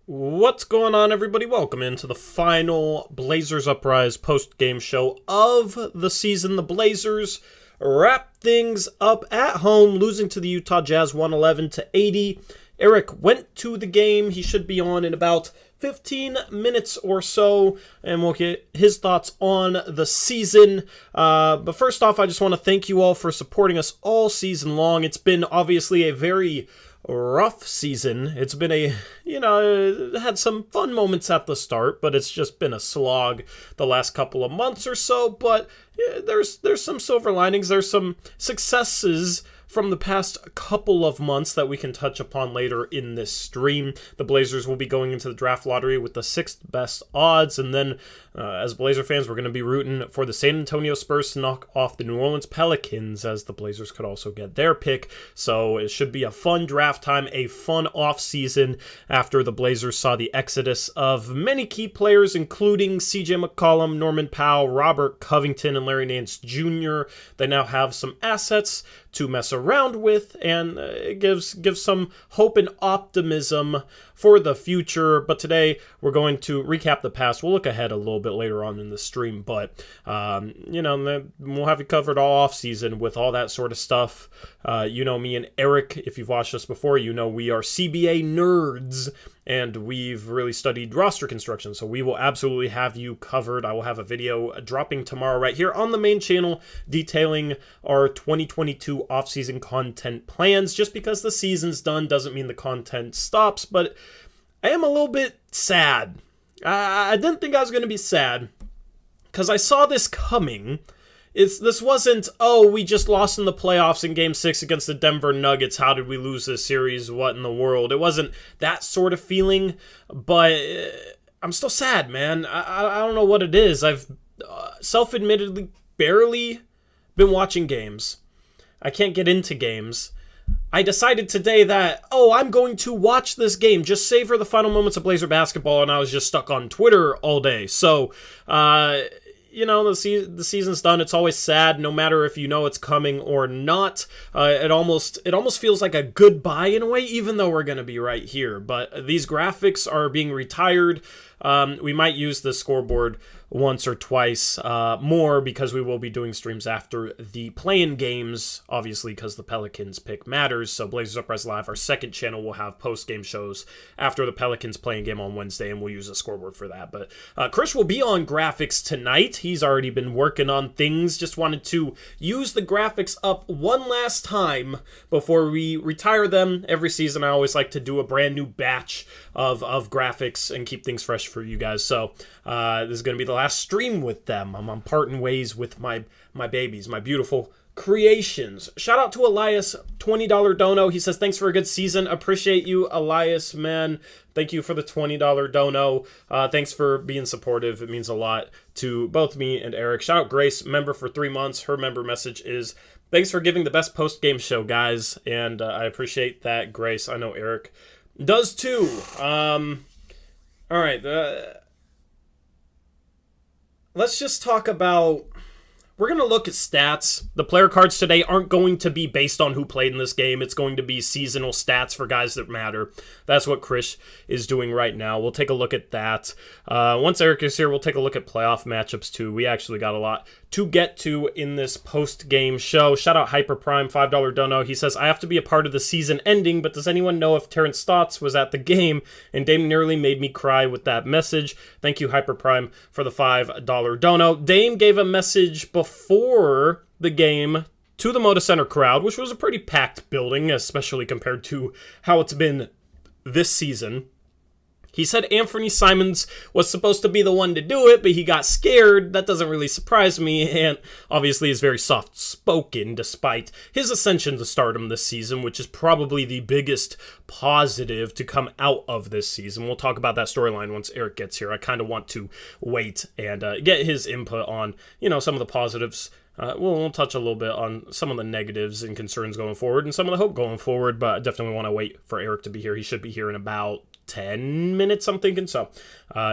What's going on, everybody? Welcome into the final Blazers Uprise post-game show of the season. The Blazers wrap things up at home, losing to the Utah Jazz 111-80. Eric went to the game. He should be on in about 15 minutes or so, and we'll get his thoughts on the season. But first off, I just want to thank you all for supporting us all season long. It's been obviously a very rough season. It's been it had some fun moments at the start, but it's just been a slog the last couple of months or so. But there's some silver linings. There's some successes from the past couple of months that we can touch upon later in this stream. The Blazers will be going into the draft lottery with the sixth best odds, and then as Blazer fans, we're going to be rooting for the San Antonio Spurs to knock off the New Orleans Pelicans, as the Blazers could also get their pick. So it should be a fun draft time, a fun offseason after the Blazers saw the exodus of many key players, including CJ McCollum, Norman Powell, Robert Covington, and Larry Nance Jr. They now have some assets to mess around with, and it gives some hope and optimism for the future. But today we're going to recap the past. We'll look ahead a little bit later on in the stream, but we'll have you covered all off season with all that sort of stuff. Me and Eric, if you've watched us before, we are CBA nerds, and we've really studied roster construction, so we will absolutely have you covered. I will have a video dropping tomorrow right here on the main channel detailing our 2022 offseason content plans. Just because the season's done doesn't mean the content stops, but I am a little bit sad. I didn't think I was going to be sad, because I saw this coming. This wasn't, we just lost in the playoffs in Game 6 against the Denver Nuggets. How did we lose this series? What in the world? It wasn't that sort of feeling, but I'm still sad, man. I don't know what it is. I've self-admittedly barely been watching games. I can't get into games. I decided today that, I'm going to watch this game, just savor the final moments of Blazer basketball, and I was just stuck on Twitter all day. So, the season's done. It's always sad, no matter if you know it's coming or not. It almost feels like a goodbye in a way, even though we're going to be right here. But these graphics are being retired. We might use the scoreboard once or twice more, because we will be doing streams after the play-in games, obviously, because the Pelicans pick matters. So Blazers Uprise Live, our second channel, will have post-game shows after the Pelicans play-in game on Wednesday, and we'll use a scoreboard for that. But Chris will be on graphics tonight. He's already been working on things. Just wanted to use the graphics up one last time before we retire them. Every season, I always like to do a brand new batch of graphics and keep things fresh for you guys. So this is going to be the last stream with them. I'm parting ways with my babies, my beautiful creations. Shout out to Elias, $20 dono. He says, thanks for a good season. Appreciate you, Elias, man. Thank you for the $20 dono. Thanks for being supportive. It means a lot to both me and Eric. Shout out Grace, member for 3 months. Her member message is, thanks for giving the best post-game show, guys. And I appreciate that, Grace. I know Eric does too. All right. Let's just talk about, we're going to look at stats. The player cards today aren't going to be based on who played in this game. It's going to be seasonal stats for guys that matter. That's what Chris is doing right now. We'll take a look at that. Once Eric is here, we'll take a look at playoff matchups too. We actually got a lot to get to in this post-game show. Shout out Hyperprime, $5 dono. He says, I have to be a part of the season ending, but does anyone know if Terrence Stotts was at the game? And Dame nearly made me cry with that message. Thank you, Hyperprime, for the $5 dono. Dame gave a message before the game to the Moda Center crowd, which was a pretty packed building, especially compared to how it's been this season. He said Anthony Simons was supposed to be the one to do it, but he got scared. That doesn't really surprise me, and obviously is very soft-spoken despite his ascension to stardom this season, which is probably the biggest positive to come out of this season. We'll talk about that storyline once Eric gets here. I kind of want to wait and get his input on, some of the positives. We'll touch a little bit on some of the negatives and concerns going forward and some of the hope going forward, but I definitely want to wait for Eric to be here. He should be here in about 10 minutes, I'm thinking. So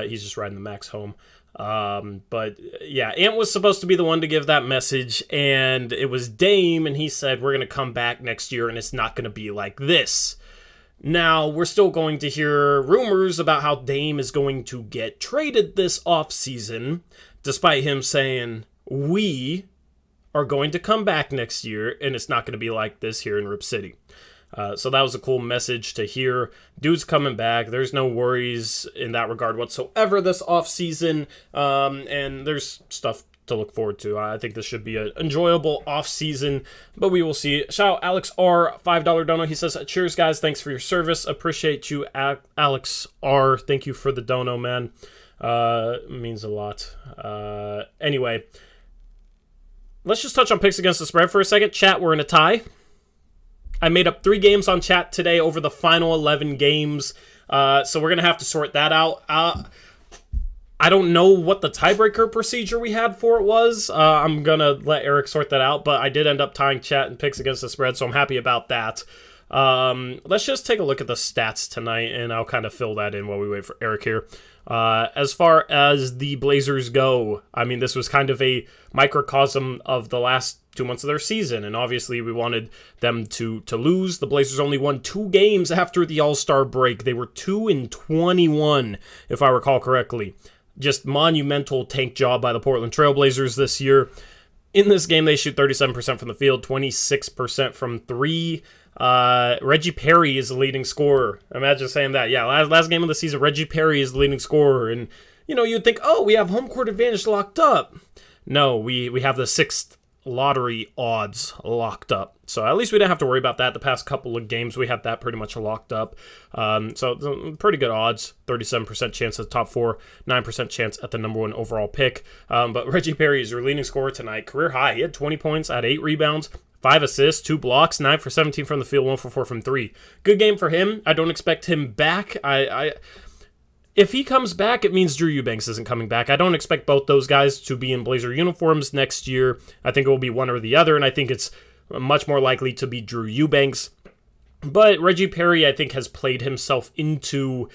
he's just riding the Max home. But yeah, Ant was supposed to be the one to give that message, and it was Dame, and he said, we're going to come back next year, and it's not going to be like this. Now, we're still going to hear rumors about how Dame is going to get traded this offseason, despite him saying, we are going to come back next year, and it's not going to be like this here in Rip City. So that was a cool message to hear. Dude's coming back. There's no worries in that regard whatsoever this offseason, and there's stuff to look forward to. I think this should be an enjoyable offseason, but we will see. Shout out Alex R, $5 dono. He says, cheers, guys. Thanks for your service. Appreciate you, Alex R. Thank you for the dono, man. It means a lot. Anyway, let's just touch on picks against the spread for a second. Chat, we're in a tie. I made up 3 games on chat today over the final 11 games, so we're going to have to sort that out. I don't know what the tiebreaker procedure we had for it was. I'm going to let Eric sort that out, but I did end up tying chat and picks against the spread, so I'm happy about that. Let's just take a look at the stats tonight, and I'll kind of fill that in while we wait for Eric here. As far as the Blazers go, I mean, this was kind of a microcosm of the last 2 months of their season, and obviously we wanted them to lose. The Blazers only won 2 games after the All-Star break. They were 2-21, if I recall correctly. Just monumental tank job by the Portland Trail Blazers this year. In this game, they shoot 37% from the field, 26% from 3. Reggie Perry is the leading scorer. Imagine saying that. Yeah, last game of the season, Reggie Perry is the leading scorer. And, you'd think, oh, we have home court advantage locked up. No, we have the 6th lottery odds locked up. So at least we didn't have to worry about that. The past couple of games, we had that pretty much locked up. So pretty good odds. 37% chance at the top 4, 9% chance at the number 1 overall pick. But Reggie Perry is your leading scorer tonight. Career high. He had 20 points, had 8 rebounds, 5 assists, 2 blocks, 9 for 17 from the field, 1 for 4 from 3. Good game for him. I don't expect him back. If he comes back, it means Drew Eubanks isn't coming back. I don't expect both those guys to be in Blazer uniforms next year. I think it will be one or the other, and I think it's much more likely to be Drew Eubanks. But Reggie Perry, I think, has played himself into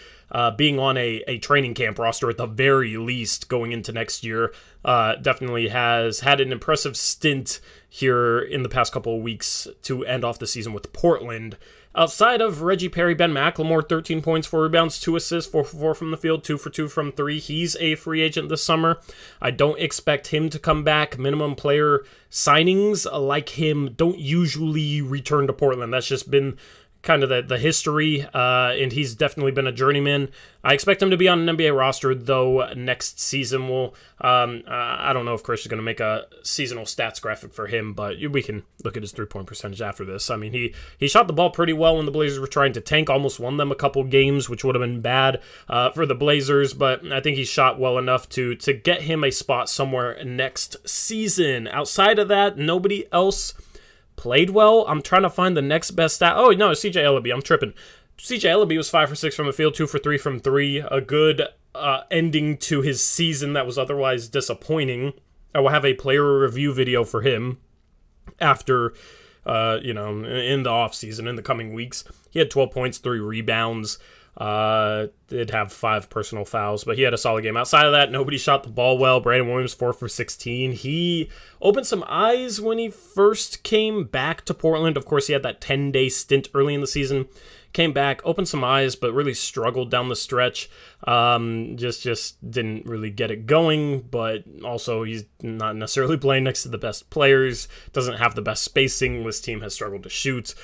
being on a training camp roster at the very least going into next year. Definitely has had an impressive stint here in the past couple of weeks to end off the season with Portland. Outside of Reggie Perry, Ben McLemore, 13 points, 4 rebounds, 2 assists, 4 for 4 from the field, 2 for 2 from 3. He's a free agent this summer. I don't expect him to come back. Minimum player signings like him don't usually return to Portland. That's just been kind of the history, and he's definitely been a journeyman. I expect him to be on an NBA roster, though, next season. I don't know if Chris is going to make a seasonal stats graphic for him, but we can look at his three-point percentage after this. I mean, he shot the ball pretty well when the Blazers were trying to tank, almost won them a couple games, which would have been bad for the Blazers, but I think he shot well enough to get him a spot somewhere next season. Outside of that, nobody else played well. I'm trying to find the next best stat. Oh, no, CJ Ellaby. I'm tripping. CJ Ellaby was 5 for 6 from the field, 2 for 3 from 3. A good ending to his season that was otherwise disappointing. I will have a player review video for him after, in the offseason, in the coming weeks. He had 12 points, 3 rebounds. Did have 5 personal fouls, but he had a solid game. Outside of that, nobody shot the ball well. Brandon Williams, 4 for 16. He opened some eyes when he first came back to Portland. Of course, he had that 10-day stint early in the season. Came back, opened some eyes, but really struggled down the stretch. Just didn't really get it going, but also he's not necessarily playing next to the best players, doesn't have the best spacing. This team has struggled to shoot.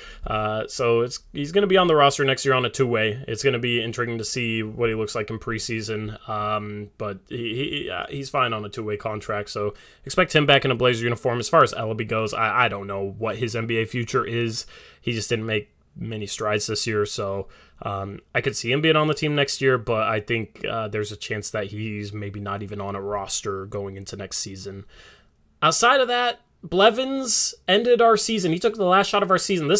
So he's going to be on the roster next year on a 2-way. It's going to be intriguing to see what he looks like in preseason, but he's fine on a 2-way contract, so expect him back in a Blazer uniform. As far as Ellaby goes, I don't know what his NBA future is. He just didn't make many strides this year, so I could see him being on the team next year, but I think there's a chance that he's maybe not even on a roster going into next season. Outside of that, Blevins ended our season. He took the last shot of our season. It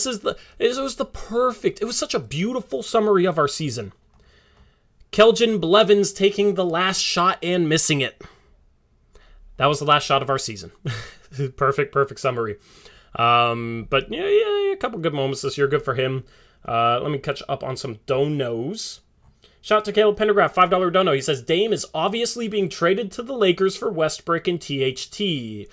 was such a beautiful summary of our season. Keljin Blevins taking the last shot and missing it. That was the last shot of our season. Perfect summary. But yeah, a couple good moments this year. Good for him. Let me catch up on some donos. Shout out to Caleb Pendergraph, $5 dono. He says, Dame is obviously being traded to the Lakers for Westbrook and THT.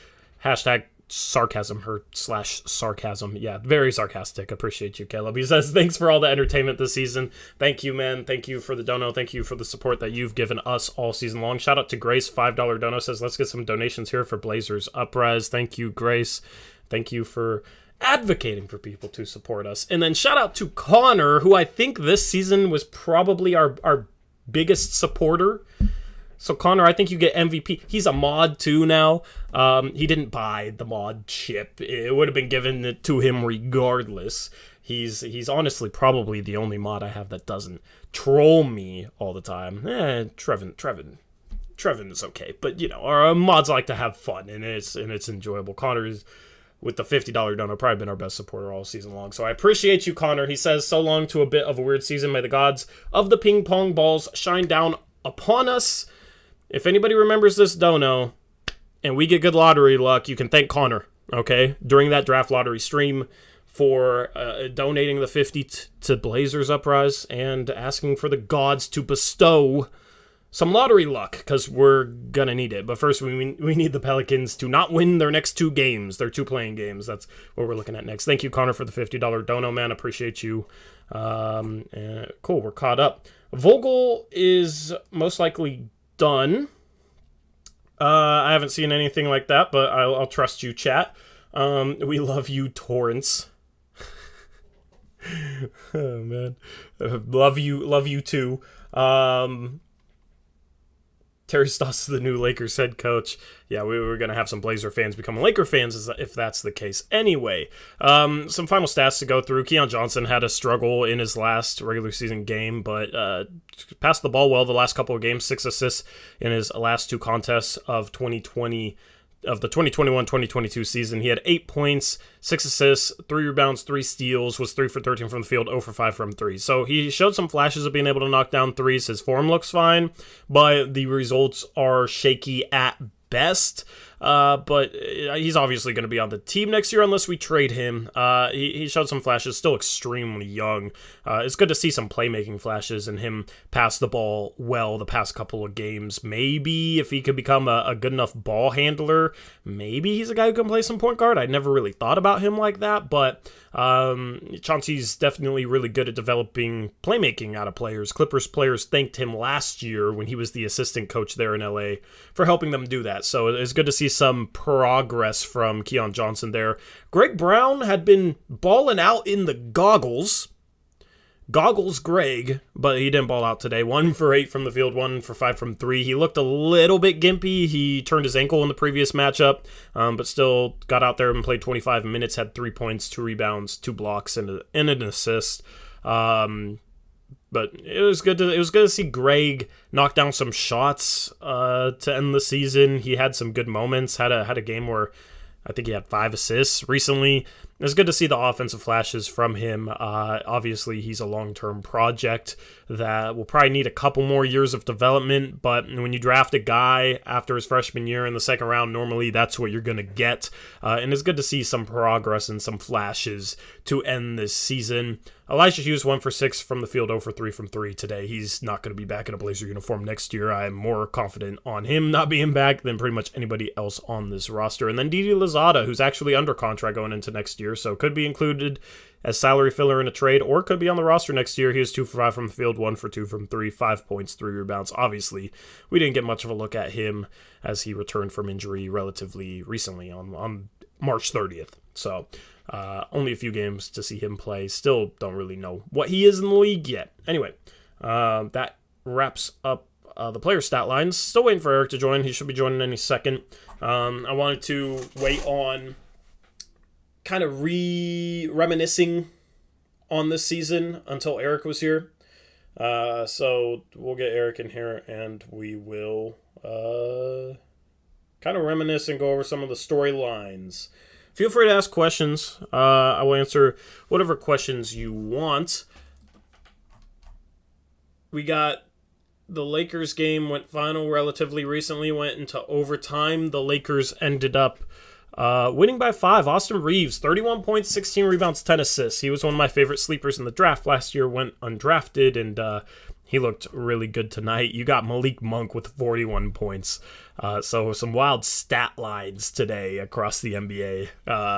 Hashtag sarcasm or slash sarcasm. Yeah, very sarcastic. Appreciate you, Caleb. He says, thanks for all the entertainment this season. Thank you, man. Thank you for the dono. Thank you for the support that you've given us all season long. Shout out to Grace, $5 dono, says, let's get some donations here for Blazers Uprise. Thank you, Grace. Thank you for advocating for people to support us. And then shout out to Connor, who I think this season was probably our biggest supporter. So Connor, I think you get MVP. He's a mod too now. He didn't buy the mod chip. It would have been given to him regardless. He's honestly probably the only mod I have that doesn't troll me all the time. Trevin is okay, but you know, our mods like to have fun and it's enjoyable. Connor is, with the $50 dono, probably been our best supporter all season long. So I appreciate you, Connor. He says, so long to a bit of a weird season. May the gods of the ping pong balls shine down upon us. If anybody remembers this dono and we get good lottery luck, you can thank Connor, okay, during that draft lottery stream for donating the 50 to Blazers Uprise and asking for the gods to bestow some lottery luck, because we're going to need it. But first, we need the Pelicans to not win their next 2 games, their 2 playing games. That's what we're looking at next. Thank you, Connor, for the $50 dono, man. Appreciate you. Cool, we're caught up. Vogel is most likely done. I haven't seen anything like that, but I'll trust you, chat. We love you, Torrance. Oh, man. Love you too. Terry Stoss is the new Lakers head coach. Yeah, we were going to have some Blazer fans become Laker fans if that's the case. Anyway, some final stats to go through. Keon Johnson had a struggle in his last regular season game, but passed the ball well the last couple of games. 6 assists in his last 2 contests of 2020. Of the 2021-2022 season. He had 8 points, 6 assists, 3 rebounds, 3 steals, was 3 for 13 from the field, 0 for 5 from 3. So he showed some flashes of being able to knock down threes. His form looks fine, but the results are shaky at best. But he's obviously going to be on the team next year unless we trade him. He showed some flashes, still extremely young. It's good to see some playmaking flashes and him pass the ball well the past couple of games. Maybe if he could become a good enough ball handler, maybe he's a guy who can play some point guard. I never really thought about him like that, but Chauncey's definitely really good at developing playmaking out of players. Clippers players thanked him last year when he was the assistant coach there in LA for helping them do that. So it's good to see some progress from Keon Johnson there. Greg Brown had been balling out in the goggles Greg, but he didn't ball out today. 1 for 8 from the field, 1 for 5 from 3. He looked a little bit gimpy. He turned his ankle in the previous matchup, but still got out there and played 25 minutes, had 3 points, 2 rebounds, 2 blocks, and an assist. But it was good to see Greg knock down some shots to end the season. He had some good moments. Had a game where I think he had 5 assists recently. It's good to see the offensive flashes from him. Obviously, he's a long-term project that will probably need a couple more years of development, but when you draft a guy after his freshman year in the second round, normally that's what you're going to get. And it's good to see some progress and some flashes to end this season. Elijah Hughes 1 for 6 from the field, 0 for 3 from 3 today. He's not going to be back in a Blazer uniform next year. I'm more confident on him not being back than pretty much anybody else on this roster. And then Didi Lozada, who's actually under contract going into next year, so could be included as salary filler in a trade or could be on the roster next year. He was 2 for 5 from the field, 1 for 2 from 3, 5 points, 3 rebounds. Obviously, we didn't get much of a look at him as he returned from injury relatively recently on March 30th. So only a few games to see him play. Still don't really know what he is in the league yet. Anyway, that wraps up the player stat lines. Still waiting for Eric to join. He should be joining any second. I wanted to wait on kind of reminiscing on this season until Eric was here. So we'll get Eric in here and we will kind of reminisce and go over some of the storylines. Feel free to ask questions. I will answer whatever questions you want. We got the Lakers game went final relatively recently, went into overtime. The Lakers ended up winning by 5. Austin Reeves, 31 points, 16 rebounds, 10 assists. He was one of my favorite sleepers in the draft last year, went undrafted, and He looked really good tonight. You got Malik Monk with 41 points. So some wild stat lines today across the NBA.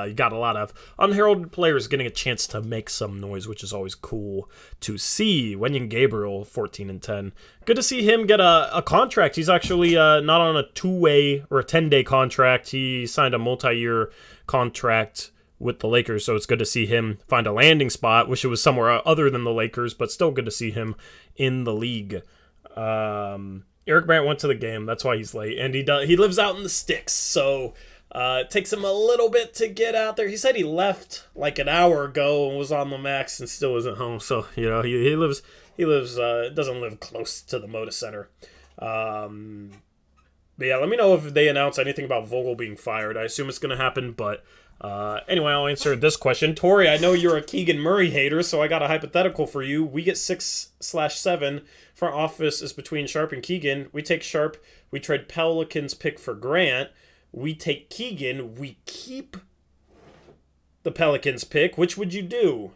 You got a lot of unheralded players getting a chance to make some noise, which is always cool to see. Wenyen Gabriel, 14 and 10. Good to see him get a contract. He's actually not on a 2-way or a 10-day contract. He signed a multi-year contract with the Lakers, so it's good to see him find a landing spot. Wish it was somewhere other than the Lakers, but still good to see him in the league. Eric Brandt went to the game, that's why he's late, and he lives out in the sticks, so it takes him a little bit to get out there. He said he left like an hour ago and was on the max and still isn't home, so he doesn't live close to the Moda Center. But yeah, let me know if they announce anything about Vogel being fired. I assume it's going to happen, but anyway, I'll answer this question. Tori, I know you're a Keegan Murray hater, so I got a hypothetical for you. We get 6/7. Front office is between Sharp and Keegan. We take Sharp. We trade Pelicans pick for Grant. We take Keegan. We keep the Pelicans pick. Which would you do?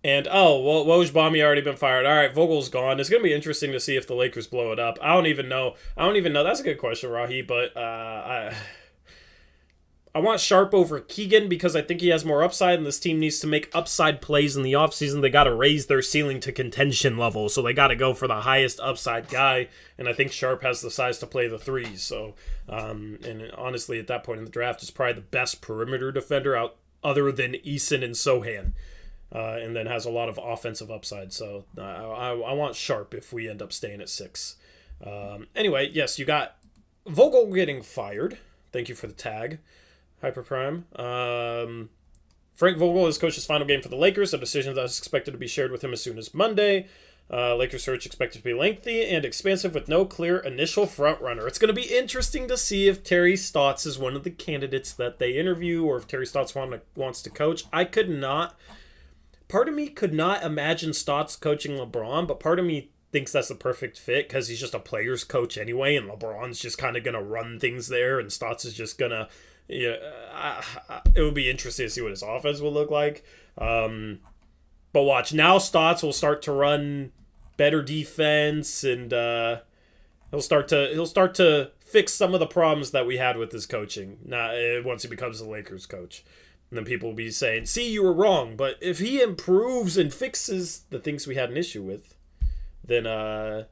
And, Woj already been fired. All right, Vogel's gone. It's going to be interesting to see if the Lakers blow it up. I don't even know. That's a good question, Rahi, but I want Sharp over Keegan because I think he has more upside, and this team needs to make upside plays in the offseason. They got to raise their ceiling to contention level, so they got to go for the highest upside guy, and I think Sharp has the size to play the threes. So, and honestly, at that point in the draft, is probably the best perimeter defender out other than Eason and Sohan. And then has a lot of offensive upside. So I want Sharp if we end up staying at 6. Anyway, yes, you got Vogel getting fired. Thank you for the tag, Hyperprime. Frank Vogel is coach's final game for the Lakers, a decision that is expected to be shared with him as soon as Monday. Lakers search expected to be lengthy and expansive with no clear initial frontrunner. It's going to be interesting to see if Terry Stotts is one of the candidates that they interview or if Terry Stotts wants to coach. Part of me could not imagine Stotts coaching LeBron, but part of me thinks that's the perfect fit because he's just a player's coach anyway, and LeBron's just kind of going to run things there, and Stotts is just going to, it would be interesting to see what his offense will look like. But watch, now Stotts will start to run better defense, and he'll start to fix some of the problems that we had with his coaching once he becomes the Lakers coach. And then people will be saying, see, you were wrong. But if he improves and fixes the things we had an issue with, then, that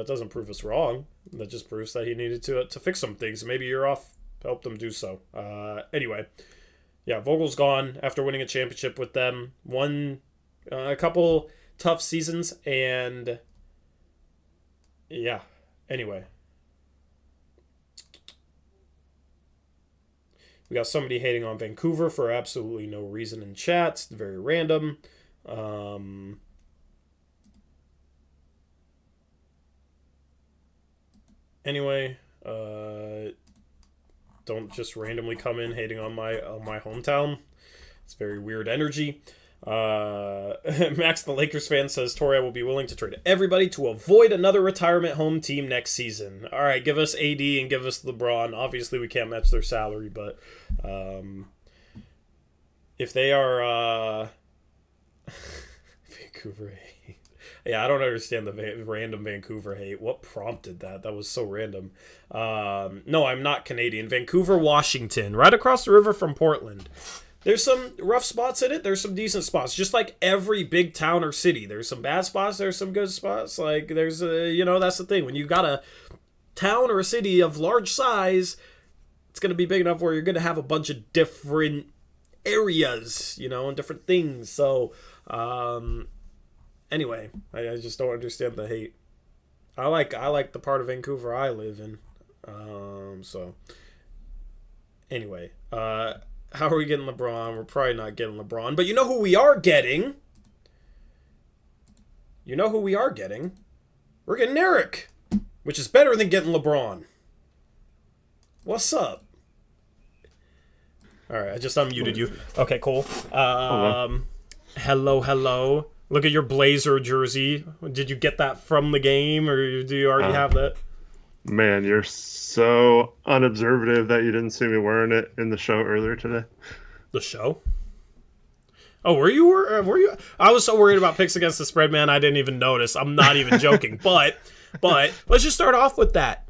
doesn't prove us wrong. That just proves that he needed to fix some things. Maybe you're off helped them do so. Anyway, yeah, Vogel's gone after winning a championship with them. Won a couple tough seasons, and yeah, anyway. We got somebody hating on Vancouver for absolutely no reason in chat. It's very random. Anyway, don't just randomly come in hating on my hometown. It's very weird energy. Max, the Lakers fan, says Torre will be willing to trade everybody to avoid another retirement home team next season. All right, give us AD and give us LeBron. Obviously, we can't match their salary, but if they are Vancouver hate, yeah, I don't understand the random Vancouver hate. What prompted that? That was so random. No, I'm not Canadian. Vancouver, Washington, right across the river from Portland. There's some rough spots in it. There's some decent spots. Just like every big town or city. There's some bad spots. There's some good spots. Like, there's that's the thing. When you've got a town or a city of large size, it's going to be big enough where you're going to have a bunch of different areas, and different things. So, anyway, I just don't understand the hate. I like the part of Vancouver I live in. So, anyway, how are we getting LeBron? We're probably not getting LeBron. But you know who we are getting? We're getting Eric, which is better than getting LeBron. What's up? All right, I just unmuted you. Okay, cool. Hello. Look at your Blazer jersey. Did you get that from the game, or do you already have that? Man, you're so unobservative that you didn't see me wearing it in the show earlier today. The show? Oh, were you? I was so worried about picks against the spread, man. I didn't even notice. I'm not even joking. But let's just start off with that.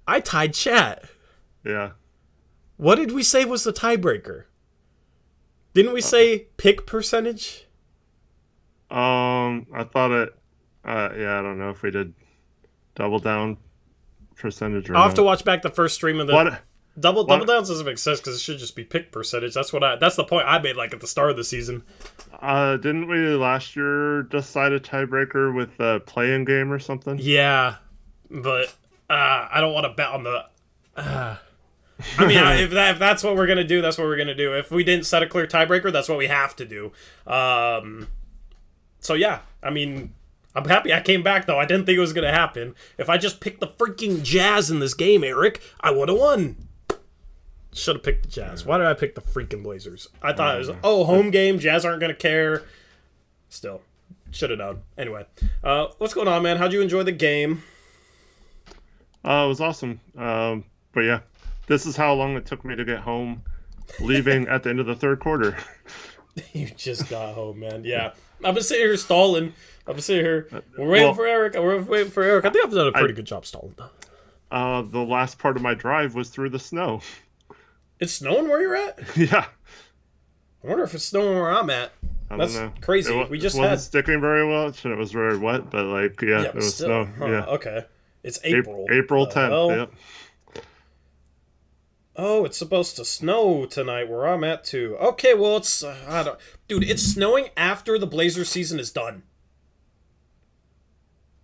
I tied chat. Yeah. What did we say was the tiebreaker? Didn't we say pick percentage? I thought it. Yeah, I don't know if we did double down percentage or I'll have to not. watch back the first stream of the What? double downs doesn't make sense because it should just be pick percentage. That's the point I made like at the start of the season. Didn't we last year decide a tiebreaker with a play-in game or something? Yeah, but I don't want to bet on the. I mean, if that's what we're gonna do, that's what we're gonna do. If we didn't set a clear tiebreaker, that's what we have to do. So yeah, I mean, I'm happy I came back though. I didn't think it was gonna happen. If I just picked the freaking Jazz in this game, Eric, I would have won. Should have picked the Jazz. Why did I pick the freaking Blazers? I thought it was home game. Jazz aren't gonna care. Still, should have known. Anyway, what's going on, man? How'd you enjoy the game? It was awesome. But yeah, this is how long it took me to get home, leaving at the end of the third quarter. You just got home, man. Yeah. I've been sitting here stalling. I've been sitting here. We're waiting for Eric. We're waiting for Eric. I think I've done a pretty good job stalling, though. The last part of my drive was through the snow. It's snowing where you're at? Yeah. I wonder if it's snowing where I'm at. That's crazy. We just wasn't sticking very well, and it was very wet, but like, yeah, it was still, snow. Yeah. Okay. It's April. April 10th, yep. Oh, it's supposed to snow tonight where I'm at too. Okay, well it's dude, it's snowing after the Blazers season is done.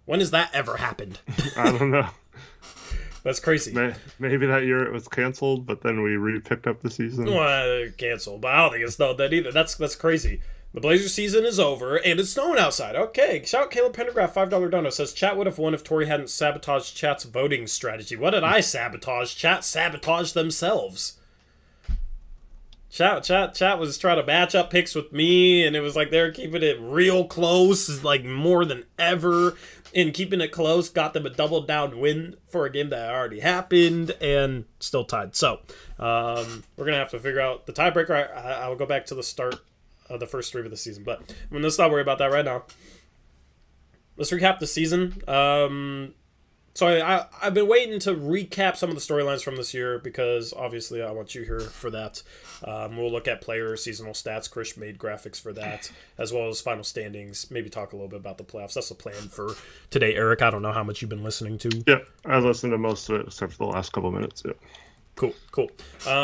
When has that ever happened? I don't know. That's crazy. Maybe that year it was canceled, but then we picked up the season. Well, canceled, but I don't think it's snowed that either. That's crazy. The Blazers season is over, and it's snowing outside. Okay, shout out Caleb Pendergraph, $5 dono. Says, Chat would have won if Tori hadn't sabotaged Chat's voting strategy. What did I sabotage? Chat sabotaged themselves. Chat was trying to match up picks with me, and it was like they were keeping it real close, like more than ever. And keeping it close got them a double down win for a game that already happened, and still tied. So, we're going to have to figure out the tiebreaker. I will go back to the start of the first stream of the season, but let's not worry about that right now. Let's recap the season. So I've been waiting to recap some of the storylines from this year because obviously I want you here for that. We'll look at player seasonal stats. Krish made graphics for that, as well as final standings. Maybe talk a little bit about the playoffs. That's the plan for today, Eric. I don't know how much you've been listening to. Yeah, I listened to most of it except for the last couple of minutes. Yeah. Cool.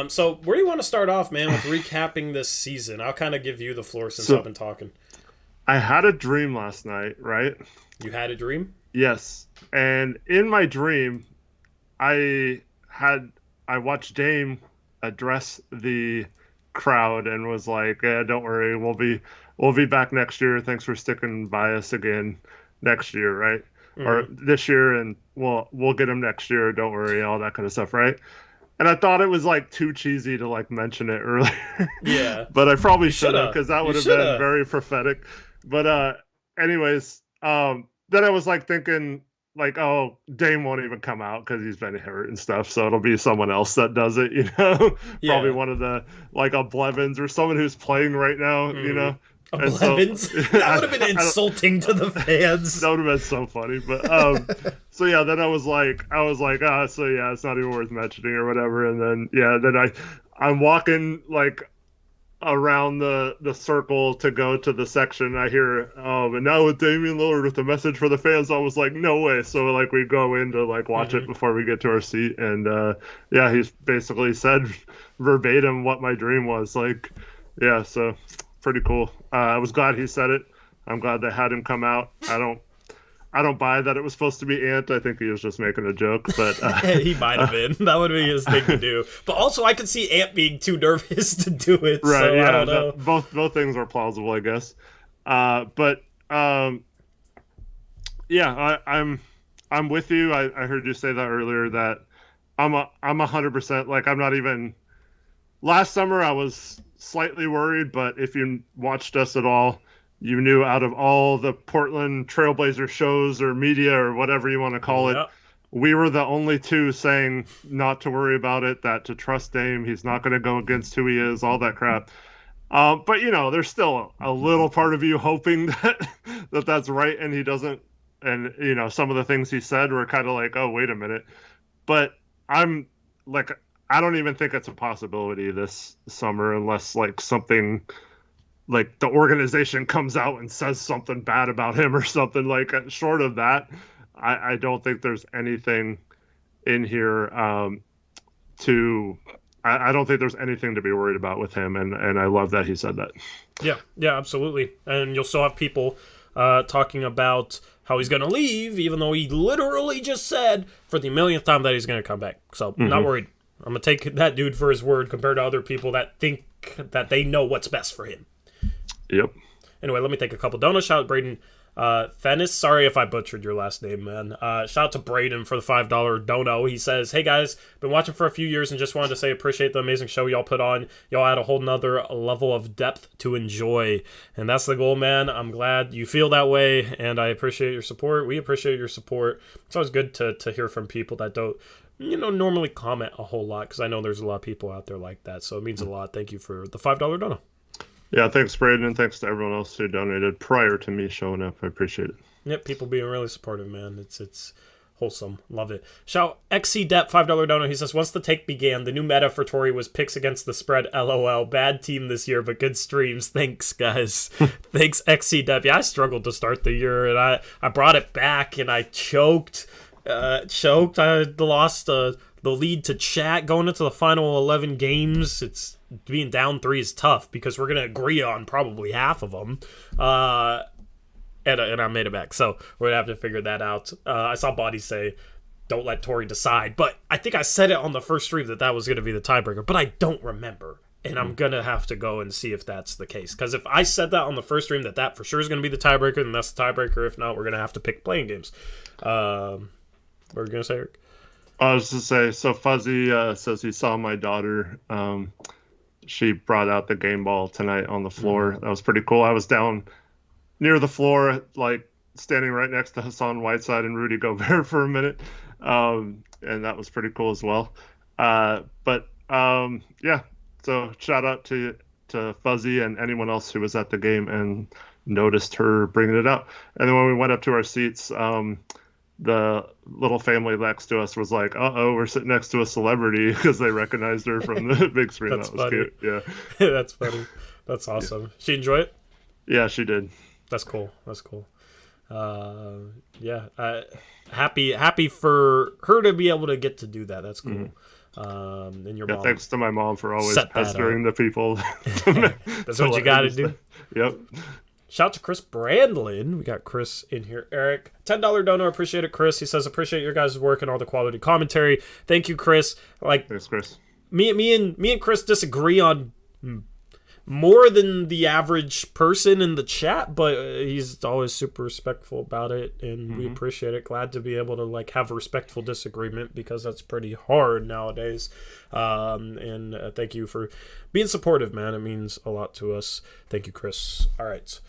So where do you want to start off, man, with recapping this season? I'll kind of give you the floor since I've been talking. I had a dream last night, right? You had a dream? Yes. And in my dream, I watched Dame address the crowd and was like, don't worry, we'll be back next year. Thanks for sticking by us again next year, right? Mm-hmm. Or this year, and we'll get him next year. Don't worry, all that kind of stuff, right? And I thought it was like too cheesy to like mention it earlier. Yeah. But I probably should have, because that would have been very prophetic. But anyways, then I was like thinking like, oh, Dame won't even come out because he's been hurt and stuff. So it'll be someone else that does it, you know? Yeah. Probably one of the like a Blevins or someone who's playing right now, you know? Blevins? So, that would have been insulting to the fans. That would have been so funny. But so yeah, then I was like, so yeah, it's not even worth mentioning or whatever. And then I'm walking like around the circle to go to the section. I hear, and now with Damian Lillard with a message for the fans. I was like, no way. So like we go in to like watch it before we get to our seat, and yeah, he's basically said verbatim what my dream was. Like, yeah, so pretty cool. I was glad he said it. I'm glad they had him come out. I don't buy that it was supposed to be Ant. I think he was just making a joke, but he might have been. That would be his thing to do. But also, I could see Ant being too nervous to do it. Right? So yeah. I don't know. Both things are plausible, I guess. But yeah, I'm with you. I heard you say that earlier. That I'm 100%. Like I'm not even. Last summer, I was slightly worried, but if you watched us at all, you knew out of all the Portland Trailblazer shows or media or whatever you want to call it, we were the only two saying not to worry about it, that to trust Dame, he's not going to go against who he is, all that crap. But there's still a little part of you hoping that's right, and he doesn't. And some of the things he said were kind of like, oh, wait a minute. But I'm like, I don't even think it's a possibility this summer unless like something like the organization comes out and says something bad about him or something. Like short of that, I don't think there's anything in here to. I don't think there's anything to be worried about with him, and I love that he said that. Yeah, absolutely. And you'll still have people talking about how he's going to leave, even though he literally just said for the millionth time that he's going to come back. So, not worried. I'm going to take that dude for his word compared to other people that think that they know what's best for him. Yep. Anyway, let me take a couple donuts. Shout out Braden Fennis. Sorry if I butchered your last name, man. Shout out to Braden for the $5 dono. He says, hey guys, been watching for a few years and just wanted to say appreciate the amazing show y'all put on. Y'all add a whole nother level of depth to enjoy. And that's the goal, man. I'm glad you feel that way, and I appreciate your support. We appreciate your support. It's always good to hear from people that don't normally comment a whole lot, because I know there's a lot of people out there like that. So it means a lot. Thank you for the $5 dono. Yeah, thanks, Braden, and thanks to everyone else who donated prior to me showing up. I appreciate it. Yep, people being really supportive, man. It's wholesome. Love it. Shout XC Depp, $5 dono. He says, once the take began, the new meta for Tory was picks against the spread. LOL. Bad team this year, but good streams. Thanks, guys. Thanks, XC Depp. Yeah, I struggled to start the year, and I brought it back, and I choked. I lost the lead to chat going into the final 11 games. It's being down 3 is tough because we're going to agree on probably half of them. And I made it back. So we're going to have to figure that out. I saw Body say, don't let Tory decide. But I think I said it on the first stream that was going to be the tiebreaker. But I don't remember. And I'm going to have to go and see if that's the case. Because if I said that on the first stream that for sure is going to be the tiebreaker, then that's the tiebreaker. If not, we're going to have to pick playing games. What were you going to say, Eric? I was to say, so Fuzzy says he saw my daughter. She brought out the game ball tonight on the floor. That was pretty cool. I was down near the floor, like standing right next to Hassan Whiteside and Rudy Gobert for a minute. And that was pretty cool as well. Yeah, so shout out to Fuzzy and anyone else who was at the game and noticed her bringing it up. And then when we went up to our seats, the little family next to us was like, uh-oh, we're sitting next to a celebrity, because they recognized her from the big screen. That's that was funny. Cute. Yeah. That's funny. That's awesome. Yeah. She enjoy it? Yeah, she did. That's cool. Happy for her to be able to get to do that. That's cool. And your mom. Thanks to my mom for always pestering the people. That's what you got to do. Yep. Shout out to Chris Brandlin. We got Chris in here. Eric, $10 donor. Appreciate it, Chris. He says, appreciate your guys' work and all the quality commentary. Thank you, Chris. Thanks, Chris. Me and Chris disagree on more than the average person in the chat, but he's always super respectful about it, and we appreciate it. Glad to be able to have a respectful disagreement, because that's pretty hard nowadays. And thank you for being supportive, man. It means a lot to us. Thank you, Chris. All right.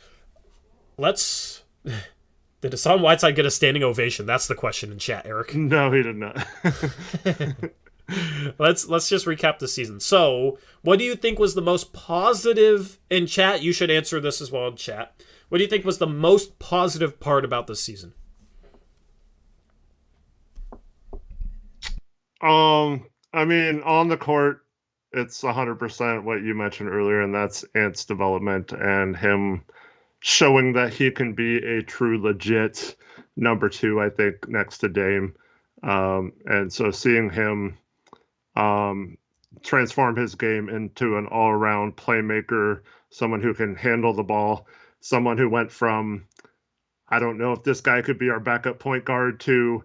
Did Hassan Whiteside get a standing ovation? That's the question in chat, Eric. No, he did not. Let's just recap the season. So, what do you think was the most positive in chat? You should answer this as well in chat. What do you think was the most positive part about this season? I mean, on the court, it's 100% what you mentioned earlier, and that's Ant's development and him showing that he can be a true legit number 2, I think, next to Dame. And so seeing him transform his game into an all-around playmaker, someone who can handle the ball, someone who went from, I don't know if this guy could be our backup point guard, to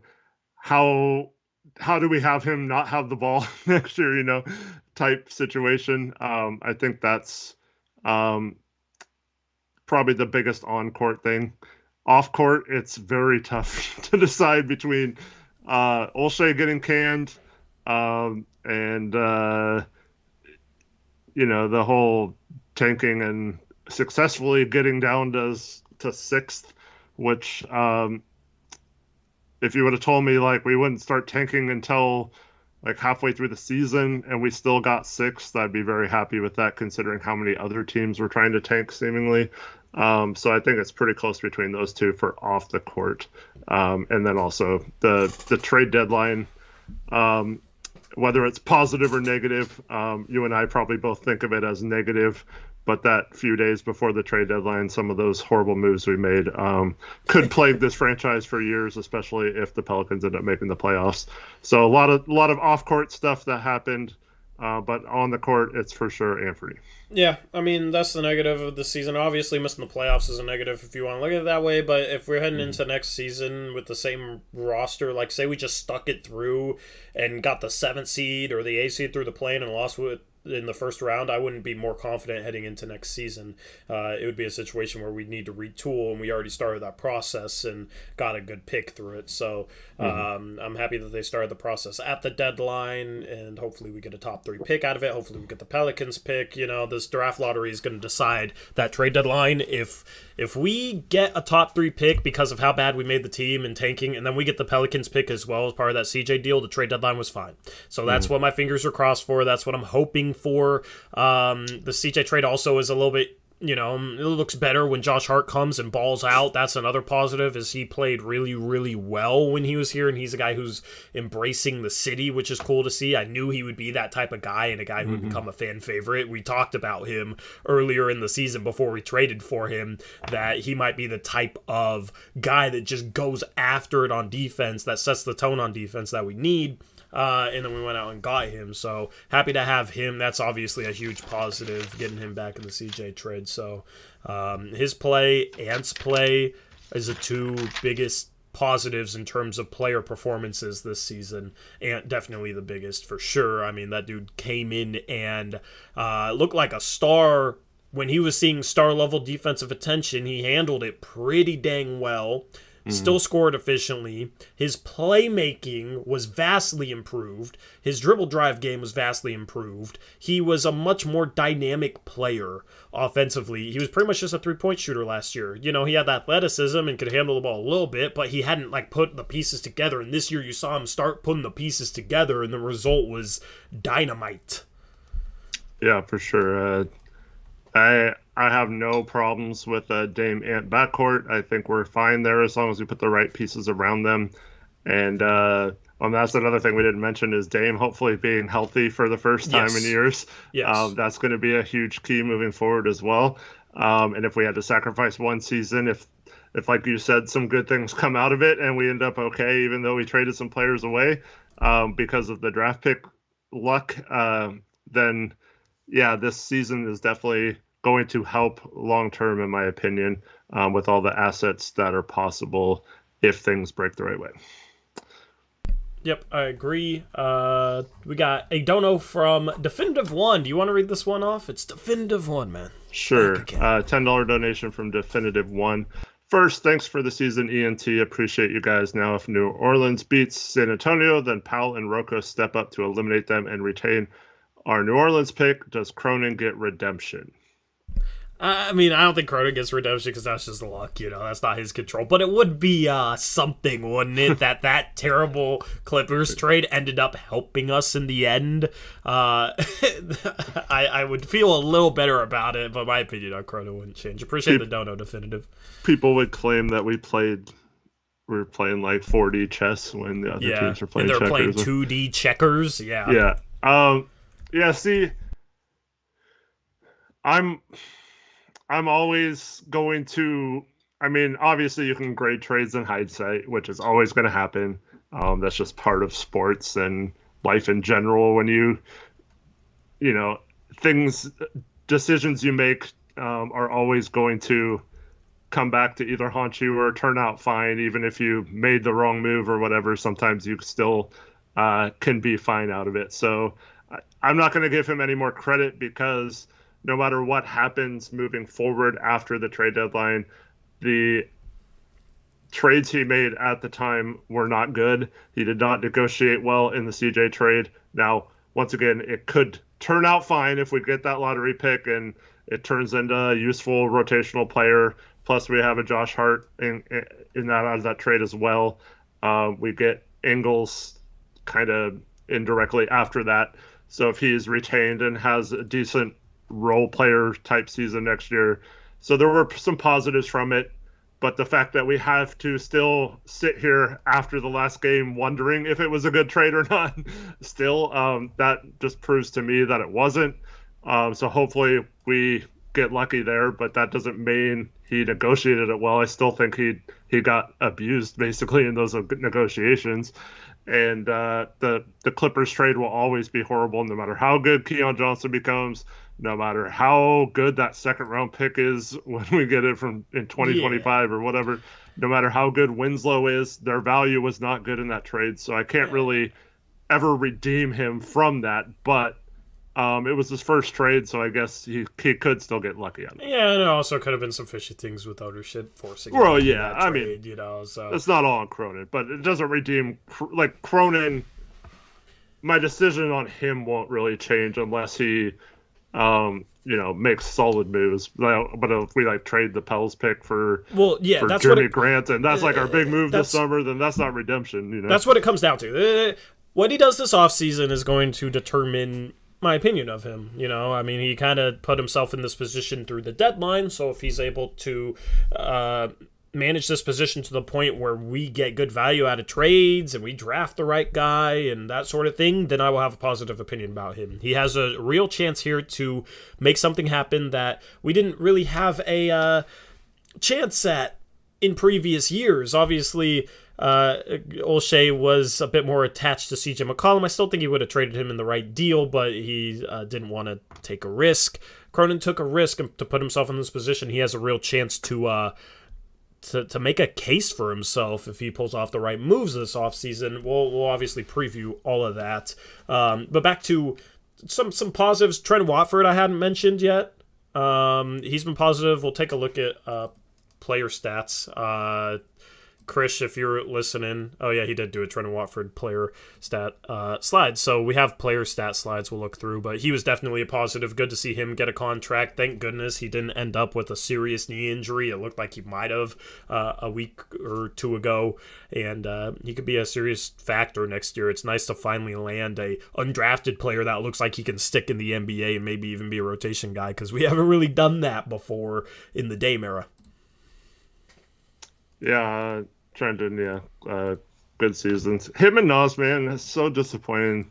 how do we have him not have the ball next year, type situation. I think that's probably the biggest on-court thing. Off-court, it's very tough to decide between Olshey getting canned and the whole tanking and successfully getting down to 6th, which if you would have told me we wouldn't start tanking until like halfway through the season and we still got sixth, I'd be very happy with that considering how many other teams were trying to tank seemingly. So I think it's pretty close between those two for off the court. And then also the trade deadline, whether it's positive or negative, you and I probably both think of it as negative. But that few days before the trade deadline, some of those horrible moves we made could plague this franchise for years, especially if the Pelicans end up making the playoffs. So a lot of off-court stuff that happened, but on the court, it's for sure Anthony. Yeah, I mean, that's the negative of the season. Obviously, missing the playoffs is a negative if you want to look at it that way, but if we're heading into next season with the same roster, like say we just stuck it through and got the 7th seed or the 8th seed through the play-in and lost in the first round, I wouldn't be more confident heading into next season. It would be a situation where we'd need to retool, and we already started that process and got a good pick through it. So I'm happy that they started the process at the deadline, and hopefully we get a top 3 pick out of it. Hopefully we get the Pelicans pick. You know, this draft lottery is going to decide that trade deadline. If we get a top 3 pick because of how bad we made the team and tanking, and then we get the Pelicans pick as well as part of that CJ deal, the trade deadline was fine. So that's what my fingers are crossed for. That's what I'm hoping for. The CJ trade also is a little bit, you know, it looks better when Josh Hart comes and balls out. That's another positive, is he played really, really well when he was here, and he's a guy who's embracing the city, which is cool to see. I knew he would be that type of guy and a guy who would become a fan favorite. We talked about him earlier in the season before we traded for him, that he might be the type of guy that just goes after it on defense, that sets the tone on defense that we need. And then we went out and got him. So happy to have him. That's obviously a huge positive, getting him back in the CJ trade. So his play, Ant's play, is the 2 biggest positives in terms of player performances this season. Ant definitely the biggest for sure. I mean, that dude came in and looked like a star. When he was seeing star-level defensive attention, he handled it pretty dang well. Still scored efficiently. His playmaking was vastly improved. His dribble drive game was vastly improved. He was a much more dynamic player offensively. He was pretty much just a 3-point shooter last year. You know, he had athleticism and could handle the ball a little bit, but he hadn't like put the pieces together. And this year you saw him start putting the pieces together, and the result was dynamite. Yeah, for sure. I have no problems with Dame Ant backcourt. I think we're fine there as long as we put the right pieces around them. And that's another thing we didn't mention is Dame hopefully being healthy for the first time in years. Yes. That's going to be a huge key moving forward as well. And if we had to sacrifice one season, if like you said, some good things come out of it and we end up okay, even though we traded some players away because of the draft pick luck, then yeah, this season is definitely going to help long term, in my opinion, with all the assets that are possible if things break the right way. Yep, I agree. We got a dono from Definitive One. Do you want to read this one off? It's Definitive One, man. Sure. $10 donation from Definitive One. First, thanks for the season, ENT. Appreciate you guys. Now, if New Orleans beats San Antonio, then Powell and Rocco step up to eliminate them and retain our New Orleans pick. Does Cronin get redemption? I mean, I don't think Cronin gets redemption because that's just luck, you know. That's not his control. But it would be something, wouldn't it, that terrible Clippers trade ended up helping us in the end. I would feel a little better about it, but my opinion on Cronin wouldn't change. Appreciate the dono, Definitive. People would claim that we were playing like 4D chess when the other teams were playing and they're checkers. playing 2D checkers. Yeah. Yeah. See, I'm always going to. I mean, obviously, you can grade trades in hindsight, which is always going to happen. That's just part of sports and life in general. When you know, decisions you make are always going to come back to either haunt you or turn out fine, even if you made the wrong move or whatever. Sometimes you still can be fine out of it. So I'm not going to give him any more credit because no matter what happens moving forward after the trade deadline, the trades he made at the time were not good. He did not negotiate well in the CJ trade. Now, once again, it could turn out fine if we get that lottery pick and it turns into a useful rotational player. Plus, we have a Josh Hart in that out of that trade as well. We get Ingles kind of indirectly after that. So if he's retained and has a decent role player type season next year, so there were some positives from it. But the fact that we have to still sit here after the last game wondering if it was a good trade or not, still, that just proves to me that it wasn't. So hopefully we get lucky there, but that doesn't mean he negotiated it well. I still think he got abused basically in those negotiations. And the Clippers trade will always be horrible, no matter how good Keon Johnson becomes, no matter how good that second round pick is when we get it in 2025 or whatever. No matter how good Winslow is, their value was not good in that trade. So I can't really ever redeem him from that. But it was his first trade, so I guess he could still get lucky on it. Yeah, and it also could have been some fishy things with ownership forcing him well, into yeah, that I trade, mean, so it's not all on Cronin, but it doesn't redeem like Cronin. My decision on him won't really change unless he, makes solid moves. But if we trade the Pels pick for that's Jeremy Grant, and that's our big move this summer, then that's not redemption. That's what it comes down to. What he does this offseason is going to determine my opinion of him. I mean, he kind of put himself in this position through the deadline, so if he's able to manage this position to the point where we get good value out of trades and we draft the right guy and that sort of thing, then I will have a positive opinion about him. He has a real chance here to make something happen that we didn't really have a chance at in previous years. Obviously, O'Shea was a bit more attached to CJ McCollum. I still think he would have traded him in the right deal, but he didn't want to take a risk. Cronin took a risk to put himself in this position. He has a real chance to make a case for himself if he pulls off the right moves this offseason. We'll obviously preview all of that. But back to some positives. Trent Watford I hadn't mentioned yet. He's been positive. We'll take a look at player stats. Chris, if you're listening, oh yeah, he did do a Trent Watford player stat slide. So we have player stat slides we'll look through, but he was definitely a positive. Good to see him get a contract. Thank goodness he didn't end up with a serious knee injury. It looked like he might have a week or two ago, and he could be a serious factor next year. It's nice to finally land a undrafted player that looks like he can stick in the NBA and maybe even be a rotation guy, because we haven't really done that before in the Dame era. Yeah, Trenton, good seasons. Him and Nas, man, it's so disappointing.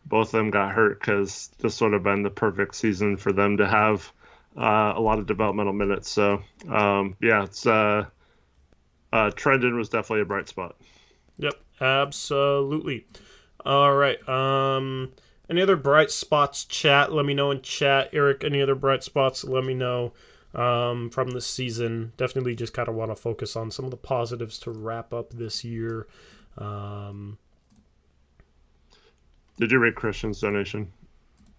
Both of them got hurt because this would have been the perfect season for them to have a lot of developmental minutes. So, it's Trenton was definitely a bright spot. Yep, absolutely. All right. Any other bright spots, chat? Let me know in chat. Eric, any other bright spots? Let me know. From this season. Definitely just kind of want to focus on some of the positives to wrap up this year. Did you read Christian's donation?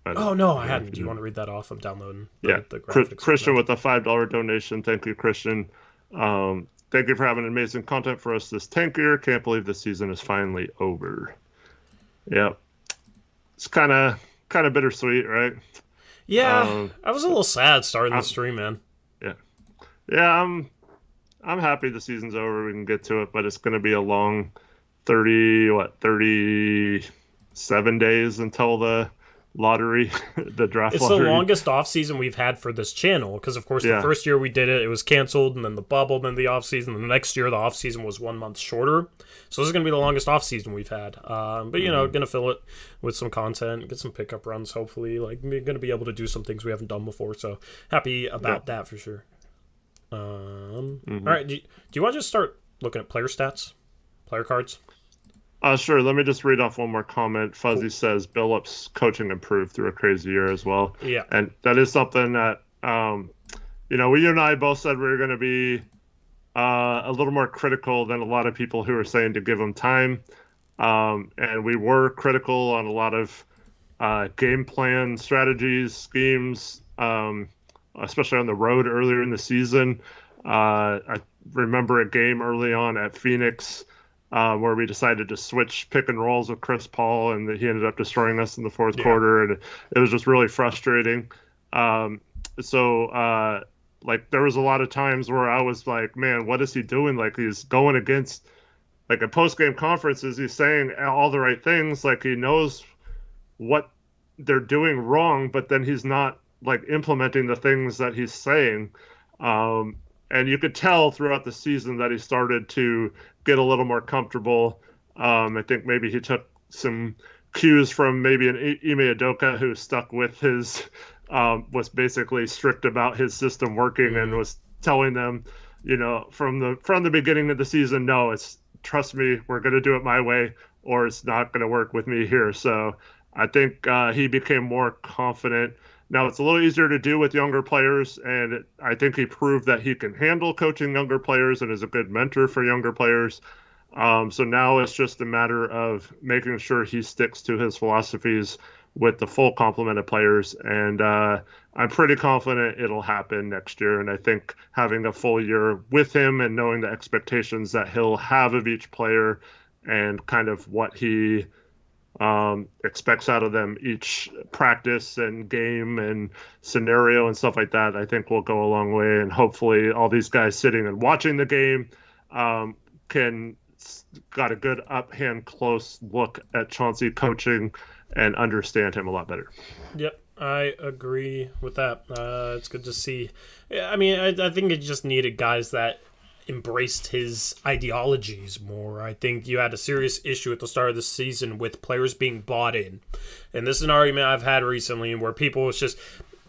No, I hadn't. Do you want to read that off? I'm downloading the graphics. Christian with a $5 donation. Thank you, Christian. Thank you for having amazing content for us this tank year. Can't believe the season is finally over. Yep. It's kind of bittersweet, right? Yeah, I was a little sad starting the stream, man. Yeah, I'm happy the season's over. We can get to it, but it's going to be a long 37 days until the lottery, the draft lottery. It's the longest off-season we've had for this channel, because, of course, the first year we did it, it was canceled, and then the bubble, then the off-season, and the next year the off-season was 1 month shorter. So this is going to be the longest off-season we've had. But, going to fill it with some content, get some pickup runs, hopefully. We're going to be able to do some things we haven't done before, so happy about that for sure. All right, do you want to just start looking at player stats, player cards? Sure. Let me just read off one more comment. Fuzzy says Billup's coaching improved through a crazy year as well. Yeah. And that is something that, you and I both said we were going to be a little more critical than a lot of people who are saying to give him time. And we were critical on a lot of game plan strategies, schemes, especially on the road earlier in the season. I remember a game early on at Phoenix where we decided to switch pick and rolls with Chris Paul, and he ended up destroying us in the fourth quarter, and it was just really frustrating. There was a lot of times where I was like, man, what is he doing? Like, he's going against like at post-game conferences, he's saying all the right things. Like he knows what they're doing wrong, but then he's not like implementing the things that he's saying. And you could tell throughout the season that he started to get a little more comfortable. I think maybe he took some cues from maybe an Ime Udoka who stuck with his, was basically strict about his system working and was telling them, from the beginning of the season, no, it's trust me, we're going to do it my way, or it's not going to work with me here. So I think he became more confident. Now, it's a little easier to do with younger players, and I think he proved that he can handle coaching younger players and is a good mentor for younger players. So now it's just a matter of making sure he sticks to his philosophies with the full complement of players. And I'm pretty confident it'll happen next year. And I think having a full year with him and knowing the expectations that he'll have of each player and kind of what he expects out of them each practice and game and scenario and stuff like that, I think will go a long way. And hopefully all these guys sitting and watching the game got a good up-hand close look at Chauncey coaching and understand him a lot better. Yep, I agree with that. It's good to see. I mean, I think it just needed guys that embraced his ideologies more. I think you had a serious issue at the start of the season with players being bought in. And this is an argument I've had recently where people was just,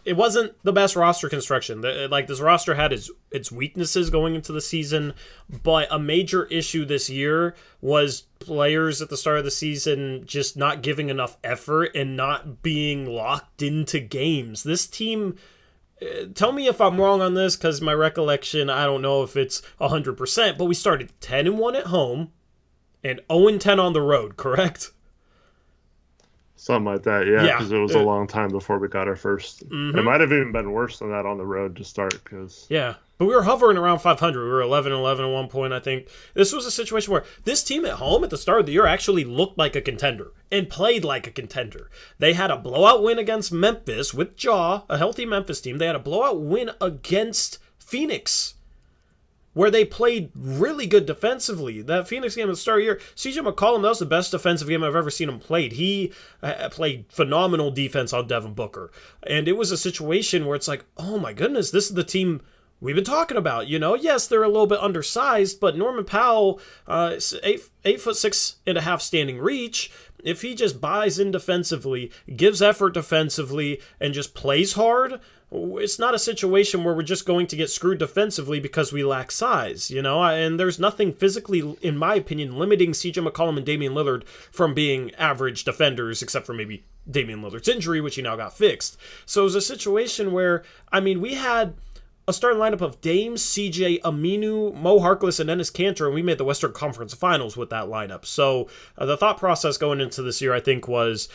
it wasn't the best roster construction. Like this roster had its weaknesses going into the season, but a major issue this year was players at the start of the season just not giving enough effort and not being locked into games. This team, tell me if I'm wrong on this, because my recollection, I don't know if it's 100%, but we started 10-1 at home and 0-10 on the road, correct? Something like that, yeah, because it was a long time before we got our first. It might have even been worse than that on the road to start. Yeah, but we were hovering around 500. We were 11-11 at one point, I think. This was a situation where this team at home at the start of the year actually looked like a contender and played like a contender. They had a blowout win against Memphis with Jaw, a healthy Memphis team. They had a blowout win against Phoenix, where they played really good defensively. That Phoenix game at the start of the year, CJ McCollum, that was the best defensive game I've ever seen him played. He played phenomenal defense on Devin Booker. And it was a situation where it's like, oh my goodness, this is the team we've been talking about. Yes, they're a little bit undersized, but Norman Powell, 8'6.5" standing reach. If he just buys in defensively, gives effort defensively, and just plays hard, it's not a situation where we're just going to get screwed defensively because we lack size, and there's nothing physically, in my opinion, limiting CJ McCollum and Damian Lillard from being average defenders, except for maybe Damian Lillard's injury, which he now got fixed. So it was a situation where, we had a starting lineup of Dame, CJ, Aminu, Mo Harkless, and Enes Kanter, and we made the Western Conference Finals with that lineup. So the thought process going into this year, I think, was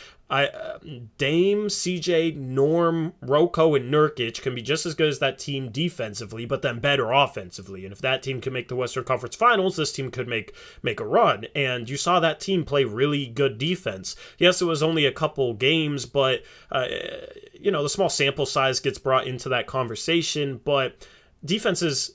Dame, CJ, Norm, Rocco, and Nurkic can be just as good as that team defensively, but then better offensively. And if that team can make the Western Conference Finals, this team could make a run. And you saw that team play really good defense. Yes, it was only a couple games, but the small sample size gets brought into that conversation. But defense is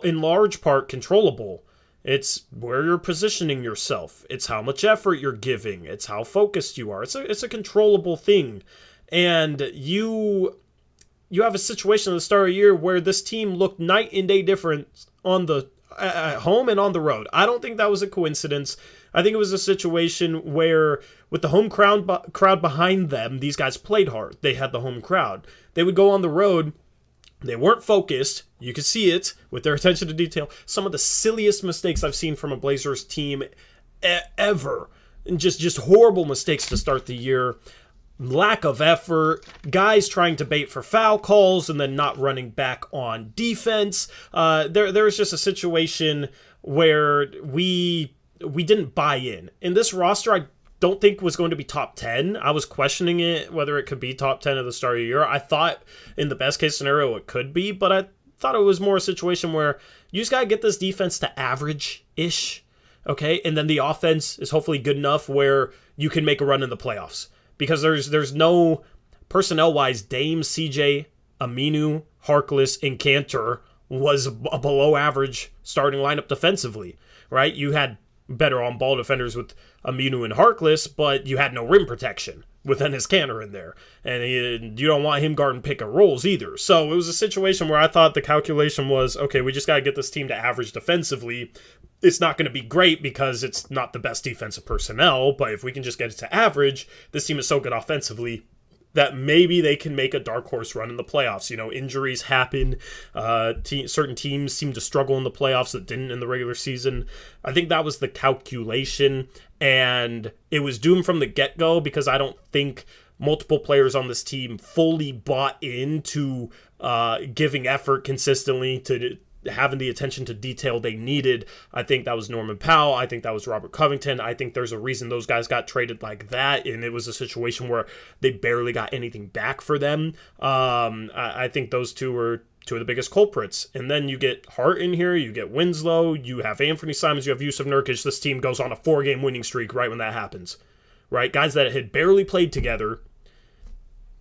in large part controllable. It's where you're positioning yourself. It's how much effort you're giving. It's how focused you are. It's a controllable thing. And you have a situation at the start of the year where this team looked night and day different at home and on the road. I don't think that was a coincidence. I think it was a situation where with the home crowd behind them, these guys played hard. They had the home crowd. They would go on the road. They weren't focused. You could see it with their attention to detail. Some of the silliest mistakes I've seen from a Blazers team ever. And just horrible mistakes to start the year. Lack of effort. Guys trying to bait for foul calls and then not running back on defense. There was just a situation where we didn't buy in. In this roster, I don't think was going to be top 10. I was questioning it, whether it could be top 10 at the start of the year. I thought in the best case scenario it could be, but I thought it was more a situation where you just got to get this defense to average-ish, okay? And then the offense is hopefully good enough where you can make a run in the playoffs. Because there's no personnel-wise, Dame, CJ, Aminu, Harkless, and Kanter was a below average starting lineup defensively, right? You had better on ball defenders with Aminu and Harkless, but you had no rim protection with Enes Kanter in there. And you don't want him guarding pick and rolls either. So it was a situation where I thought the calculation was, okay, we just got to get this team to average defensively. It's not going to be great because it's not the best defensive personnel, but if we can just get it to average, this team is so good offensively that maybe they can make a dark horse run in the playoffs. You know, injuries happen. Certain teams seem to struggle in the playoffs that didn't in the regular season. I think that was the calculation, and it was doomed from the get-go because I don't think multiple players on this team fully bought into giving effort consistently, to having the attention to detail they needed. I think that was Norman Powell. I think that was Robert Covington. I think there's a reason those guys got traded like that, and it was a situation where they barely got anything back for them. I think those two were two of the biggest culprits. And then you get Hart in here, you get Winslow, you have Anthony Simons, you have Yusuf Nurkic. This team goes on a 4-game winning streak right when that happens. Right? Guys that had barely played together,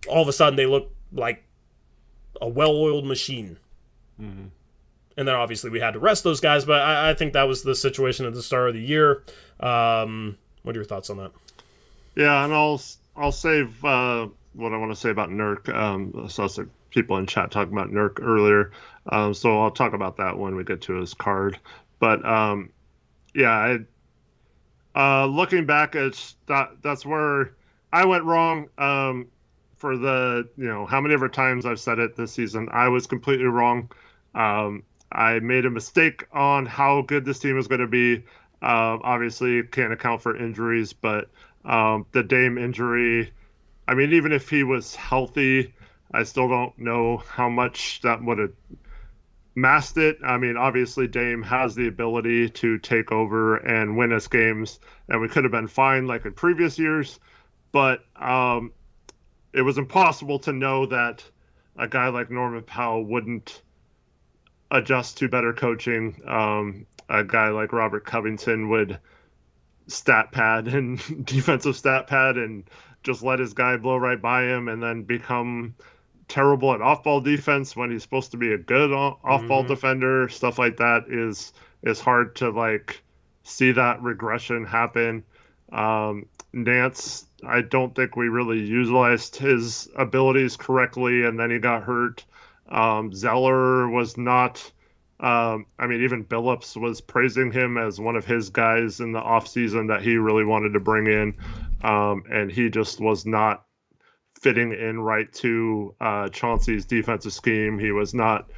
all of a sudden they look like a well-oiled machine. Mm-hmm. And then obviously we had to rest those guys, but I think that was the situation at the start of the year. What are your thoughts on that? Yeah, and I'll save what I want to say about Nurk. I saw some people in chat talking about Nurk earlier, so I'll talk about that when we get to his card. But looking back, that's where I went wrong. For the how many ever times I've said it this season, I was completely wrong. I made a mistake on how good this team is going to be. Obviously, can't account for injuries, but the Dame injury, I mean, even if he was healthy, I still don't know how much that would have masked it. I mean, obviously, Dame has the ability to take over and win us games, and we could have been fine like in previous years, but it was impossible to know that a guy like Norman Powell wouldn't adjust to better coaching. A guy like Robert Covington would stat pad and defensive stat pad and just let his guy blow right by him, and then become terrible at off-ball defense when he's supposed to be a good off-ball defender. Stuff like that is hard to see that regression happen. Nance, I don't think we really utilized his abilities correctly, and then he got hurt. Zeller was not, even Billups was praising him as one of his guys in the offseason that he really wanted to bring in. And he just was not fitting in right to Chauncey's defensive scheme. He was not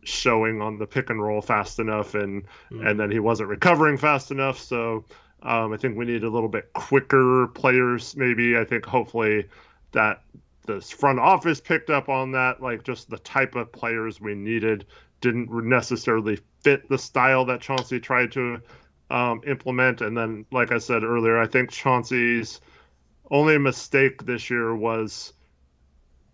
showing on the pick and roll fast enough, and then he wasn't recovering fast enough. So I think we need a little bit quicker players, maybe. I think hopefully that this front office picked up on that, just the type of players we needed didn't necessarily fit the style that Chauncey tried to implement. And then, like I said earlier, I think Chauncey's only mistake this year was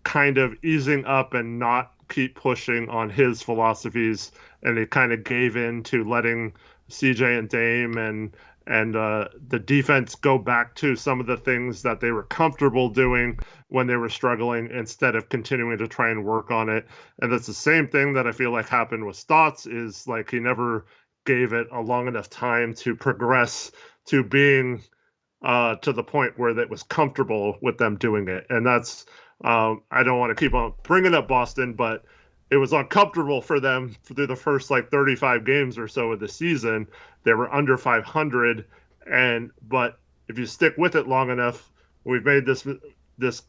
kind of easing up and not keep pushing on his philosophies, and he kind of gave in to letting CJ and Dame and the defense go back to some of the things that they were comfortable doing when they were struggling, instead of continuing to try and work on it. And that's the same thing that I feel like happened with Stotts, is he never gave it a long enough time to progress to being to the point where it was comfortable with them doing it. And that's, I don't want to keep on bringing up Boston, but it was uncomfortable for them through the first 35 games or so of the season. They were under 500, but if you stick with it long enough, we've made this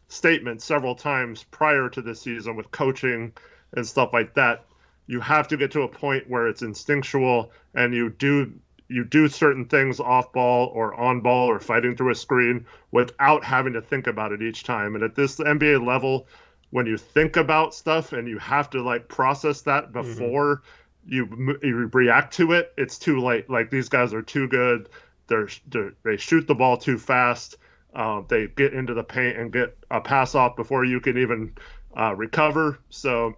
statement several times prior to this season with coaching and stuff like that. You have to get to a point where it's instinctual, and you do certain things off ball or on ball or fighting through a screen without having to think about it each time. And at this NBA level, when you think about stuff and you have to process that before you react to it, it's too late. These guys are too good. They shoot the ball too fast. They get into the paint and get a pass off before you can even recover. So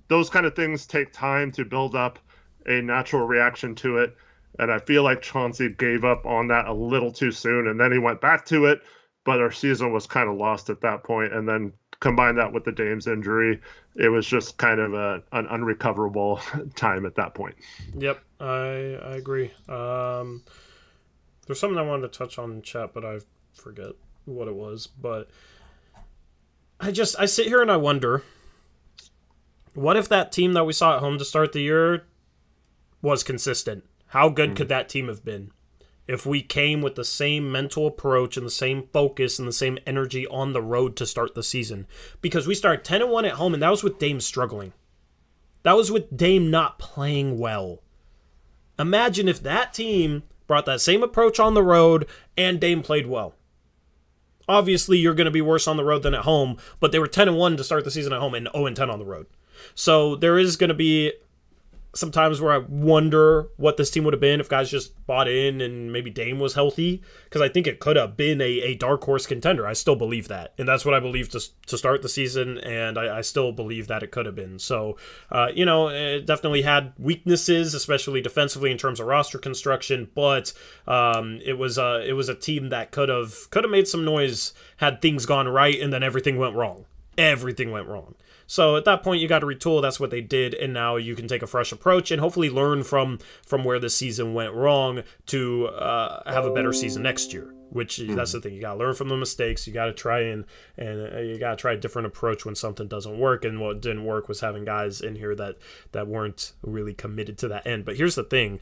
those kind of things take time to build up a natural reaction to it. And I feel like Chauncey gave up on that a little too soon, and then he went back to it. But our season was kind of lost at that point, and then combine that with the Dame's injury, it was just kind of an unrecoverable time at that point. Yep, I agree. There's something I wanted to touch on in chat, but I forget what it was. But I sit here and I wonder, what if that team that we saw at home to start the year was consistent? How good could that team have been if we came with the same mental approach and the same focus and the same energy on the road to start the season? Because we started 10-1 at home, and that was with Dame struggling. That was with Dame not playing well. Imagine if that team brought that same approach on the road and Dame played well. Obviously, you're going to be worse on the road than at home, but they were 10-1 to start the season at home and 0-10 on the road. So there is going to be some times where I wonder what this team would have been if guys just bought in and maybe Dame was healthy, because I think it could have been a dark horse contender. I still believe that, and that's what I believe to start the season, and I still believe that it could have been. So, it definitely had weaknesses, especially defensively in terms of roster construction, but it was a team that could have made some noise had things gone right, and then everything went wrong. Everything went wrong. So at that point, you got to retool. That's what they did, and now you can take a fresh approach and hopefully learn from where the season went wrong to have a better season next year. Which that's the thing, you got to learn from the mistakes. You got to try and you got to try a different approach when something doesn't work. And what didn't work was having guys in here that weren't really committed to that end. But here's the thing: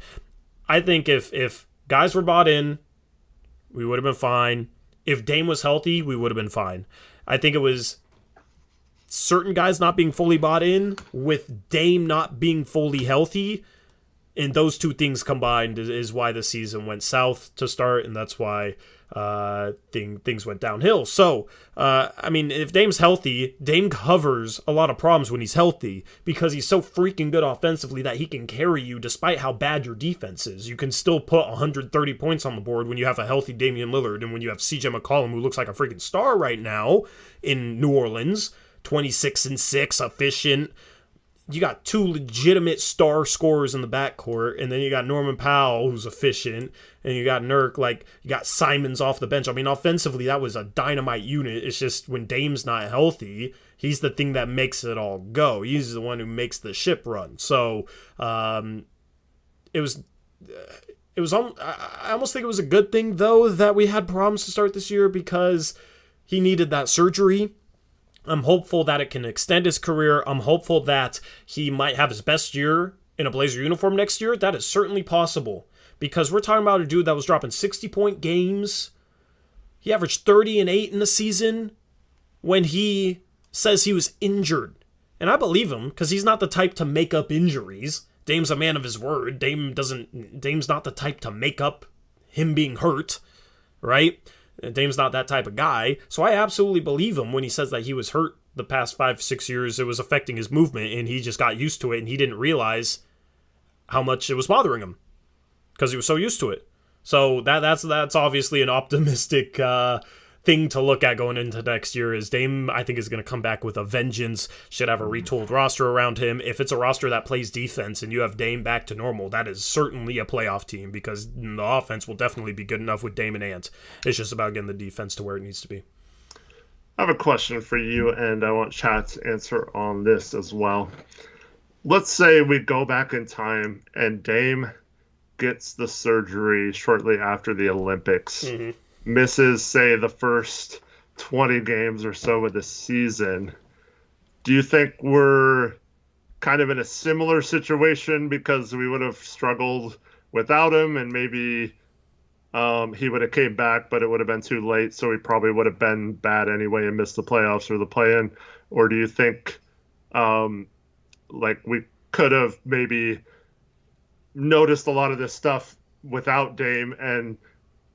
I think if guys were bought in, we would have been fine. If Dame was healthy, we would have been fine. I think it was certain guys not being fully bought in with Dame not being fully healthy, and those two things combined is why the season went south to start, and that's why things went downhill. So, if Dame's healthy, Dame covers a lot of problems when he's healthy because he's so freaking good offensively that he can carry you despite how bad your defense is. You can still put 130 points on the board when you have a healthy Damian Lillard and when you have CJ McCollum, who looks like a freaking star right now in New Orleans. 26-6, efficient. You got two legitimate star scorers in the backcourt, and then you got Norman Powell, who's efficient, and you got Nurk, you got Simons off the bench. I mean, offensively, that was a dynamite unit. It's just when Dame's not healthy, he's the thing that makes it all go. He's the one who makes the ship run. So, it was. I almost think it was a good thing, though, that we had problems to start this year because he needed that surgery. I'm hopeful that it can extend his career. I'm hopeful that he might have his best year in a Blazer uniform next year. That is certainly possible because we're talking about a dude that was dropping 60-point games. He averaged 30 and 8 in the season when he says he was injured. And I believe him because he's not the type to make up injuries. Dame's a man of his word. Dame's not the type to make up him being hurt, right? Dame's not that type of guy, so I absolutely believe him when he says that he was hurt the past 5-6 years. It was affecting his movement, and he just got used to it, and he didn't realize how much it was bothering him because he was so used to it. So that's obviously an optimistic thing to look at going into next year. Is Dame, I think, is going to come back with a vengeance, should have a retooled roster around him. If it's a roster that plays defense and you have Dame back to normal, that is certainly a playoff team because the offense will definitely be good enough with Dame and Ant. It's just about getting the defense to where it needs to be. I have a question for you, and I want chat's answer on this as well. Let's say we go back in time and Dame gets the surgery shortly after the Olympics. Mm-hmm. Misses, say, the first 20 games or so of the season. Do you think we're kind of in a similar situation because we would have struggled without him and maybe he would have came back, but it would have been too late, so he probably would have been bad anyway and missed the playoffs or the play-in? Or do you think we could have maybe noticed a lot of this stuff without Dame and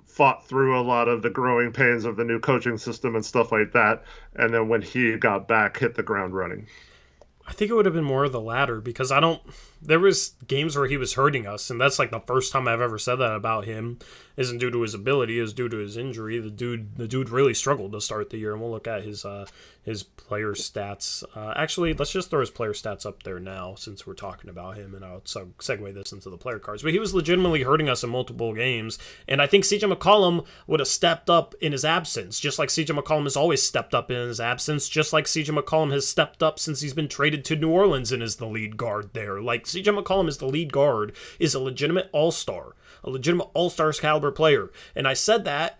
fought through a lot of the growing pains of the new coaching system and stuff like that, and then when he got back, hit the ground running? I think it would have been more of the latter because there was games where he was hurting us, and that's the first time I've ever said that about him. Isn't due to his ability, is due to his injury. The dude really struggled to start the year, and we'll look at his his player stats. Actually, let's just throw his player stats up there now since we're talking about him, and I'll segue this into the player cards. But he was legitimately hurting us in multiple games, and I think CJ McCollum would have stepped up in his absence, just like CJ McCollum has always stepped up in his absence, just like CJ McCollum has stepped up since he's been traded to New Orleans and is the lead guard there. Like, CJ McCollum is the lead guard, is a legitimate all-star, a legitimate all-stars caliber player, and I said that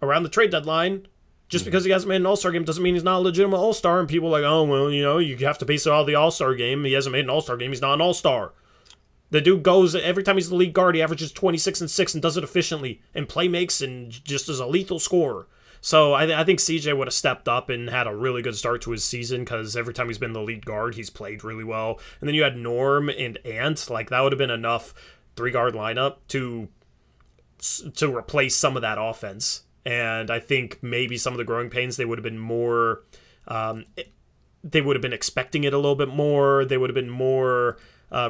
around the trade deadline. Just because he hasn't made an All-Star game doesn't mean he's not a legitimate All-Star, and people are like, oh, well, you have to base it on the All-Star game. He hasn't made an All-Star game. He's not an All-Star. The dude goes, every time he's the lead guard, he averages 26 and 6 and does it efficiently, and play makes and just is a lethal scorer. So I think CJ would have stepped up and had a really good start to his season, because every time he's been the lead guard, he's played really well. And then you had Norm and Ant. Like, that would have been enough 3-guard lineup to replace some of that offense. And I think maybe some of the growing pains, they would have been more, they would have been expecting it a little bit more. They would have been more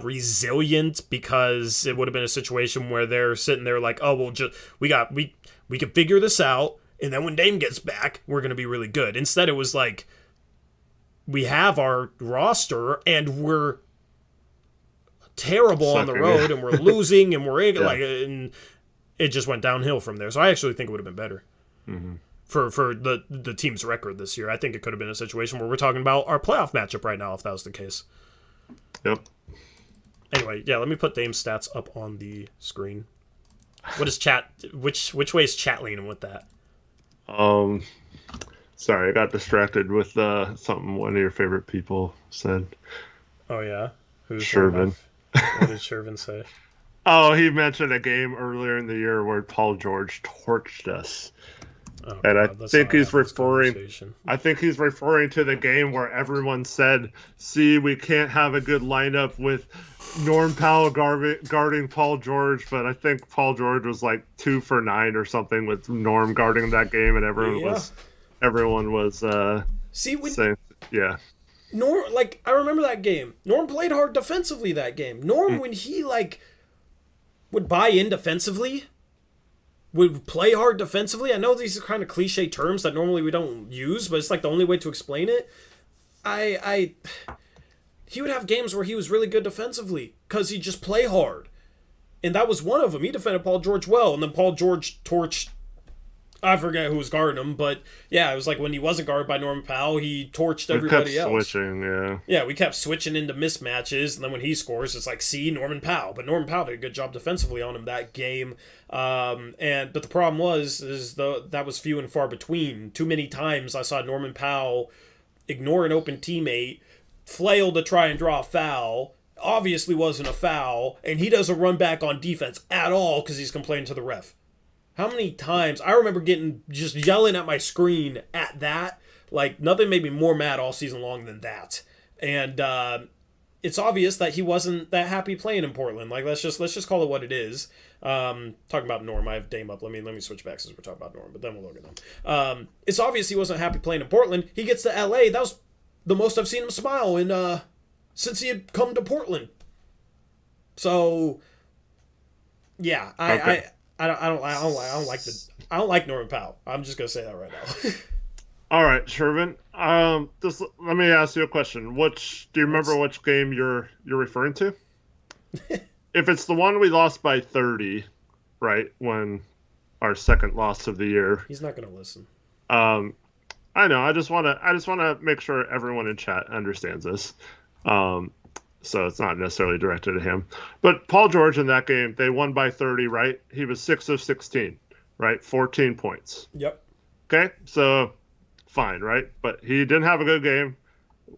resilient, because it would have been a situation where they're sitting there like, oh, well, we can figure this out, and then when Dame gets back, we're going to be really good. Instead, it was like, we have our roster, and we're terrible on the road, and we're losing, and we're like, and it just went downhill from there. So I actually think it would have been better for the team's record this year. I think it could have been a situation where we're talking about our playoff matchup right now, if that was the case. Yep. Anyway, yeah, let me put Dame's stats up on the screen. What is chat? Which way is chat leaning with that? Sorry, I got distracted with something one of your favorite people said. Oh yeah, who's Shervin? What did Shervin say? Oh, he mentioned a game earlier in the year where Paul George torched us. Oh, and God, I think he's referring to the game where everyone said, see, we can't have a good lineup with Norm Powell guarding Paul George, but I think Paul George was like 2 for 9 or something with Norm guarding that game, and everyone was saying, yeah. Norm, like, I remember that game. Norm played hard defensively that game. Norm, when he would buy in defensively, would play hard defensively. I know these are kind of cliche terms that normally we don't use, but it's like the only way to explain it. He would have games where he was really good defensively because he'd just play hard. And that was one of them. He defended Paul George well, and then Paul George torched, I forget who was guarding him, but yeah, it was like when he wasn't guarded by Norman Powell, he torched everybody else. Switching, yeah. Yeah, we kept switching into mismatches, and then when he scores, it's like, see, Norman Powell. But Norman Powell did a good job defensively on him that game. But the problem that was few and far between. Too many times I saw Norman Powell ignore an open teammate, flail to try and draw a foul, obviously wasn't a foul, and he doesn't run back on defense at all because he's complaining to the ref. How many times I remember just yelling at my screen at that. Like, nothing made me more mad all season long than that. And it's obvious that he wasn't that happy playing in Portland. Like, let's just call it what it is. Talking about Norm, I have Dame up. Let me switch back since we're talking about Norm, but then we'll look at them. It's obvious he wasn't happy playing in Portland. He gets to LA. That was the most I've seen him smile in since he had come to Portland. So, yeah, Okay. I don't like Norman Powell. I'm just gonna say that right now. All right, Shervin. Just let me ask you a question. Do you remember which game you're referring to? If it's the one we lost by 30, right, when our second loss of the year. He's not gonna listen. I know. I just want to make sure everyone in chat understands this. So it's not necessarily directed at him. But Paul George in that game, they won by 30, right? He was 6 of 16, right? 14 points. Yep. Okay, so fine, right? But he didn't have a good game.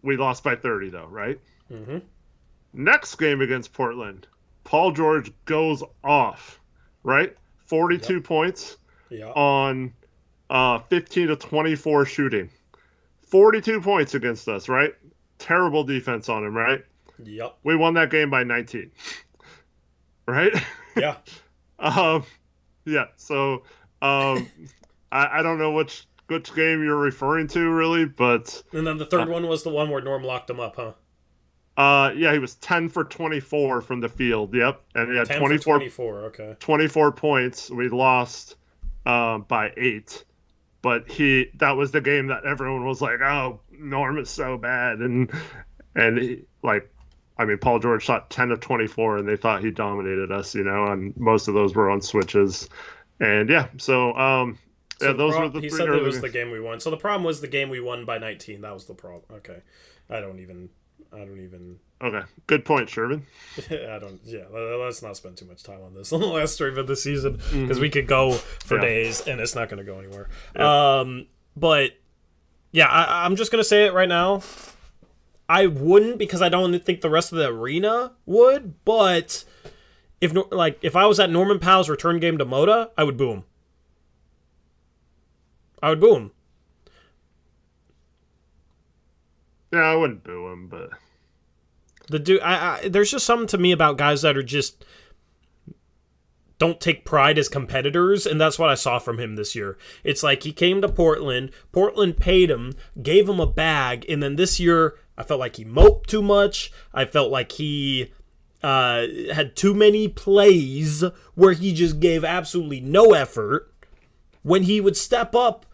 We lost by 30, though, right? Mm-hmm. Next game against Portland, Paul George goes off, right? 42 points on 15 to 24 shooting. 42 points against us, right? Terrible defense on him, right? Yep. We won that game by 19. Right? Yeah. Yeah. So I don't know which game you're referring to really, but And then the third one was the one where Norm locked him up, huh? Yeah, he was 10 for 24 from the field. Yep. And he had 24, okay. 24 points. We lost by 8. but that was the game that everyone was like, oh, Norm is so bad. And he, like, I mean, Paul George shot 10 of 24 and they thought he dominated us, and most of those were on switches. And yeah, so those were the he three said early that was games. the game we won. So the problem was the game we won by 19. That was the problem. Okay. I don't even. Okay, good point, Sherman. Let's not spend too much time on this on the last stream of the season because we could go for days and it's not going to go anywhere. Yeah. But yeah, I'm just going to say it right now. I wouldn't because I don't think the rest of the arena would, but if I was at Norman Powell's return game to Moda, I would boo him. Yeah, I wouldn't boo him, but the dude, there's just something to me about guys that are just don't take pride as competitors, and that's what I saw from him this year. It's like he came to Portland paid him, gave him a bag, and then this year I felt like he moped too much. I felt like he had too many plays where he just gave absolutely no effort. When he would step up,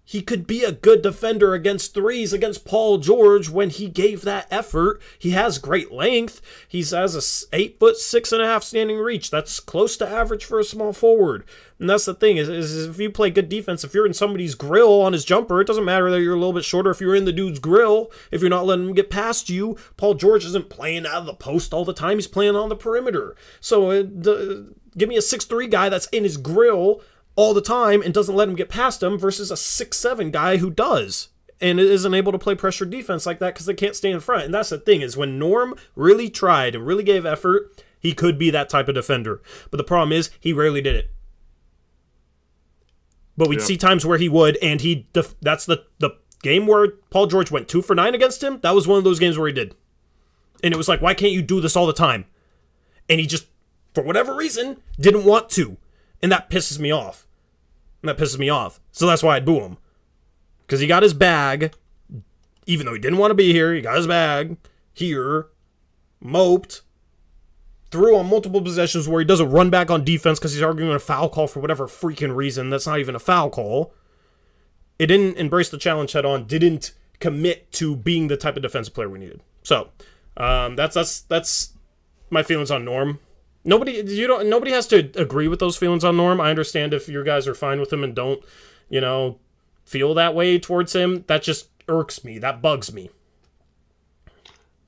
he could be a good defender against threes against Paul George when he gave that effort. He has great length. He has a 8'6.5" standing reach. That's close to average for a small forward. And that's the thing is if you play good defense, if you're in somebody's grill on his jumper, it doesn't matter that you're a little bit shorter. If you're in the dude's grill, if you're not letting him get past you, Paul George isn't playing out of the post all the time. He's playing on the perimeter. So give me a 6'3" guy that's in his grill all the time and doesn't let him get past him versus a 6'7" guy who does and isn't able to play pressure defense like that because they can't stay in front. And that's the thing is when Norm really tried and really gave effort, he could be that type of defender. But the problem is he rarely did it. But we'd see times where he would, and that's the game where Paul George went 2 for 9 against him. That was one of those games where he did. And it was like, why can't you do this all the time? And he just, for whatever reason, didn't want to. And that pisses me off. So that's why I'd boo him. Because he got his bag, even though he didn't want to be here, he got his bag here, moped, threw on multiple possessions where he doesn't run back on defense because he's arguing a foul call for whatever freaking reason. That's not even a foul call. It didn't embrace the challenge head on, didn't commit to being the type of defensive player we needed. So, that's my feelings on Norm. Nobody has to agree with those feelings on Norm. I understand if your guys are fine with him and don't, feel that way towards him. That just irks me. That bugs me.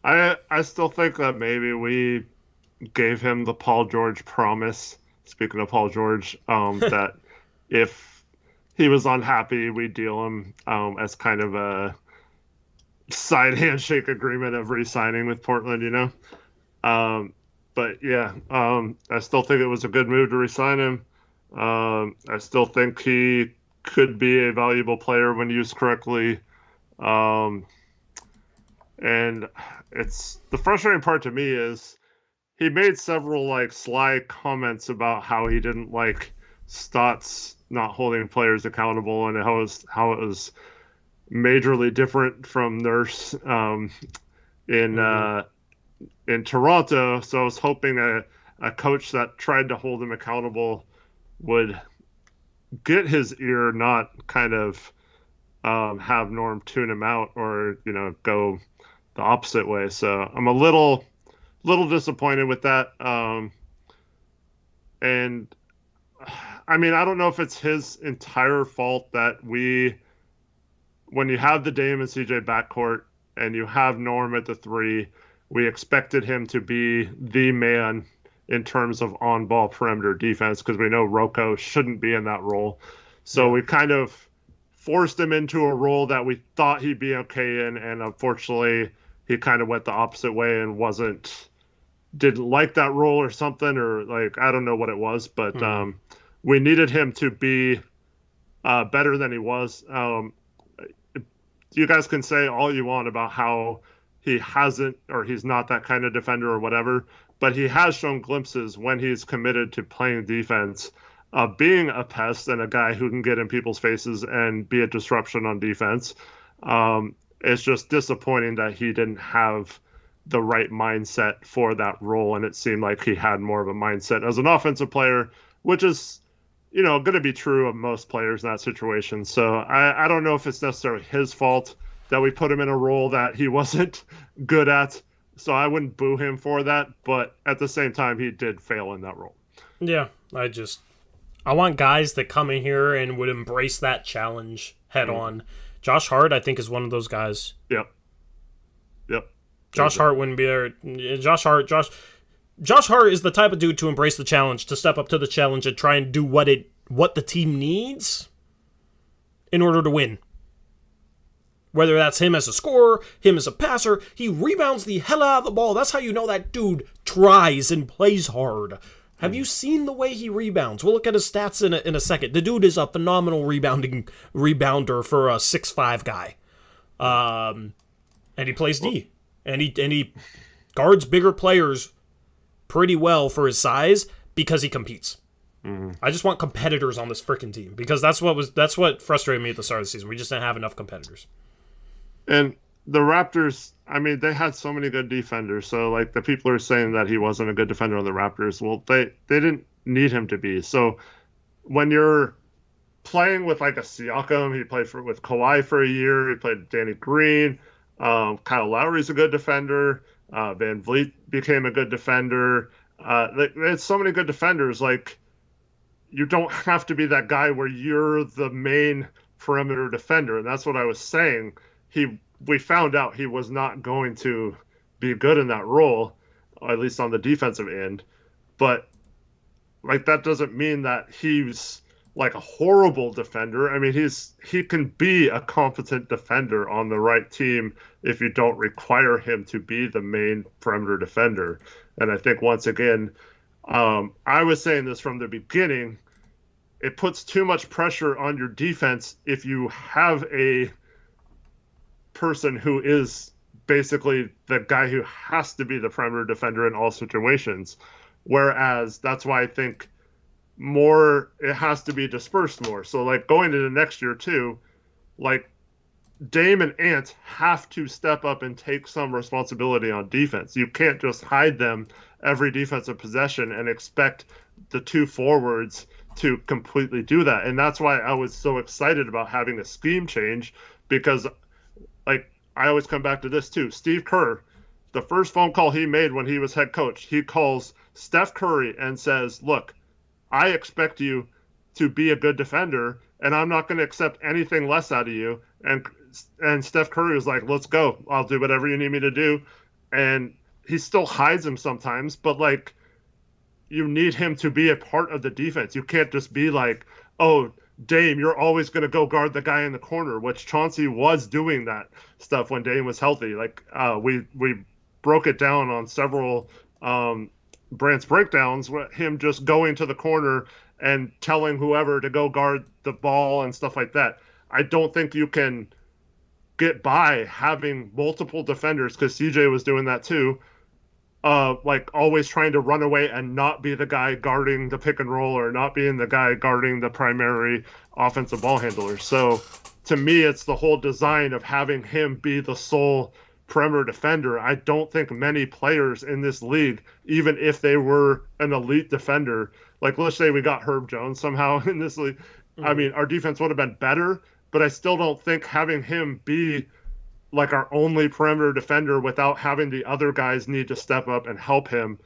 I still think that maybe we gave him the Paul George promise. Speaking of Paul George, that if he was unhappy, we'd deal him as kind of a side handshake agreement of re-signing with Portland, But yeah, I still think it was a good move to re-sign him. I still think he could be a valuable player when used correctly. And it's the frustrating part to me is he made several sly comments about how he didn't like Stotts not holding players accountable and how it was majorly different from Nurse in Toronto. So I was hoping a coach that tried to hold him accountable would get his ear, not kind of have Norm tune him out or go the opposite way. So I'm a little disappointed with that. And I mean, I don't know if it's his entire fault that when you have the Dame and CJ backcourt and you have Norm at the 3, we expected him to be the man in terms of on-ball perimeter defense because we know Rocco shouldn't be in that role. So we kind of forced him into a role that we thought he'd be okay in, and unfortunately he kind of went the opposite way and didn't like that role or something, or I don't know what it was, but we needed him to be better than he was. You guys can say all you want about how he hasn't, or he's not that kind of defender or whatever, but he has shown glimpses when he's committed to playing defense of being a pest and a guy who can get in people's faces and be a disruption on defense. It's just disappointing that he didn't have the right mindset for that role, and it seemed like he had more of a mindset as an offensive player, which is, going to be true of most players in that situation. So I don't know if it's necessarily his fault that we put him in a role that he wasn't good at. So I wouldn't boo him for that. But at the same time, he did fail in that role. Yeah, I want guys that come in here and would embrace that challenge head on. Josh Hart, I think, is one of those guys. Yep. Josh Hart wouldn't be there. Josh Hart is the type of dude to embrace the challenge, to step up to the challenge and try and do what the team needs in order to win. Whether that's him as a scorer, him as a passer, he rebounds the hell out of the ball. That's how you know that dude tries and plays hard. Have you seen the way he rebounds? We'll look at his stats in a second. The dude is a phenomenal rebounder for a 6'5" guy. And he plays D. And he guards bigger players pretty well for his size because he competes. I just want competitors on this freaking team because that's what frustrated me at the start of the season. We just didn't have enough competitors. And the Raptors, I mean, they had so many good defenders. So, like, the people are saying that he wasn't a good defender on the Raptors. Well, they didn't need him to be. So, when you're playing with, like, a Siakam, he played with Kawhi for a year. He played with Danny Green. Kyle Lowry's a good defender. Van Vliet became a good defender. There's so many good defenders. Like, you don't have to be that guy where you're the main perimeter defender. And that's what I was saying. We found out he was not going to be good in that role, at least on the defensive end. But like that doesn't mean that he's like a horrible defender. I mean, he can be a competent defender on the right team if you don't require him to be the main perimeter defender. And I think once again, I was saying this from the beginning, it puts too much pressure on your defense if you have a person who is basically the guy who has to be the perimeter defender in all situations. Whereas that's why I think it has to be dispersed more. So like going into next year too, like Dame and Ant have to step up and take some responsibility on defense. You can't just hide them every defensive possession and expect the two forwards to completely do that. And that's why I was so excited about having a scheme change, because like I always come back to this too. Steve Kerr, the first phone call he made when he was head coach, he calls Steph Curry and says, look, I expect you to be a good defender, and I'm not going to accept anything less out of you. And Steph Curry was like, let's go. I'll do whatever you need me to do. And he still hides him sometimes, but like you need him to be a part of the defense. You can't just be like, oh, Dame, you're always going to go guard the guy in the corner, which Chauncey was doing that stuff when Dame was healthy. Like we broke it down on several Brant's breakdowns, him just going to the corner and telling whoever to go guard the ball and stuff like that. I don't think you can get by having multiple defenders, because CJ was doing that too, like always trying to run away and not be the guy guarding the pick and roll or not being the guy guarding the primary offensive ball handler. So to me, it's the whole design of having him be the sole perimeter defender. I don't think many players in this league, even if they were an elite defender, like let's say we got Herb Jones somehow in this league, I mean, our defense would have been better, but I still don't think having him be like our only perimeter defender without having the other guys need to step up and help him,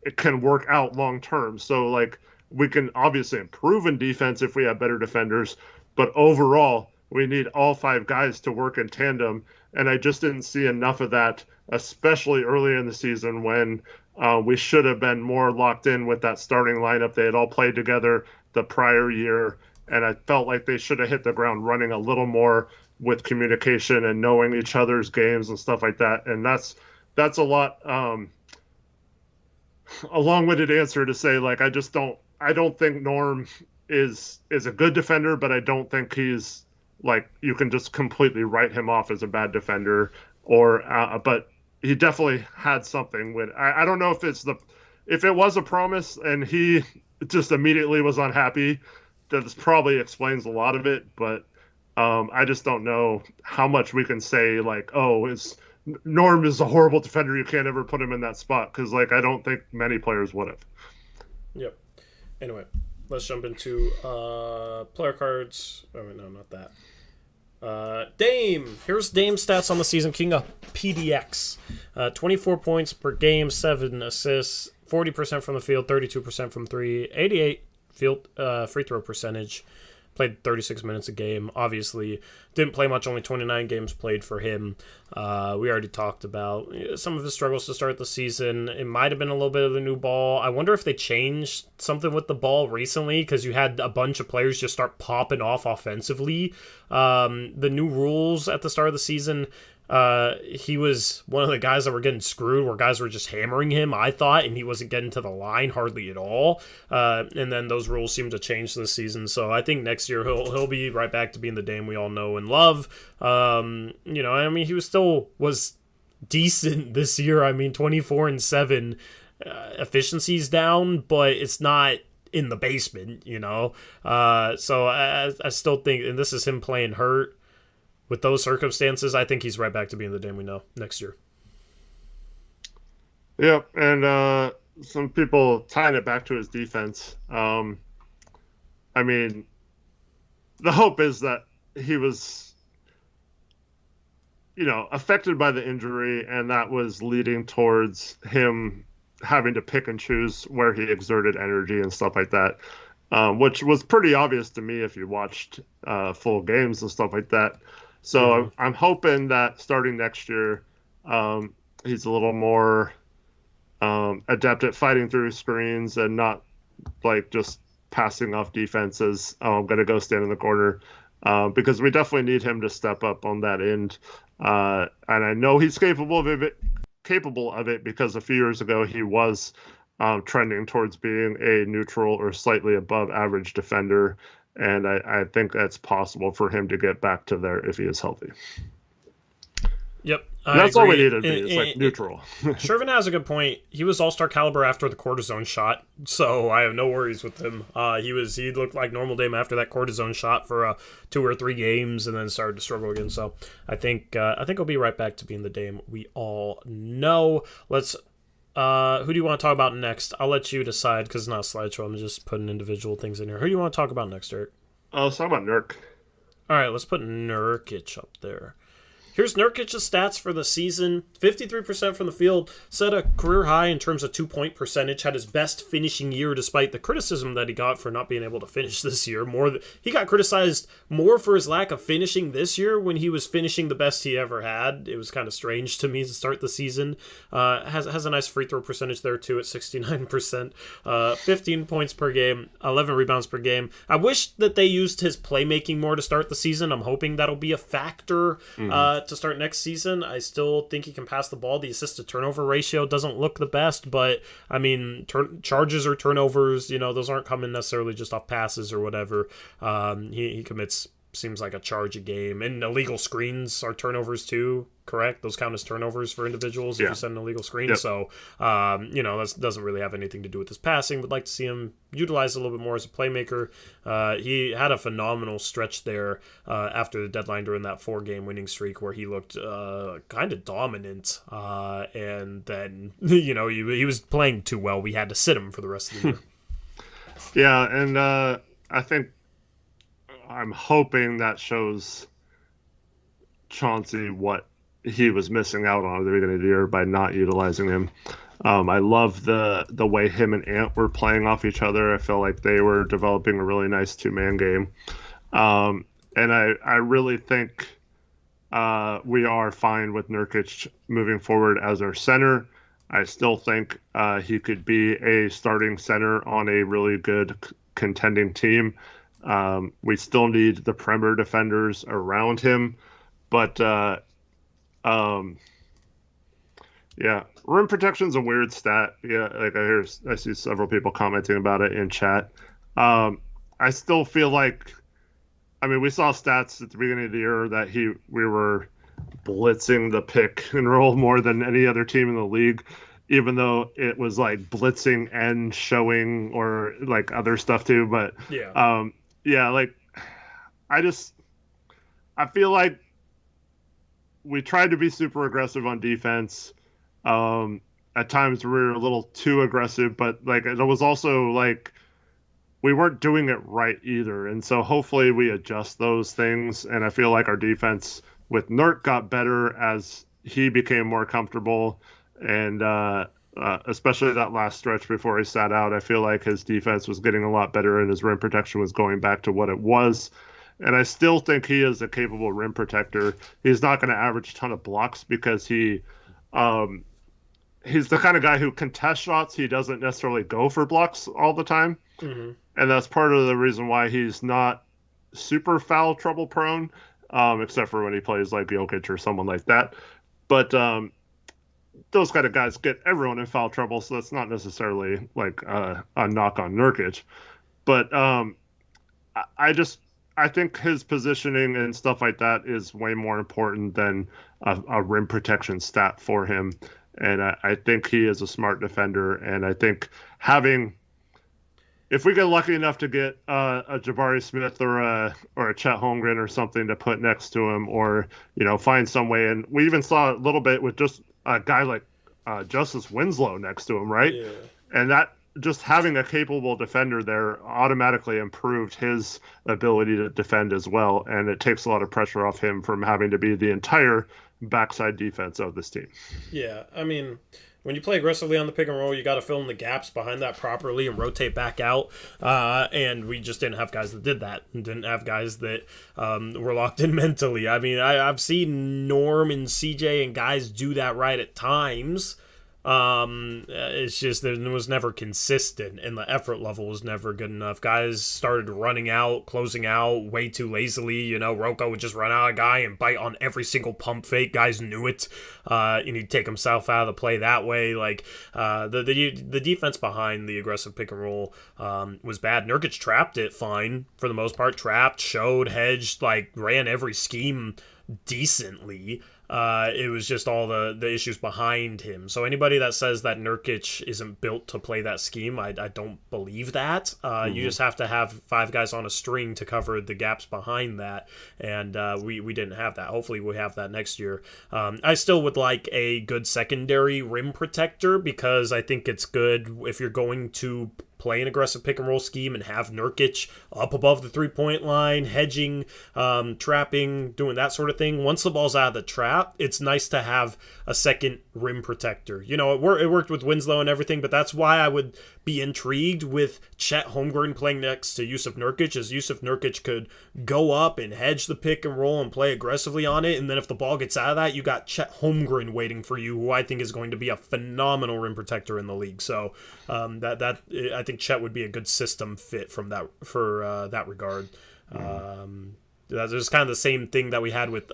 it can work out long term. So like we can obviously improve in defense if we have better defenders, but overall we need all five guys to work in tandem. And I just didn't see enough of that, especially early in the season when we should have been more locked in with that starting lineup. They had all played together the prior year, and I felt like they should have hit the ground running a little more with communication and knowing each other's games and stuff like that. And that's a lot, a long-winded answer to say, like, I don't think Norm is a good defender, but I don't think he's like, you can just completely write him off as a bad defender, or, but he definitely had something with, I don't know if it was a promise and he just immediately was unhappy, that probably explains a lot of it, but I just don't know how much we can say like, oh, Norm is a horrible defender, you can't ever put him in that spot, because like I don't think many players would have. Yep. Anyway, let's jump into player cards. Oh, wait, no, not that. Dame. Here's Dame's stats on the season. King of PDX. 24 points per game, 7 assists, 40% from the field, 32% from 3, 88 field free throw percentage. Played 36 minutes a game. Obviously, didn't play much. Only 29 games played for him. We already talked about some of his struggles to start the season. It might have been a little bit of the new ball. I wonder if they changed something with the ball recently, because you had a bunch of players just start popping off offensively. The new rules at the start of the season, he was one of the guys that were getting screwed, where guys were just hammering him, I thought, and he wasn't getting to the line hardly at all. And then those rules seem to change this season. So I think next year he'll be right back to being the Dame we all know and love. I mean, he was decent this year. I mean, 24-7, efficiency's down, but it's not in the basement, So I still think, and this is him playing hurt. With those circumstances, I think he's right back to being the Dame we know next year. Yep, and some people tying it back to his defense. I mean, the hope is that he was, affected by the injury, and that was leading towards him having to pick and choose where he exerted energy and stuff like that, which was pretty obvious to me if you watched full games and stuff like that. So I'm hoping that starting next year, he's a little more adept at fighting through screens and not like just passing off defenses. I'm going to go stand in the corner because we definitely need him to step up on that end. And I know he's capable of it because a few years ago he was trending towards being a neutral or slightly above average defender. And I think that's possible for him to get back to there if he is healthy. Yep. That's all we need to be. It's like neutral. Shervin has a good point. He was all-star caliber after the cortisone shot, so I have no worries with him. He looked like normal Dame after that cortisone shot for 2 or 3 games, and then started to struggle again. So I think he'll be right back to being the Dame we all know. Let's. Who do you want to talk about next? I'll let you decide because it's not a slideshow. I'm just putting individual things in here. Who do you want to talk about next, Eric? Let's talk about Nurk. All right, let's put Nurkic up there. Here's Nurkic's stats for the season. 53% from the field, set a career high in terms of 2-point percentage, had his best finishing year despite the criticism that he got for not being able to finish this year. He got criticized more for his lack of finishing this year when he was finishing the best he ever had. It was kind of strange to me to start the season. Has a nice free throw percentage there too at 69%. 15 points per game, 11 rebounds per game. I wish that they used his playmaking more to start the season. I'm hoping that'll be a factor to start next season. I still think he can pass the ball. The assist-to-turnover ratio doesn't look the best, but, I mean, charges or turnovers, those aren't coming necessarily just off passes or whatever. He commits, seems like, a charge a game. And illegal screens are turnovers too, correct? Those count as turnovers for individuals if you send an illegal screen. Yep. So, that doesn't really have anything to do with his passing. Would like to see him utilized a little bit more as a playmaker. He had a phenomenal stretch there after the deadline during that 4-game winning streak where he looked kind of dominant. And then, he was playing too well. We had to sit him for the rest of the year. Yeah, and I think I'm hoping that shows Chauncey what he was missing out on at the beginning of the year by not utilizing him. I love the way him and Ant were playing off each other. I feel like they were developing a really nice 2-man game. And I really think we are fine with Nurkic moving forward as our center. I still think he could be a starting center on a really good contending team. We still need the perimeter defenders around him, but yeah, rim protection's a weird stat. Yeah, like I see several people commenting about it in chat. I still feel like, I mean, we saw stats at the beginning of the year that we were blitzing the pick and roll more than any other team in the league, even though it was like blitzing and showing or like other stuff too. But like I feel like we tried to be super aggressive on defense. At times we were a little too aggressive, but like it was also like we weren't doing it right either. And so hopefully we adjust those things. And I feel like our defense with Nurk got better as he became more comfortable. And especially that last stretch before he sat out, I feel like his defense was getting a lot better and his rim protection was going back to what it was. And I still think he is a capable rim protector. He's not going to average a ton of blocks because he's the kind of guy who contests shots. He doesn't necessarily go for blocks all the time. Mm-hmm. And that's part of the reason why he's not super foul trouble prone, except for when he plays like Jokic or someone like that. But those kind of guys get everyone in foul trouble, so that's not necessarily like a knock on Nurkic. But I think his positioning and stuff like that is way more important than a rim protection stat for him. And I think he is a smart defender. And I think if we get lucky enough to get a Jabari Smith or a Chet Holmgren or something to put next to him, or find some way, and we even saw a little bit with just a guy like Justice Winslow next to him, right? Yeah. And that just having a capable defender there automatically improved his ability to defend as well, and it takes a lot of pressure off him from having to be the entire backside defense of this team. Yeah, I mean, when you play aggressively on the pick and roll, you got to fill in the gaps behind that properly and rotate back out. And we just didn't have guys that did that, and didn't have guys that were locked in mentally. I mean, I've seen Norm and CJ and guys do that right at times. It's just that it was never consistent, and the effort level was never good enough. Guys started running out, closing out way too lazily. Rocco would just run out a guy and bite on every single pump fake. Guys knew it, and he'd take himself out of the play that way. Like the defense behind the aggressive pick and roll was bad. Nurkic trapped it fine for the most part. Trapped, showed, hedged, ran every scheme decently. It was just all the issues behind him. So anybody that says that Nurkic isn't built to play that scheme, I don't believe that. You just have to have 5 guys on a string to cover the gaps behind that, and we didn't have that. Hopefully we have that next year. I still would like a good secondary rim protector, because I think it's good if you're going to play an aggressive pick and roll scheme and have Nurkic up above the 3-point line, hedging, trapping, doing that sort of thing. Once the ball's out of the trap, it's nice to have a second rim protector. It worked with Winslow and everything, but that's why I would be intrigued with Chet Holmgren playing next to Jusuf Nurkic, as Jusuf Nurkic could go up and hedge the pick and roll and play aggressively on it, and then if the ball gets out of that, you got Chet Holmgren waiting for you, who I think is going to be a phenomenal rim protector in the league. So I think Chet would be a good system fit for that regard. There's kind of the same thing that we had with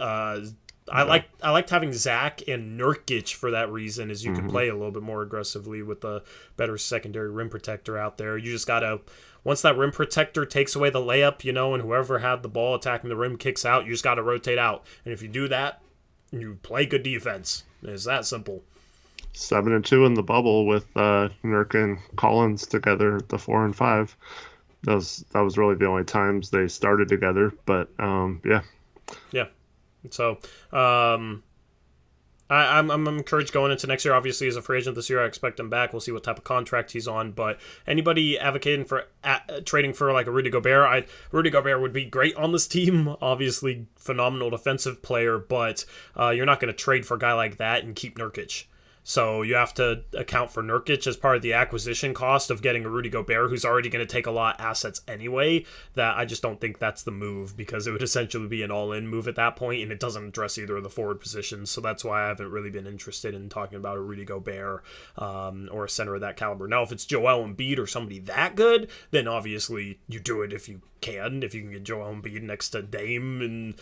I liked having Zach and Nurkic for that reason, is you can play a little bit more aggressively with a better secondary rim protector out there. You just gotta, once that rim protector takes away the layup, and whoever had the ball attacking the rim kicks out, you just gotta rotate out. And if you do that, you play good defense. It's that simple. 7-2 in the bubble with Nurk and Collins together at the 4 and 5. That was really the only times they started together. But yeah. So I'm encouraged going into next year. Obviously, as a free agent this year, I expect him back. We'll see what type of contract he's on. But anybody advocating for trading for like a Rudy Gobert, Rudy Gobert would be great on this team. Obviously, phenomenal defensive player, but you're not going to trade for a guy like that and keep Nurkic. So you have to account for Nurkic as part of the acquisition cost of getting a Rudy Gobert, who's already going to take a lot of assets anyway. That I just don't think that's the move, because it would essentially be an all-in move at that point, and it doesn't address either of the forward positions. So that's why I haven't really been interested in talking about a Rudy Gobert or a center of that caliber. Now, if it's Joel Embiid or somebody that good, then obviously you do it if you can. If you can get Joel Embiid next to Dame, and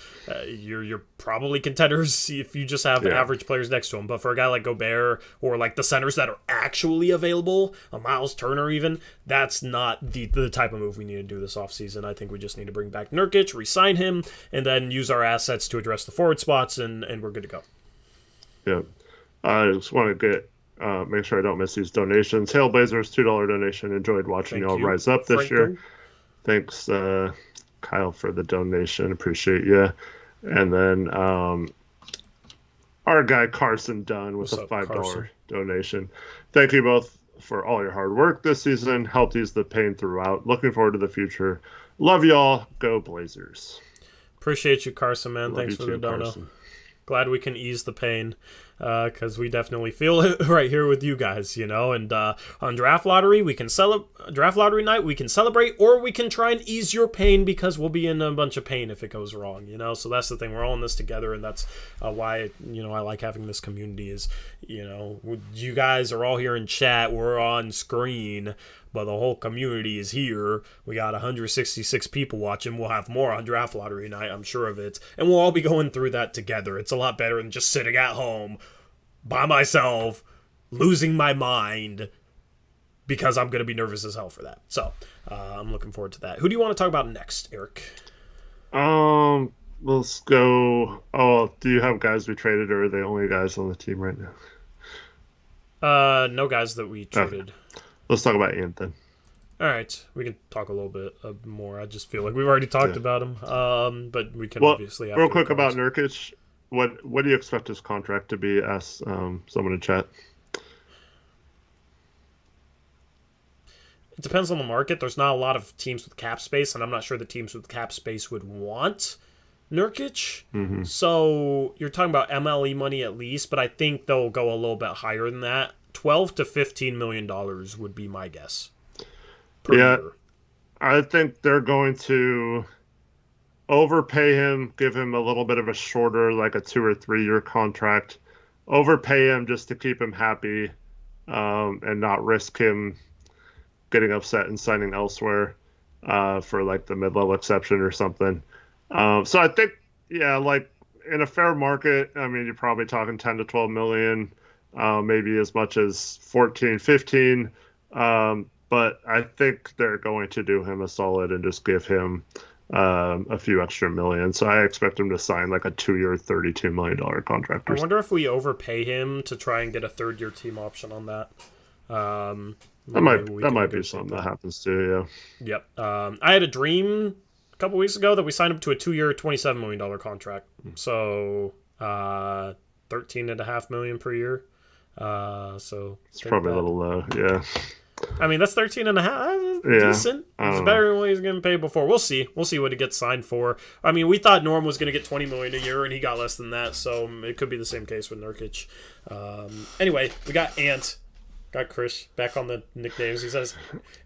you're probably contenders if you just have average players next to him. But for a guy like Gobert, or like the centers that are actually available, a Miles Turner even, that's not the type of move we need to do this offseason. I think we just need to bring back Nurkic, re-sign him, and then use our assets to address the forward spots, and we're good to go. Yeah. I just want to get make sure I don't miss these donations. Hail Blazers, $2 donation. Enjoyed watching y'all rise up this year. Thanks, Kyle, for the donation. Appreciate you. And then our guy Carson Dunn with a $5 donation. Thank you both for all your hard work this season. Helped ease the pain throughout. Looking forward to the future. Love y'all. Go Blazers. Appreciate you, Carson, man. Love Thanks you for too, the dono. Carson. Glad we can ease the pain, because we definitely feel it right here with you guys, And on draft lottery, we can draft lottery night, we can celebrate, or we can try and ease your pain because we'll be in a bunch of pain if it goes wrong, So that's the thing. We're all in this together, and that's why I like having this community. Is you guys are all here in chat, we're on screen. But the whole community is here. We got 166 people watching. We'll have more on draft lottery night, I'm sure of it. And we'll all be going through that together. It's a lot better than just sitting at home by myself, losing my mind, because I'm going to be nervous as hell for that. So I'm looking forward to that. Who do you want to talk about next, Eric? Let's go. Oh, do you have guys we traded, or are they only guys on the team right now? No guys that we traded. Okay. Let's talk about Ant then. All right, we can talk a little bit more. I just feel like we've already talked about him, but we can obviously. Real quick about Nurkic, what do you expect his contract to be? Ask someone in chat. It depends on the market. There's not a lot of teams with cap space, and I'm not sure the teams with cap space would want Nurkic. Mm-hmm. So you're talking about MLE money at least, but I think they'll go a little bit higher than that. $12 to $15 million would be my guess. Year. I think they're going to overpay him, give him a little bit of a shorter, like a 2 or 3 year contract, overpay him just to keep him happy, and not risk him getting upset and signing elsewhere for like the mid-level exception or something. So I think, like in a fair market, I mean, you're probably talking 10 to 12 million. Maybe as much as 14, 15. But I think they're going to do him a solid and just give him a few extra million. So I expect him to sign like a 2-year, $32 million contract. I wonder if we overpay him to try and get a 3rd-year team option on that. That might be something that happens too, yeah. Yep. I had a dream a couple weeks ago that we signed up to a 2-year, $27 million contract. So $13.5 million per year. So it's probably a little low, yeah. I mean, that's 13.5. Decent. It's better than what he's getting paid before. We'll see what he gets signed for. I mean, we thought Norm was going to get $20 million a year, and he got less than that. So it could be the same case with Nurkic. Anyway, we got Ant. Got Chris back on the nicknames. He says,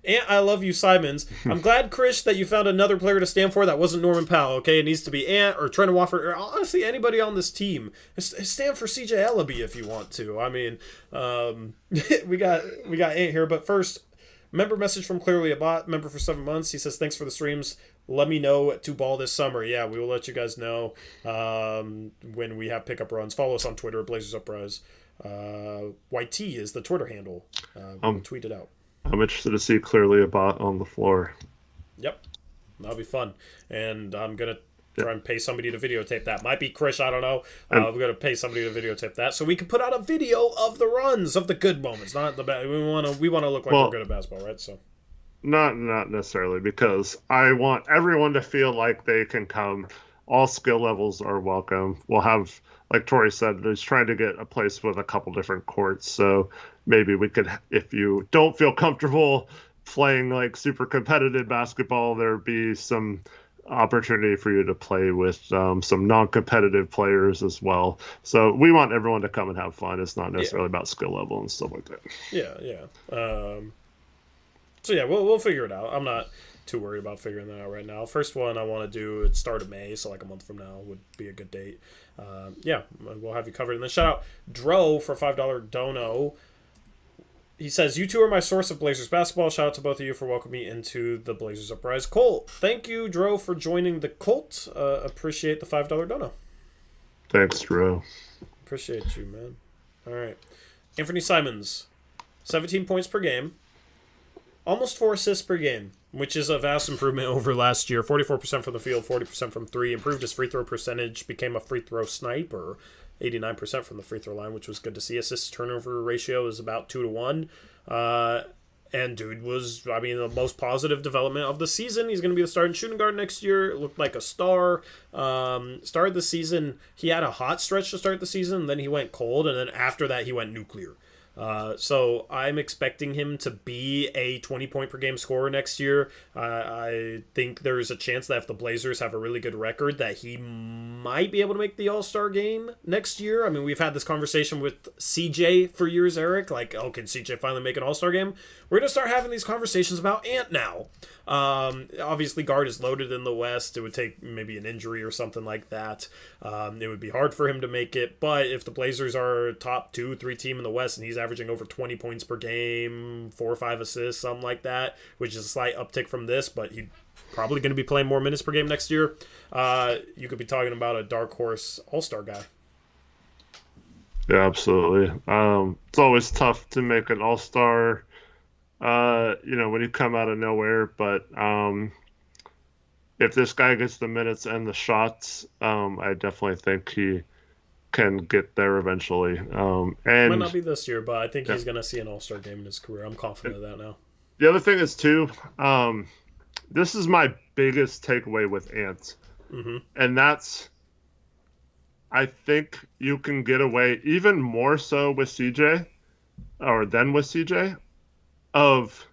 "Ant, I love you, Simons. I'm glad, Chris, that you found another player to stand for that wasn't Norman Powell. Okay, it needs to be Ant or Trent Wofford or honestly anybody on this team. Stand for CJ Ellaby if you want to. I mean, we got Ant here, but first, member message from Clearly a Bot, member for 7 months. He says, thanks for the streams. Let me know to ball this summer. Yeah, we will let you guys know when we have pickup runs. Follow us on Twitter, Blazers Uprise. YT is the Twitter handle. We'll tweet it out. I'm interested to see Clearly a Bot on the floor. Yep, that'll be fun. And I'm gonna try and pay somebody to videotape that. Might be Chris, I don't know. We're gonna pay somebody to videotape that so we can put out a video of the runs, of the good moments, not the bad. We want to look like we're good at basketball, right? So. Not necessarily, because I want everyone to feel like they can come. All skill levels are welcome. We'll have, like Tori said, there's trying to get a place with a couple different courts. So maybe we could, if you don't feel comfortable playing like super competitive basketball, there'd be some opportunity for you to play with some non-competitive players as well. So we want everyone to come and have fun. It's not necessarily about skill level and stuff like that. Yeah. So yeah, we'll figure it out. I'm not too worried about figuring that out right now. First one I want to do at start of May, so like a month from now would be a good date. Yeah, we'll have you covered. And then shout out Dro for $5 dono. He says, you two are my source of Blazers basketball. Shout out to both of you for welcoming me into the Blazers Uprise cult. Thank you, Dro, for joining the cult. Appreciate the $5 dono. Thanks, Dro. Appreciate you, man. All right. Anthony Simons, 17 points per game. Almost 4 assists per game, which is a vast improvement over last year. 44% from the field, 40% from 3. Improved his free throw percentage, became a free throw sniper. 89% from the free throw line, which was good to see. Assist turnover ratio is about 2 to 1. And dude was, the most positive development of the season. He's going to be the starting shooting guard next year. Looked like a star. Started the season, he had a hot stretch to start the season, and then he went cold, and then after that he went nuclear. So I'm expecting him to be a 20-point per game scorer next year. I think there's a chance that if the Blazers have a really good record, that he might be able to make the All-Star game next year. I mean, we've had this conversation with CJ for years, Eric. Like, oh, can CJ finally make an All-Star game? We're going to start having these conversations about Ant now. Obviously, guard is loaded in the West. It would take maybe an injury or something like that. It would be hard for him to make it. But if the Blazers are top 2-3 team in the West and he's averaging over 20 points per game, 4 or 5 assists, something like that, which is a slight uptick from this, but he's probably going to be playing more minutes per game next year. You could be talking about a dark horse all-star guy. Yeah, absolutely. It's always tough to make an all-star, when you come out of nowhere. But if this guy gets the minutes and the shots, I definitely think he can get there eventually. And might not be this year, but I think he's going to see an all-star game in his career. I'm confident of that now. The other thing is, too, this is my biggest takeaway with Ant. Mm-hmm. And that's, I think you can get away even more so with CJ, or than with CJ, of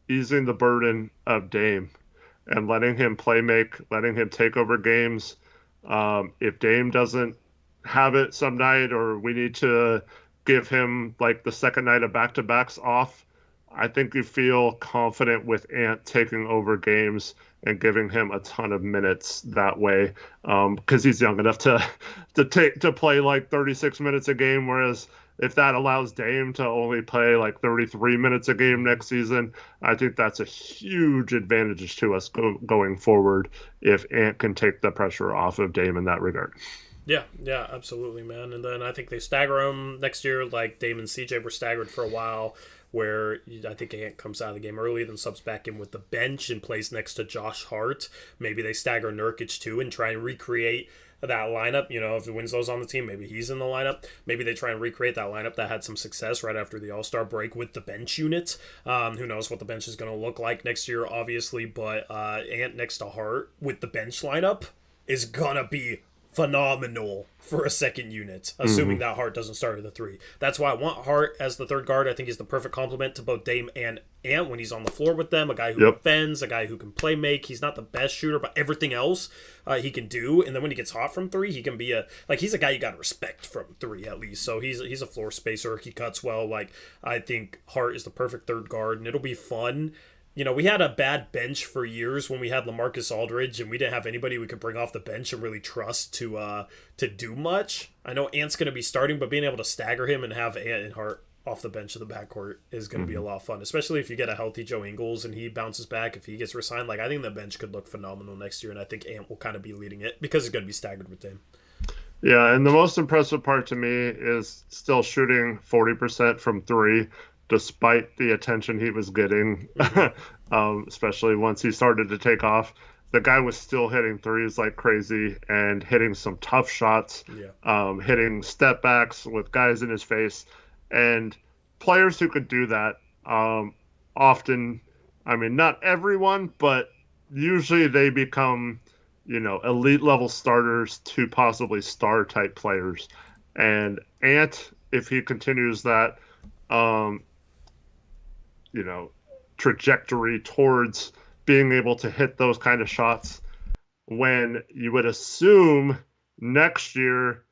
easing the burden of Dame and letting him make, letting him take over games. If Dame doesn't have it some night, or we need to give him like the second night of back-to-backs off, I think you feel confident with Ant taking over games and giving him a ton of minutes that way, because he's young enough to play like 36 minutes a game. Whereas if that allows Dame to only play like 33 minutes a game next season, I think that's a huge advantage to us going forward if Ant can take the pressure off of Dame in that regard. Yeah, absolutely, man. And then I think they stagger them next year, like Dame and CJ were staggered for a while, where I think Ant comes out of the game early, then subs back in with the bench and plays next to Josh Hart. Maybe they stagger Nurkic too and try and recreate that lineup. If Winslow's on the team, maybe he's in the lineup. Maybe they try and recreate that lineup that had some success right after the All-Star break with the bench unit. Who knows what the bench is going to look like next year, obviously, but Ant next to Hart with the bench lineup is going to be phenomenal for a second unit, assuming that Hart doesn't start at the 3. That's why I want Hart as the third guard. I think he's the perfect complement to both Dame and Ant when he's on the floor with them. A guy who defends, a guy who can play make. He's not the best shooter, but everything else he can do. And then when he gets hot from 3, he can be he's a guy you got to respect from 3 at least. So he's a floor spacer. He cuts well. I think Hart is the perfect third guard, and it'll be fun. We had a bad bench for years when we had LaMarcus Aldridge, and we didn't have anybody we could bring off the bench and really trust to do much. I know Ant's going to be starting, but being able to stagger him and have Ant and Hart off the bench of the backcourt is going to be a lot of fun, especially if you get a healthy Joe Ingles and he bounces back, if he gets resigned. I think the bench could look phenomenal next year, and I think Ant will kind of be leading it because he's going to be staggered with Dame. Yeah, and the most impressive part to me is still shooting 40% from 3, despite the attention he was getting, especially once he started to take off. The guy was still hitting threes like crazy and hitting some tough shots, hitting step backs with guys in his face. And players who could do that often, not everyone, but usually they become, elite level starters to possibly star type players. And Ant, if he continues that, trajectory towards being able to hit those kind of shots, when you would assume next year,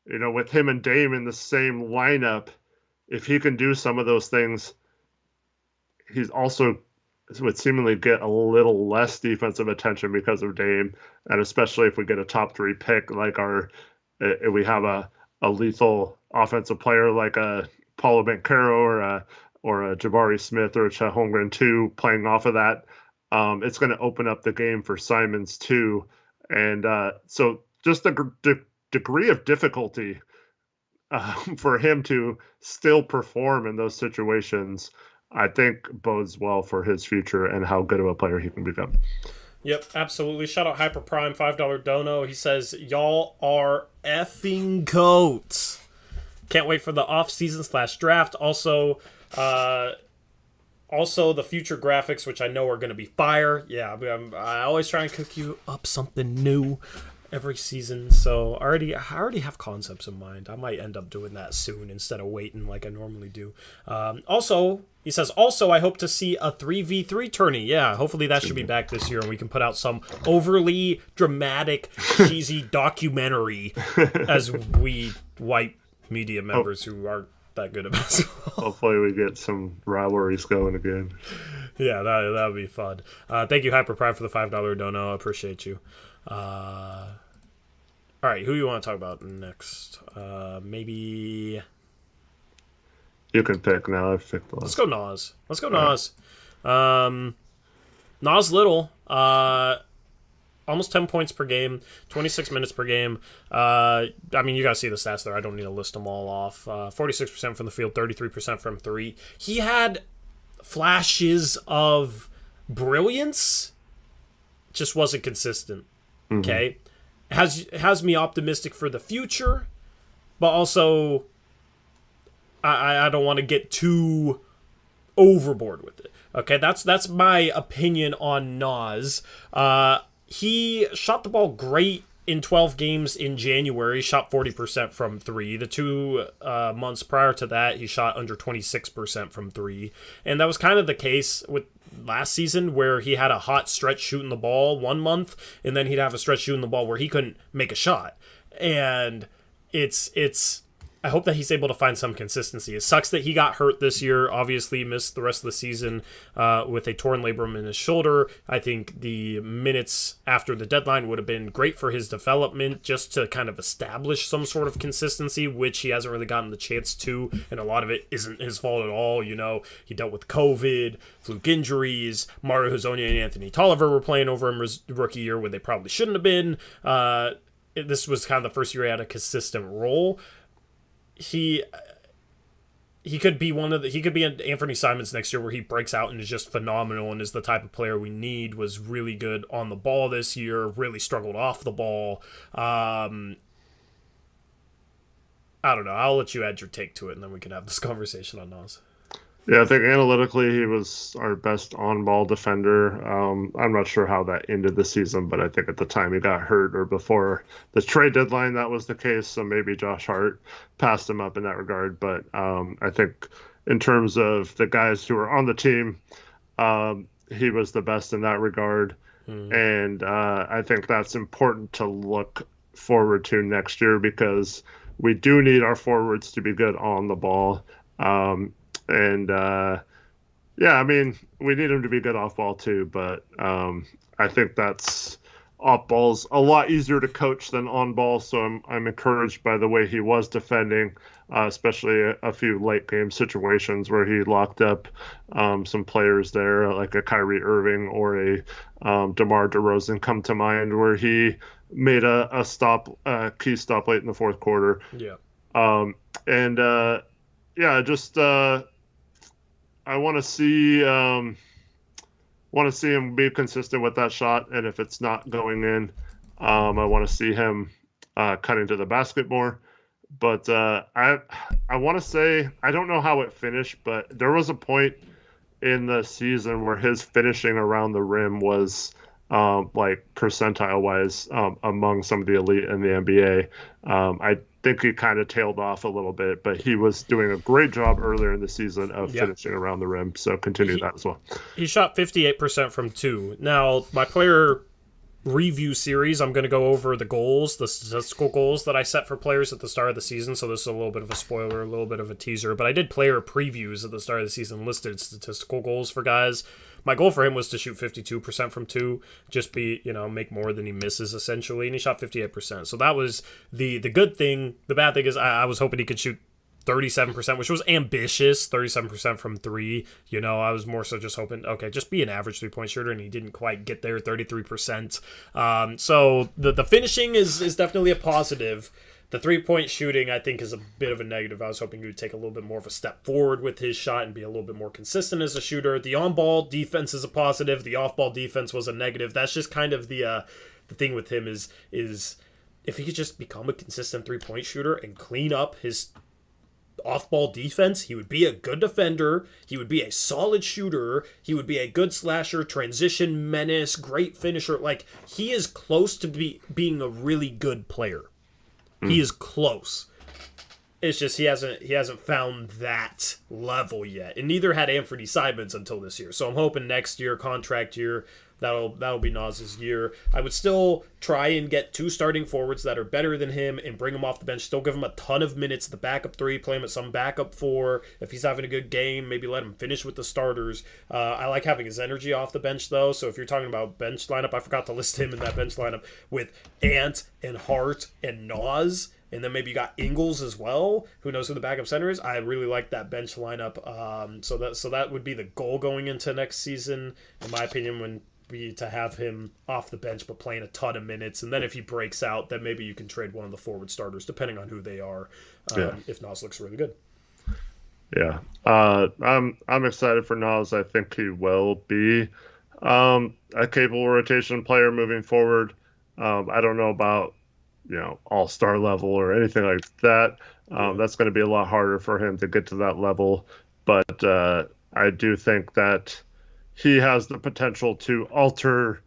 with him and Dame in the same lineup, if he can do some of those things, he's also would seemingly get a little less defensive attention because of Dame. And especially if we get a top 3 pick, if we have a lethal offensive player like a Paulo Banchero or a Jabari Smith or a Chet Holmgren too, playing off of that, it's going to open up the game for Simons too. And so just the degree of difficulty for him to still perform in those situations, I think bodes well for his future and how good of a player he can become. Yep, absolutely. Shout out Hyperprime, $5 dono. He says, y'all are effing goats. Can't wait for the off-season / draft. Also, the future graphics, which I know are going to be fire. Yeah, I always try and cook you up something new. every season, so I already have concepts in mind. I might end up doing that soon instead of waiting like I normally do. Also, he says, I hope to see a 3v3 tourney. Yeah, hopefully that should be back this year, and we can put out some overly dramatic, cheesy documentary as we white media members who aren't that good at basketball. Hopefully we get some rivalries going again. Yeah, that would be fun. Thank you, Hyperprime, for the $5 dono. I appreciate you. All right, who you want to talk about next? Maybe you can pick now. I've picked the last. Let's go Nas. Nas Little, almost 10 points per game, 26 minutes per game. I mean, you guys see the stats there. I don't need to list them all off. 46% from the field, 33% from three. He had flashes of brilliance, just wasn't consistent. Okay, has me optimistic for the future, but also I don't want to get too overboard with it. Okay, that's my opinion on Nas. He shot the ball great in 12 games in January, shot 40% from three. The 2 months prior to that, he shot under 26% from three. And that was kind of the case with last season, where he had a hot stretch shooting the ball 1 month, and then he'd have a stretch shooting the ball where he couldn't make a shot. And it's I hope that he's able to find some consistency. It sucks that he got hurt this year. Obviously, he missed the rest of the season with a torn labrum in his shoulder. I think the minutes after the deadline would have been great for his development, just to kind of establish some sort of consistency, which he hasn't really gotten the chance to, and a lot of it isn't his fault at all. You know, he dealt with COVID, fluke injuries. Mario Hezonja and Anthony Tolliver were playing over him his rookie year when they probably shouldn't have been. This was kind of the first year he had a consistent role. He could be he could be an Anthony Simons next year, where he breaks out and is just phenomenal and is the type of player we need. Was really good on the ball this year, really struggled off the ball. I don't know. I'll let you add your take to it, and then we can have this conversation on Nas. Yeah, I think analytically he was our best on-ball defender. I'm not sure how that ended the season, but I think at the time he got hurt, or before the trade deadline, that was the case. So maybe Josh Hart passed him up in that regard. But I think in terms of the guys who were on the team, he was the best in that regard. And I think that's important to look forward to next year, because we do need our forwards to be good on the ball. Yeah, I mean, we need him to be good off ball too, but I think that's off ball's a lot easier to coach than on ball. So I'm encouraged by the way he was defending, especially a few late game situations where he locked up some players there, like a Kyrie Irving or a DeMar DeRozan come to mind, where he made a key stop late in the fourth quarter. Yeah. I want to see him be consistent with that shot, and if it's not going in, I want to see him cutting to the basket more. But I want to say, I don't know how it finished, but there was a point in the season where his finishing around the rim was like percentile wise among some of the elite in the NBA. I think he kind of tailed off a little bit, but he was doing a great job earlier in the season of finishing around the rim. So continue that as well. He shot 58% from two. Now, my player review series, I'm going to go over the goals, the statistical goals that I set for players at the start of the season. So this is a little bit of a spoiler, a little bit of a teaser, but I did player previews at the start of the season, listed statistical goals for guys. My goal for him was to shoot 52% from two, just make more than he misses essentially, and he shot 58%. So that was the good thing. The bad thing is I was hoping he could shoot 37%, which was ambitious, 37% from three. I was more so just hoping, okay, just be an average three-point shooter, and he didn't quite get there, 33%. So the finishing is definitely a positive. The three-point shooting, I think, is a bit of a negative. I was hoping he would take a little bit more of a step forward with his shot and be a little bit more consistent as a shooter. The on-ball defense is a positive. The off-ball defense was a negative. That's just kind of the thing with him is if he could just become a consistent three-point shooter and clean up his off-ball defense. He would be a good defender. He would be a solid shooter. He would be a good slasher, transition menace, great finisher. Like, he is close to being a really good player. He is close. It's just he hasn't found that level yet, and neither had Anthony Simons until this year. So I'm hoping next year, contract year, that'll be Nas's year. I would still try and get 2 starting forwards that are better than him and bring him off the bench. Still give him a ton of minutes. The backup 3, play him at some backup 4. If he's having a good game, maybe let him finish with the starters. I like having his energy off the bench though. So if you're talking about bench lineup, I forgot to list him in that bench lineup with Ant and Hart and Nas. And then maybe you got Ingles as well. Who knows who the backup center is? I really like that bench lineup. So that would be the goal going into next season, in my opinion, would be to have him off the bench but playing a ton of minutes. And then if he breaks out, then maybe you can trade one of the forward starters, depending on who they are. If Nas looks really good. Yeah, I'm excited for Nas. I think he will be a capable rotation player moving forward. I don't know about all-star level or anything like that. That's going to be a lot harder for him to get to that level. But I do think that he has the potential to alter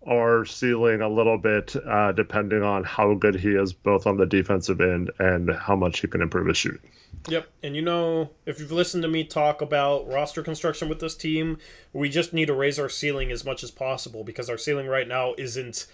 our ceiling a little bit, depending on how good he is, both on the defensive end and how much he can improve his shooting. Yep, and if you've listened to me talk about roster construction with this team, we just need to raise our ceiling as much as possible, because our ceiling right now isn't...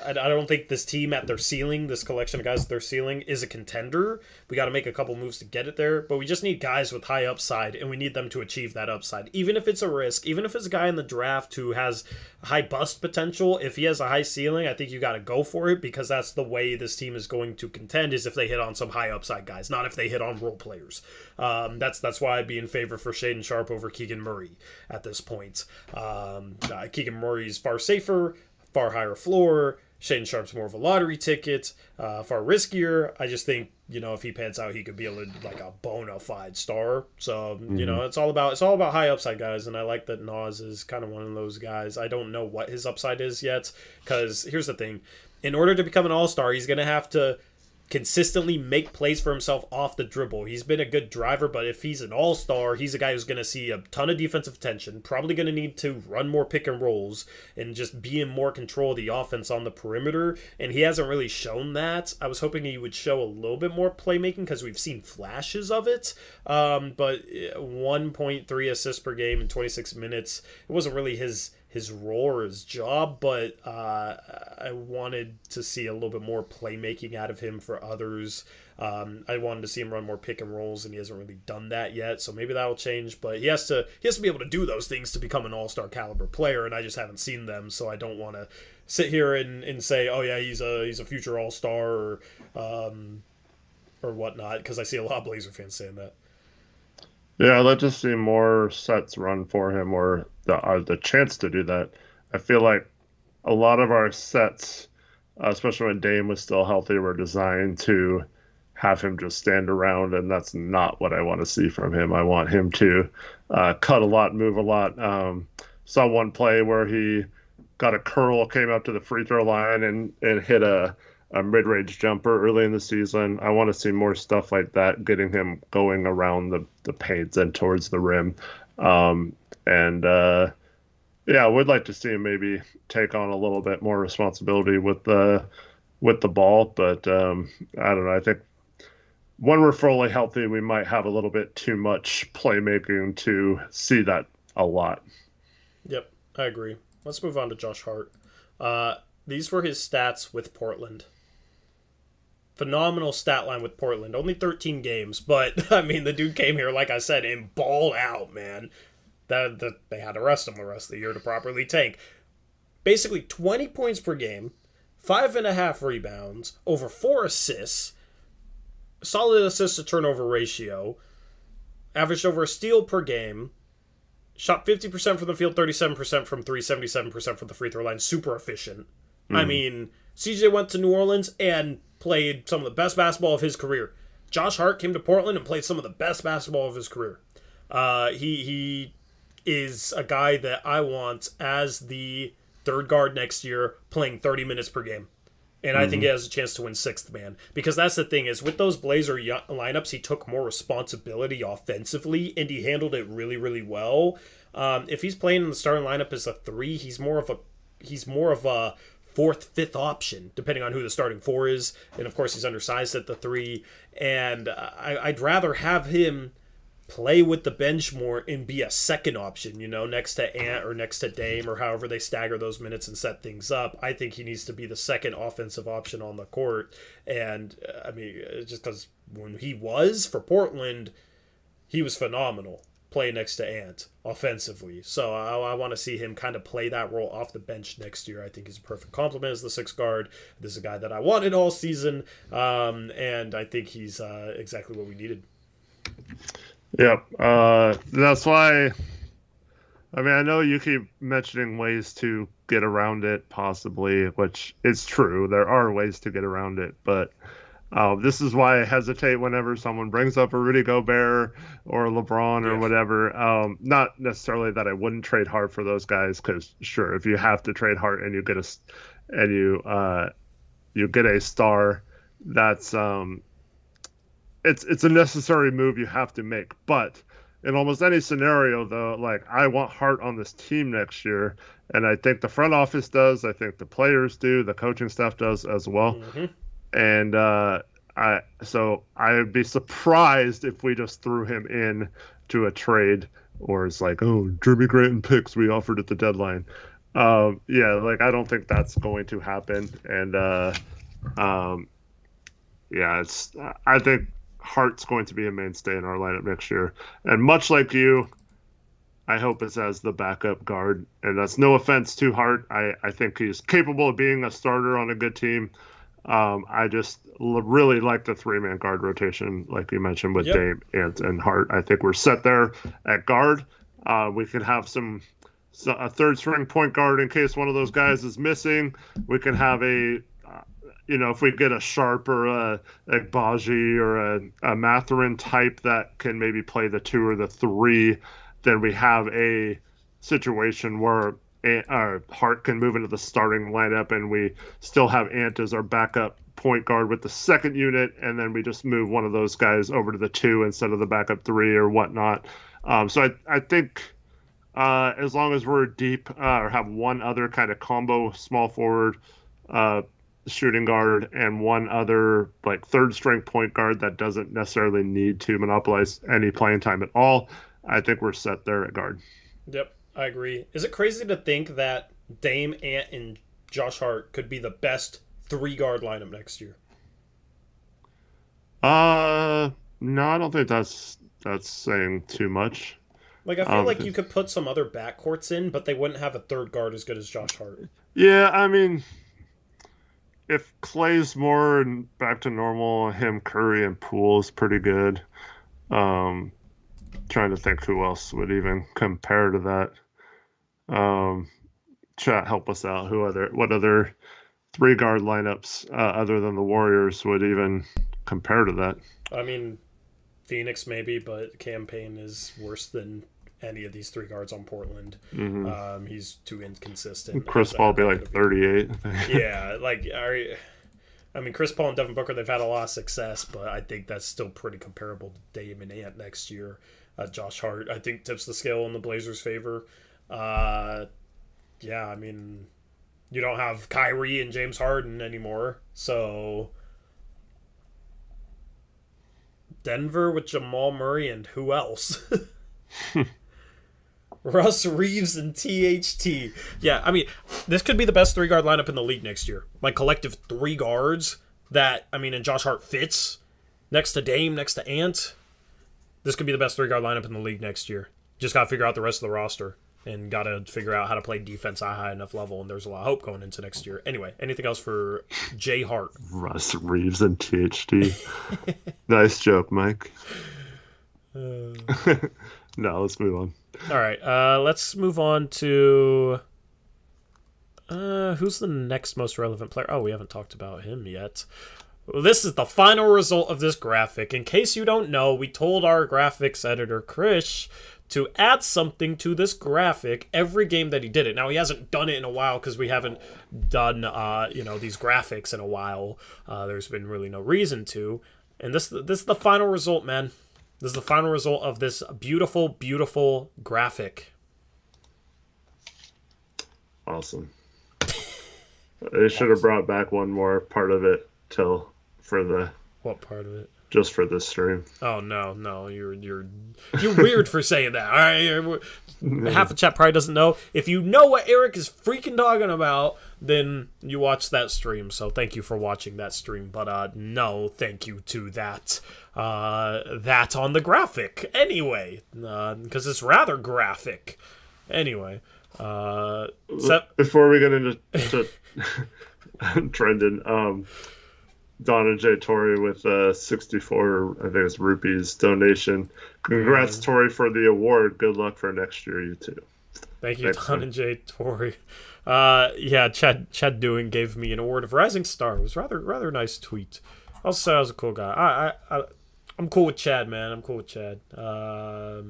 I don't think this team at their ceiling, this collection of guys at their ceiling, is a contender. We got to make a couple moves to get it there, but we just need guys with high upside, and we need them to achieve that upside. Even if it's a risk, even if it's a guy in the draft who has high bust potential, if he has a high ceiling, I think you got to go for it, because that's the way this team is going to contend, is if they hit on some high upside guys, not if they hit on role players. That's why I'd be in favor for Shaedon Sharpe over Keegan Murray at this point. Keegan Murray is far safer, far higher floor. Shaedon Sharpe's more of a lottery ticket, far riskier. I just think, if he pans out, he could be like a bona fide star. So, it's all about high upside guys, and I like that Nas is kind of one of those guys. I don't know what his upside is yet, because here's the thing. In order to become an all-star, he's going to have to consistently make plays for himself off the dribble. He's been a good driver, but if he's an all-star, he's a guy who's going to see a ton of defensive attention, probably going to need to run more pick and rolls and just be in more control of the offense on the perimeter, and he hasn't really shown that. I was hoping he would show a little bit more playmaking, because we've seen flashes of it, but 1.3 assists per game in 26 minutes, it wasn't really his role or his job, but I wanted to see a little bit more playmaking out of him for others. I wanted to see him run more pick and rolls, and he hasn't really done that yet, so maybe that'll change, but he has to be able to do those things to become an all-star caliber player, and I just haven't seen them, so I don't want to sit here and say, oh yeah, he's a future all-star or whatnot, because I see a lot of Blazer fans saying that. Yeah, I'd like to see more sets run for him, or the chance to do that. I feel like a lot of our sets, especially when Dame was still healthy, were designed to have him just stand around, and that's not what I want to see from him. I want him to cut a lot, move a lot. Saw one play where he got a curl, came up to the free throw line, and hit a mid-range jumper early in the season. I want to see more stuff like that, getting him going around the paint and towards the rim. I would like to see him maybe take on a little bit more responsibility with the ball, but I don't know. I think when we're fully healthy, we might have a little bit too much playmaking to see that a lot. Yep, I agree. Let's move on to Josh Hart. These were his stats with Portland. Phenomenal stat line with Portland. Only 13 games, but I mean, the dude came here, like I said, and balled out, man. That they had to rest him the rest of the year to properly tank. Basically, 20 points per game, 5.5 rebounds, over 4 assists, solid assist to turnover ratio, averaged over a steal per game, shot 50% from the field, 37% from 3, 77% from the free throw line. Super efficient. I mean, CJ went to New Orleans and played some of the best basketball of his career. Josh Hart came to Portland and played some of the best basketball of his career. He is a guy that I want as the third guard next year, playing 30 minutes per game. And I think he has a chance to win sixth man. Because that's the thing is, with those Blazer lineups, he took more responsibility offensively, and he handled it really, really well. If he's playing in the starting lineup as a 3, he's more of a fourth, fifth option, depending on who the starting 4 is. And, of course, he's undersized at the 3. And I'd rather have him play with the bench more and be a second option, next to Ant or next to Dame or however they stagger those minutes and set things up. I think he needs to be the second offensive option on the court. And, just because when he was for Portland, he was phenomenal playing next to Ant offensively. So I want to see him kind of play that role off the bench next year. I think he's a perfect complement as the 6th guard. This is a guy that I wanted all season, and I think he's exactly what we needed. Yep. That's why, I know you keep mentioning ways to get around it, possibly, which is true. There are ways to get around it, but this is why I hesitate whenever someone brings up a Rudy Gobert or a LeBron or whatever. Not necessarily that I wouldn't trade Hart for those guys, because sure, if you have to trade Hart and you get a star, that's it's a necessary move you have to make. But in almost any scenario, though, like, I want Hart on this team next year, and I think the front office does. I think the players do. The coaching staff does as well. Mm-hmm. And I would be surprised if we just threw him in to a trade, or it's like, oh, Jeremy Grant and picks we offered at the deadline. I don't think that's going to happen. And I think Hart's going to be a mainstay in our lineup next year. And much like you, I hope it's as the backup guard. And that's no offense to Hart. I think he's capable of being a starter on a good team. I just really like the 3-man guard rotation, like you mentioned, with Dame, Ant, and Hart. I think we're set there at guard. We could have a third-string point guard in case one of those guys is missing. We can have if we get a Sharp or a Agbaji or a Mathurin type that can maybe play the 2 or the 3, then we have a situation where Hart can move into the starting lineup, and we still have Ant as our backup point guard with the second unit, and then we just move one of those guys over to the 2 instead of the backup 3 or whatnot. So I think as long as we're deep or have one other kind of combo small forward shooting guard and one other like third string point guard that doesn't necessarily need to monopolize any playing time at all, I think we're set there at guard. Yep. I agree. Is it crazy to think that Dame, Ant, and Josh Hart could be the best 3-guard lineup next year? No, I don't think that's saying too much. Like, I feel like you could put some other backcourts in, but they wouldn't have a third guard as good as Josh Hart. Yeah, if Clay's more and back to normal, him, Curry, and Poole is pretty good. Trying to think who else would even compare to that. Chat, help us out. What other 3-guard lineups other than the Warriors would even compare to that? Phoenix maybe, but Campaign is worse than any of these 3 guards on Portland. Mm-hmm. He's too inconsistent. Chris Paul be like 38. Yeah, Chris Paul and Devin Booker, they've had a lot of success, but I think that's still pretty comparable to Dame and Ant next year. Josh Hart, I think, tips the scale in the Blazers' favor. You don't have Kyrie and James Harden anymore, so Denver with Jamal Murray and who else? Russ Reeves and THT. Yeah, this could be the best 3-guard lineup in the league next year. Like, collective 3 guards that, and Josh Hart fits next to Dame, next to Ant. This could be the best 3-guard lineup in the league next year. Just got to figure out the rest of the roster and got to figure out how to play defense at a high enough level, and there's a lot of hope going into next year. Anyway, anything else for Jay Hart? Russ Reeves and THT. Nice joke, Mike. No, let's move on. All right, let's move on to who's the next most relevant player? Oh, we haven't talked about him yet. Well, this is the final result of this graphic. In case you don't know, we told our graphics editor, Krish, to add something to this graphic every game that he did it. Now, he hasn't done it in a while because we haven't done, these graphics in a while. There's been really no reason to. And this is the final result, man. This is the final result of this beautiful, beautiful graphic. Awesome. They should have brought back one more part of it What part of it? Just for this stream. Oh no, you're weird for saying that. All right, half the chat probably doesn't know. If you know what Eric is freaking talking about, then you watch that stream. So thank you for watching that stream. But no, thank you to that on the graphic anyway, because it's rather graphic. Anyway, before we get into Trendon, Don and J Tori with 64, I think it's rupees donation. Congrats, Tori, for the award. Good luck for next year, you too. Thank you, Don and J Tori. Chad Doing gave me an award of Rising Star. It was rather nice tweet. I'll say I was a cool guy. I'm cool with Chad, man. I'm cool with Chad. I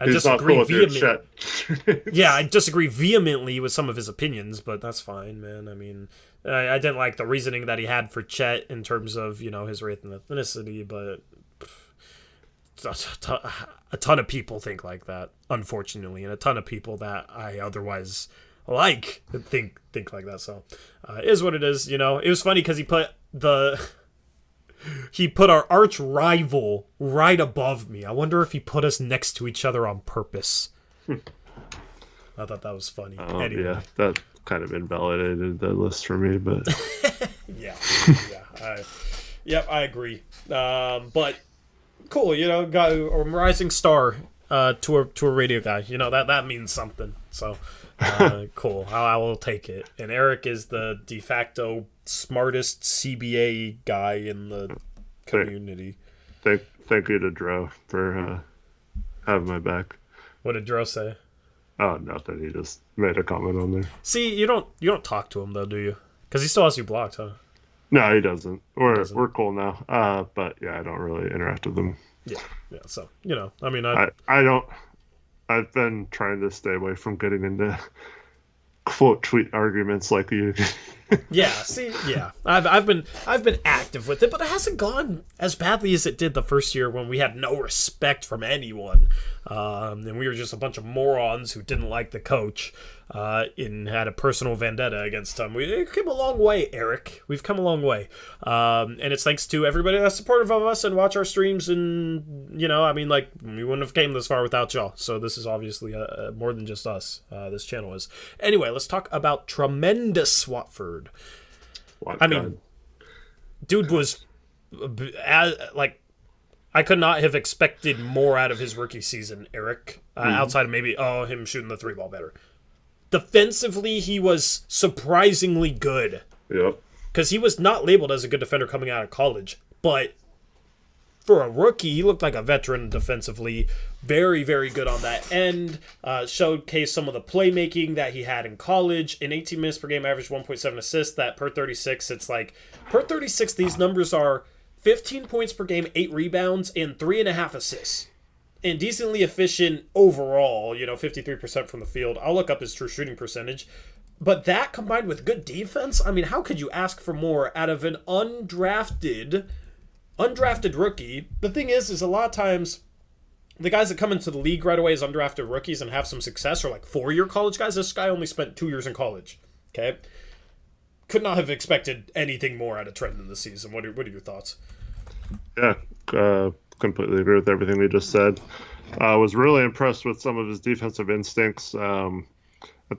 disagree vehemently. Yeah, I disagree vehemently with some of his opinions, but that's fine, man. I mean, I didn't like the reasoning that he had for Chet in terms of, his race and ethnicity, but a ton of people think like that, unfortunately, and a ton of people that I otherwise like think like that. So it is what it is. It was funny because he put our arch rival right above me. I wonder if he put us next to each other on purpose. I thought that was funny. Anyway. Yeah, that kind of invalidated the list for me, but yeah. I agree. But cool, got a rising star to a radio guy. That means something. So cool. I will take it. And Eric is the de facto smartest CBA guy in the community. Thank you to Dro for having my back. What did Dro say? Oh, nothing. He just made a comment on there. See, you don't talk to him though, do you? Because he still has you blocked, huh? No, he doesn't. We're cool now. But yeah, I don't really interact with him. Yeah. So I mean, I don't. I've been trying to stay away from getting into quote tweet arguments like you. I've been active with it, but it hasn't gone as badly as it did the first year when we had no respect from anyone, and we were just a bunch of morons who didn't like the coach, and had a personal vendetta against him. We came a long way, Eric. We've come a long way, and it's thanks to everybody that's supportive of us and watch our streams. And we wouldn't have came this far without y'all. So this is obviously more than just us. This channel is. Anyway, let's talk about tremendous Watford. Dude was I could not have expected more out of his rookie season, Eric. Outside of maybe him shooting the 3-ball better. Defensively, he was surprisingly good. Yep. Because he was not labeled as a good defender coming out of college. But for a rookie, he looked like a veteran defensively. Very, very good on that end. Showcased some of the playmaking that he had in college. In 18 minutes per game, averaged 1.7 assists. That per 36, it's like... Per 36, these numbers are 15 points per game, 8 rebounds, and 3.5 assists. And decently efficient overall, 53% from the field. I'll look up his true shooting percentage. But that combined with good defense, I mean, how could you ask for more out of an undrafted rookie? The thing is a lot of times the guys that come into the league right away as undrafted rookies and have some success are like 4-year college guys. This guy only spent 2 years in college. Okay? Could not have expected anything more out of Trendon this season. What are your thoughts? Yeah, completely agree with everything we just said. I was really impressed with some of his defensive instincts. I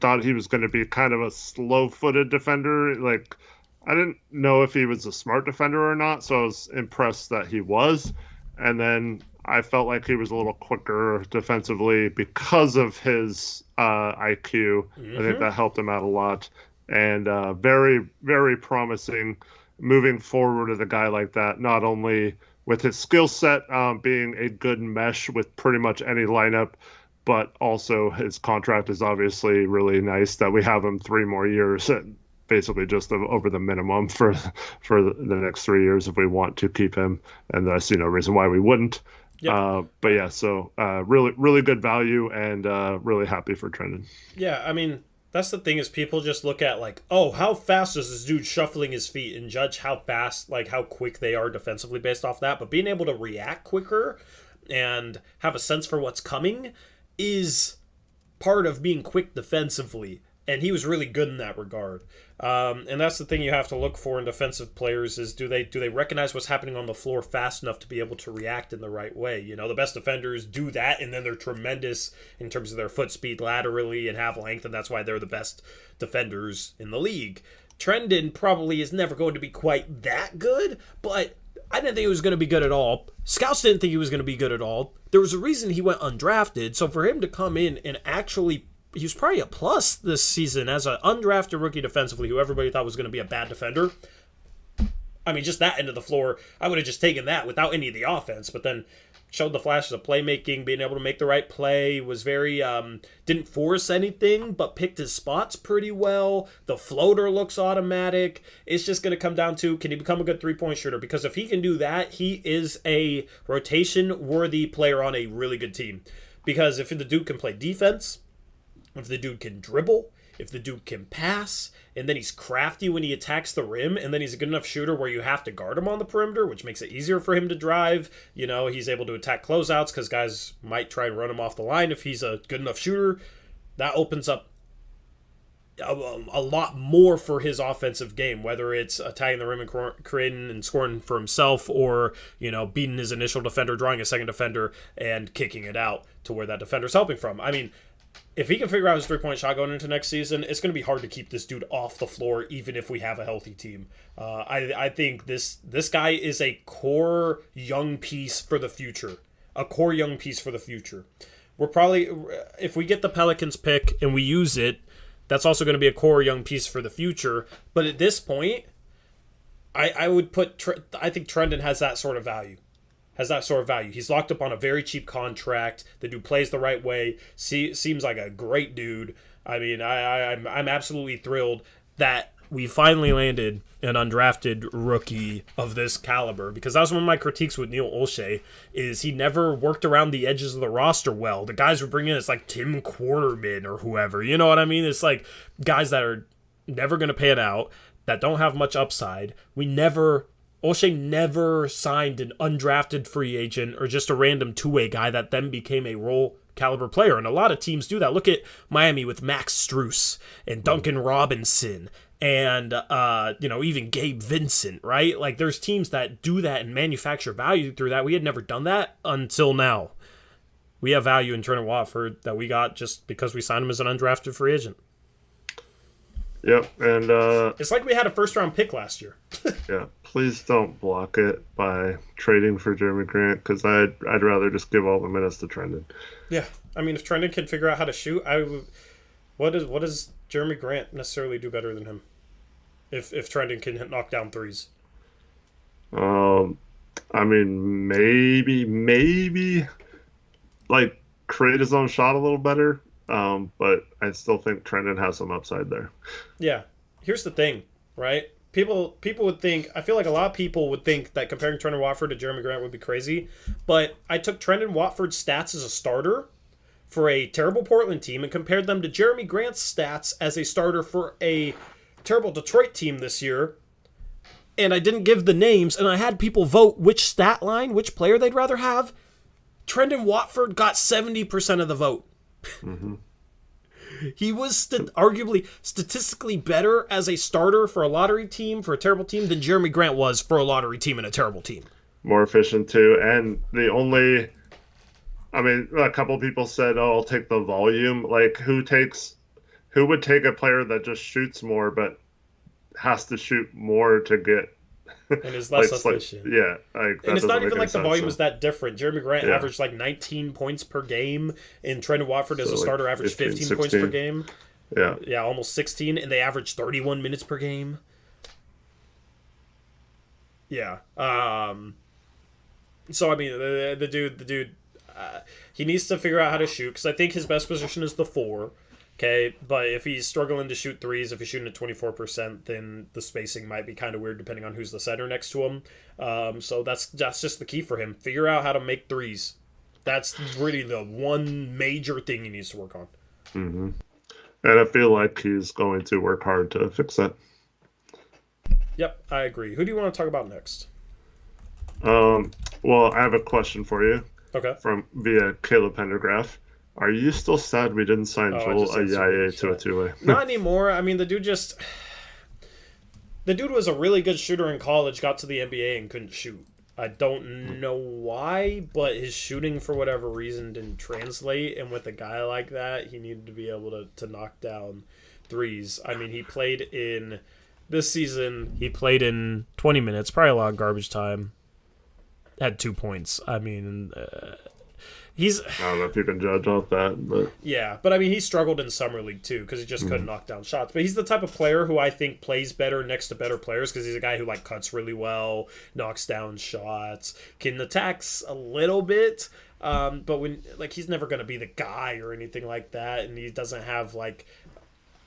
thought he was going to be kind of a slow-footed defender. Like, I didn't know if he was a smart defender or not, so I was impressed that he was. And then I felt like he was a little quicker defensively because of his IQ. Mm-hmm. I think that helped him out a lot. And very, very promising moving forward with a guy like that, not only with his skill set being a good mesh with pretty much any lineup, but also his contract is obviously really nice that we have him 3 more years, basically just over the minimum for the next 3 years if we want to keep him. And I see no reason why we wouldn't. Yep. But yeah, so really, really good value, and really happy for Trendon. Yeah, I mean, that's the thing is people just look at like, oh, how fast is this dude shuffling his feet and judge how fast, like how quick they are defensively based off that. But being able to react quicker and have a sense for what's coming is part of being quick defensively. And he was really good in that regard. And that's the thing you have to look for in defensive players is do they recognize what's happening on the floor fast enough to be able to react in the right way? You know, the best defenders do that, and then they're tremendous in terms of their foot speed laterally and have length, and that's why they're the best defenders in the league. Trendon probably is never going to be quite that good, but I didn't think he was going to be good at all. Scouts didn't think he was going to be good at all. There was a reason he went undrafted, so for him to come in and actually he was probably a plus this season as an undrafted rookie defensively who everybody thought was going to be a bad defender. I mean, just that end of the floor, I would have just taken that without any of the offense, but then showed the flashes of playmaking, being able to make the right play, was very, didn't force anything, but picked his spots pretty well. The floater looks automatic. It's just going to come down to, can he become a good three-point shooter? Because if he can do that, he is a rotation-worthy player on a really good team. Because if the dude can play defense, if the dude can dribble, if the dude can pass, and then he's crafty when he attacks the rim, and then he's a good enough shooter where you have to guard him on the perimeter, which makes it easier for him to drive. You know, he's able to attack closeouts because guys might try and run him off the line if he's a good enough shooter. That opens up a lot more for his offensive game, whether it's attacking the rim and creating and scoring for himself or, you know, beating his initial defender, drawing a second defender, and kicking it out to where that defender's helping from. I mean, if he can figure out his three-point shot going into next season, it's going to be hard to keep this dude off the floor, even if we have a healthy team. I think this guy is a core young piece for the future. A core young piece for the future. We're probably, if we get the Pelicans pick and we use it, that's also going to be a core young piece for the future. But at this point, I would put, I think Trendon has that sort of value. He's locked up on a very cheap contract. The dude plays the right way. Seems like a great dude. I mean, I'm absolutely thrilled that we finally landed an undrafted rookie of this caliber, because that was one of my critiques with Neil Olshey, is he never worked around the edges of the roster well. The guys we're bringing in, it's like Tim Quarterman or whoever. You know what I mean? It's like guys that are never going to pan out, that don't have much upside. Olshey never signed an undrafted free agent or just a random two-way guy that then became a role caliber player. And a lot of teams do that. Look at Miami with Max Strus and Duncan Robinson and, even Gabe Vincent, right? Like, there's teams that do that and manufacture value through that. We had never done that until now. We have value in Trendon Watford that we got just because we signed him as an undrafted free agent. Yep, and it's like we had a first-round pick last year. Yeah, please don't block it by trading for Jeremy Grant, because I'd rather just give all the minutes to Trendon. Yeah, I mean, if Trendon can figure out how to shoot, what does Jeremy Grant necessarily do better than him? If Trendon can knock down threes. I mean, maybe like create his own shot a little better. But I still think Trendon has some upside there. Yeah. Here's the thing, right? People would think, I feel like a lot of people would think that comparing Trendon Watford to Jeremy Grant would be crazy. But I took Trendon Watford's stats as a starter for a terrible Portland team and compared them to Jeremy Grant's stats as a starter for a terrible Detroit team this year. And I didn't give the names, and I had people vote which stat line, which player they'd rather have. Trendon Watford got 70% of the vote. Mm-hmm. He was arguably statistically better as a starter for a lottery team, for a terrible team, than Jeremy Grant was for a lottery team and a terrible team. More efficient, too. And a couple people said, oh, I'll take the volume. Like, who would take a player that just shoots more but has to shoot more to get... And is less efficient. Yeah. And it's not even like the volume was that different. Jeremy Grant averaged like 19 points per game, and Trendon Watford as a starter averaged 15 points per game. Yeah. Yeah, almost 16, and they averaged 31 minutes per game. Yeah. So, I mean, the dude, he needs to figure out how to shoot, because I think his best position is the 4. Okay, but if he's struggling to shoot threes, if he's shooting at 24%, then the spacing might be kind of weird depending on who's the center next to him. So that's just the key for him. Figure out how to make threes. That's really the one major thing he needs to work on. Mm-hmm. And I feel like he's going to work hard to fix that. Yep, I agree. Who do you want to talk about next? Well, I have a question for you. Okay. From via Caleb Pendergraph. Are you still sad we didn't sign Joel Ayaye to a two-way? Not anymore. I mean, the dude was a really good shooter in college, got to the NBA and couldn't shoot. I don't know why, but his shooting, for whatever reason, didn't translate. And with a guy like that, he needed to be able to knock down threes. I mean, this season, he played in 20 minutes, probably a lot of garbage time. Had 2 points. I mean, I don't know if you can judge off that, but yeah, but I mean, he struggled in summer league too because he just couldn't knock down shots. But he's the type of player who I think plays better next to better players because he's a guy who like cuts really well, knocks down shots, can attacks a little bit. But when like he's never going to be the guy or anything like that, and he doesn't have like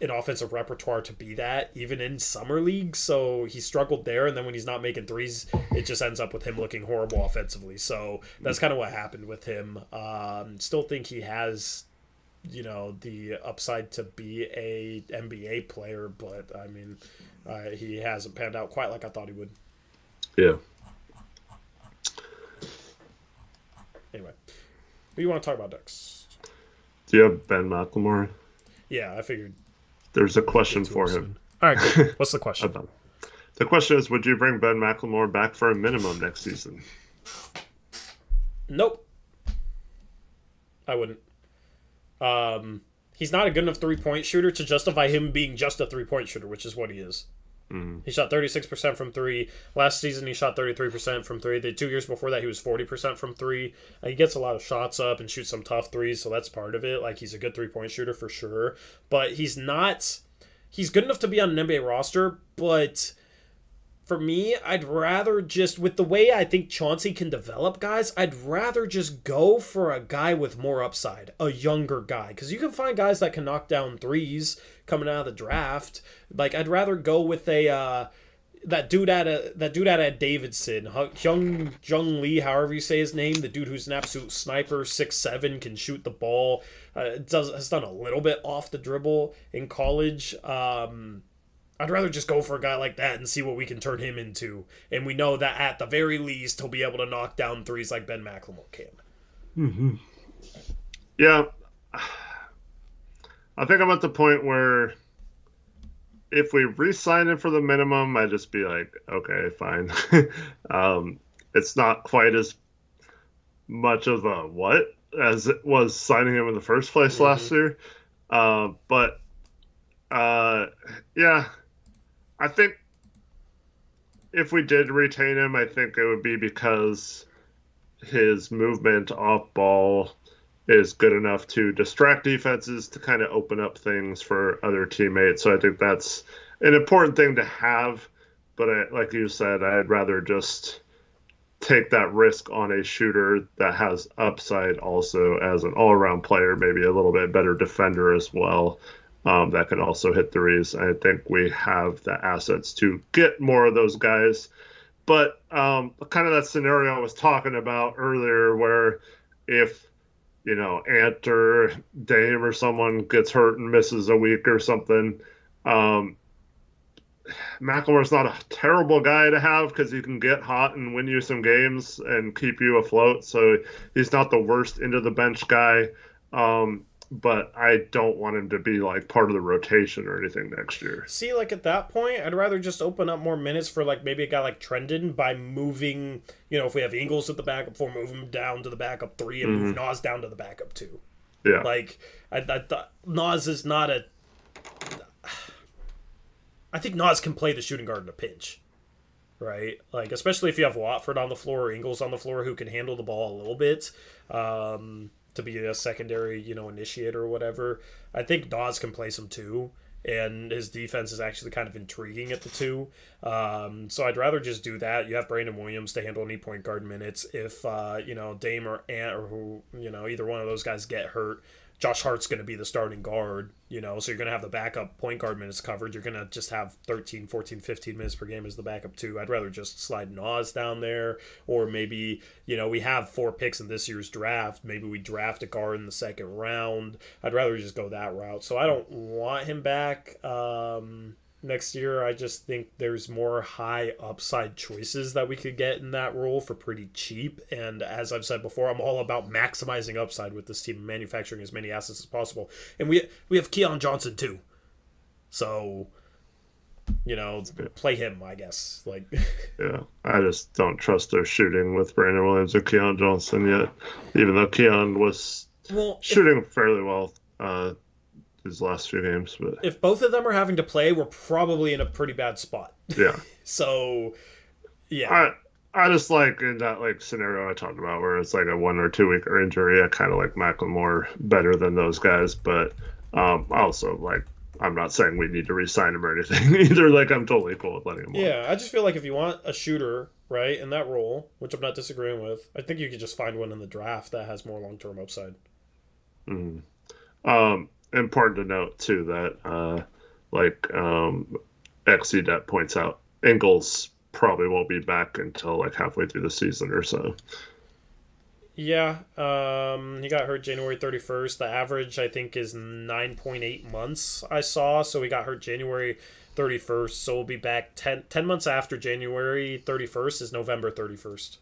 an offensive repertoire to be that even in summer league, so he struggled there, and then when he's not making threes, it just ends up with him looking horrible offensively. So that's kind of what happened with him. Still think he has the upside to be a NBA player, but I mean he hasn't panned out quite like I thought he would. Yeah. Anyway, who do you want to talk about next? Do you have Ben McLemore? Yeah, I figured. There's a question for him. All right, cool. What's the question? The question is, would you bring Ben McLemore back for a minimum next season? Nope. I wouldn't. He's not a good enough three-point shooter to justify him being just a three-point shooter, which is what he is. Mm-hmm. He shot 36% from three. Last season, he shot 33% from three. The 2 years before that, he was 40% from three. He gets a lot of shots up and shoots some tough threes, so that's part of it. Like, he's a good three-point shooter for sure. But he's not... He's good enough to be on an NBA roster, but... For me, I'd rather just, with the way I think Chauncey can develop guys, I'd rather just go for a guy with more upside, a younger guy. Because you can find guys that can knock down threes coming out of the draft. Like, I'd rather go with that dude out of Davidson, Jung Lee, however you say his name, the dude who's an absolute sniper, 6'7", can shoot the ball, has done a little bit off the dribble in college. I'd rather just go for a guy like that and see what we can turn him into. And we know that at the very least, he'll be able to knock down threes like Ben McLemore can. Mm-hmm. Yeah. I think I'm at the point where if we re-sign him for the minimum, I'd just be like, okay, fine. It's not quite as much of a what as it was signing him in the first place last year. But yeah. I think if we did retain him, I think it would be because his movement off ball is good enough to distract defenses, to kind of open up things for other teammates. So I think that's an important thing to have. But like you said, I'd rather just take that risk on a shooter that has upside also as an all-around player, maybe a little bit better defender as well. That can also hit threes. I think we have the assets to get more of those guys. But kind of that scenario I was talking about earlier where if, Ant or Dame or someone gets hurt and misses a week or something, McLemore's not a terrible guy to have because he can get hot and win you some games and keep you afloat. So he's not the worst into the bench guy. But I don't want him to be like part of the rotation or anything next year. See, like at that point, I'd rather just open up more minutes for like maybe a guy like Trendon by moving, if we have Ingles at the backup 4, move him down to the backup 3 and move Nas down to the backup 2. Yeah. Like, I thought Nas is not a... I think Nas can play the shooting guard in a pinch, right? Like, especially if you have Watford on the floor or Ingles on the floor who can handle the ball a little bit. To be a secondary, initiator or whatever. I think Nas can play some too, and his defense is actually kind of intriguing at the 2. So I'd rather just do that. You have Brandon Williams to handle any point guard minutes. If, Dame or Ant or who, either one of those guys get hurt, Josh Hart's going to be the starting guard, so you're going to have the backup point guard minutes covered. You're going to just have 13, 14, 15 minutes per game as the backup too. I'd rather just slide Nas down there, or maybe, we have 4 picks in this year's draft. Maybe we draft a guard in the second round. I'd rather just go that route. So I don't want him back next year. I just think there's more high upside choices that we could get in that role for pretty cheap. And as I've said before, I'm all about maximizing upside with this team, manufacturing as many assets as possible. And we have Keon Johnson too. So, play him, I guess. Yeah, I just don't trust their shooting with Brandon Williams and Keon Johnson yet. Even though Keon was shooting fairly well his last few games, but if both of them are having to play, we're probably in a pretty bad spot. Yeah. So, yeah. I just in that scenario I talked about where it's a 1 or 2 week injury. I kind of like Macklemore better than those guys, but also I'm not saying we need to re-sign him or anything either. I'm totally cool with letting him. Yeah, I just feel like if you want a shooter, right, in that role, which I'm not disagreeing with, I think you could just find one in the draft that has more long-term upside. Important to note too that XCDET points out, Ingles probably won't be back until halfway through the season or so. Yeah, he got hurt January 31st. The average, I think, is 9.8 months I saw. So he got hurt January 31st. So we'll be back 10 months after January 31st is November 31st.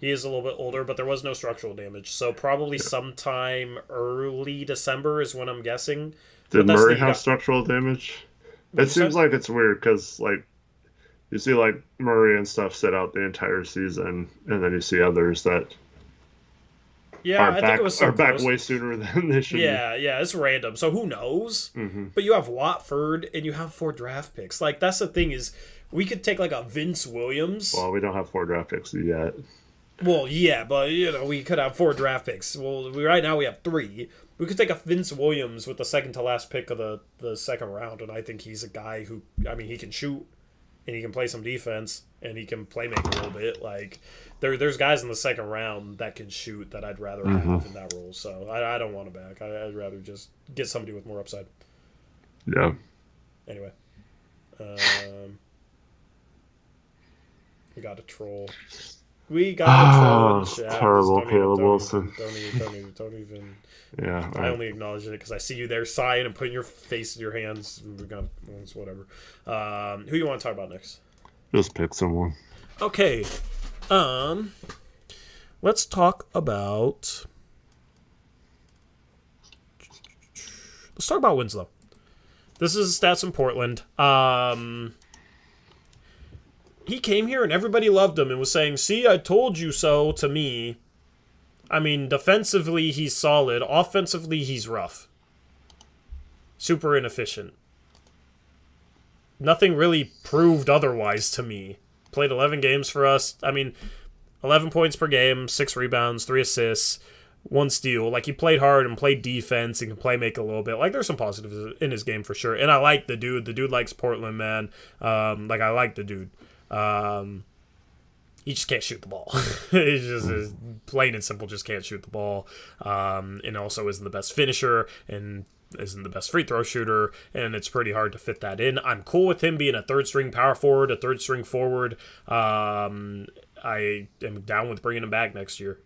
He is a little bit older, but there was no structural damage. So probably sometime early December is when I'm guessing. Did Murray have structural damage? It seems like it's weird because, you see, Murray and stuff sit out the entire season, and then you see others that are back way sooner than they should be. Yeah, it's random. So who knows? Mm-hmm. But you have Watford, and you have 4 draft picks. That's the thing is, we could take, a Vince Williams. Well, we don't have 4 draft picks yet. Well, yeah, but, we could have 4 draft picks. Well, right now we have 3. We could take a Vince Williams with the second to last pick of the second round, and I think he's a guy who, he can shoot, and he can play some defense, and he can play make a little bit. There's guys in the second round that can shoot that I'd rather have in that role. So I don't want him back. I'd rather just get somebody with more upside. Yeah. Anyway. We got a troll. We got a troll in the chat. Terrible Caleb Wilson. Don't even. Yeah. I only acknowledge it because I see you there sighing and putting your face in your hands. It's whatever. Who you want to talk about next? Just pick someone. Okay. Let's talk about. Let's talk about Winslow. This is stats in Portland. He came here and everybody loved him and was saying, "See, I told you so" to me. Defensively, he's solid. Offensively, he's rough. Super inefficient. Nothing really proved otherwise to me. Played 11 games for us. 11 points per game, 6 rebounds, 3 assists, 1 steal. He played hard and played defense and can play make a little bit. There's some positives in his game for sure. And I like the dude. The dude likes Portland, man. I like the dude. He just can't shoot the ball. He's just plain and simple, just can't shoot the ball. And also isn't the best finisher and isn't the best free throw shooter. And it's pretty hard to fit that in. I'm cool with him being a third string power forward, a third string forward. I am down with bringing him back next year,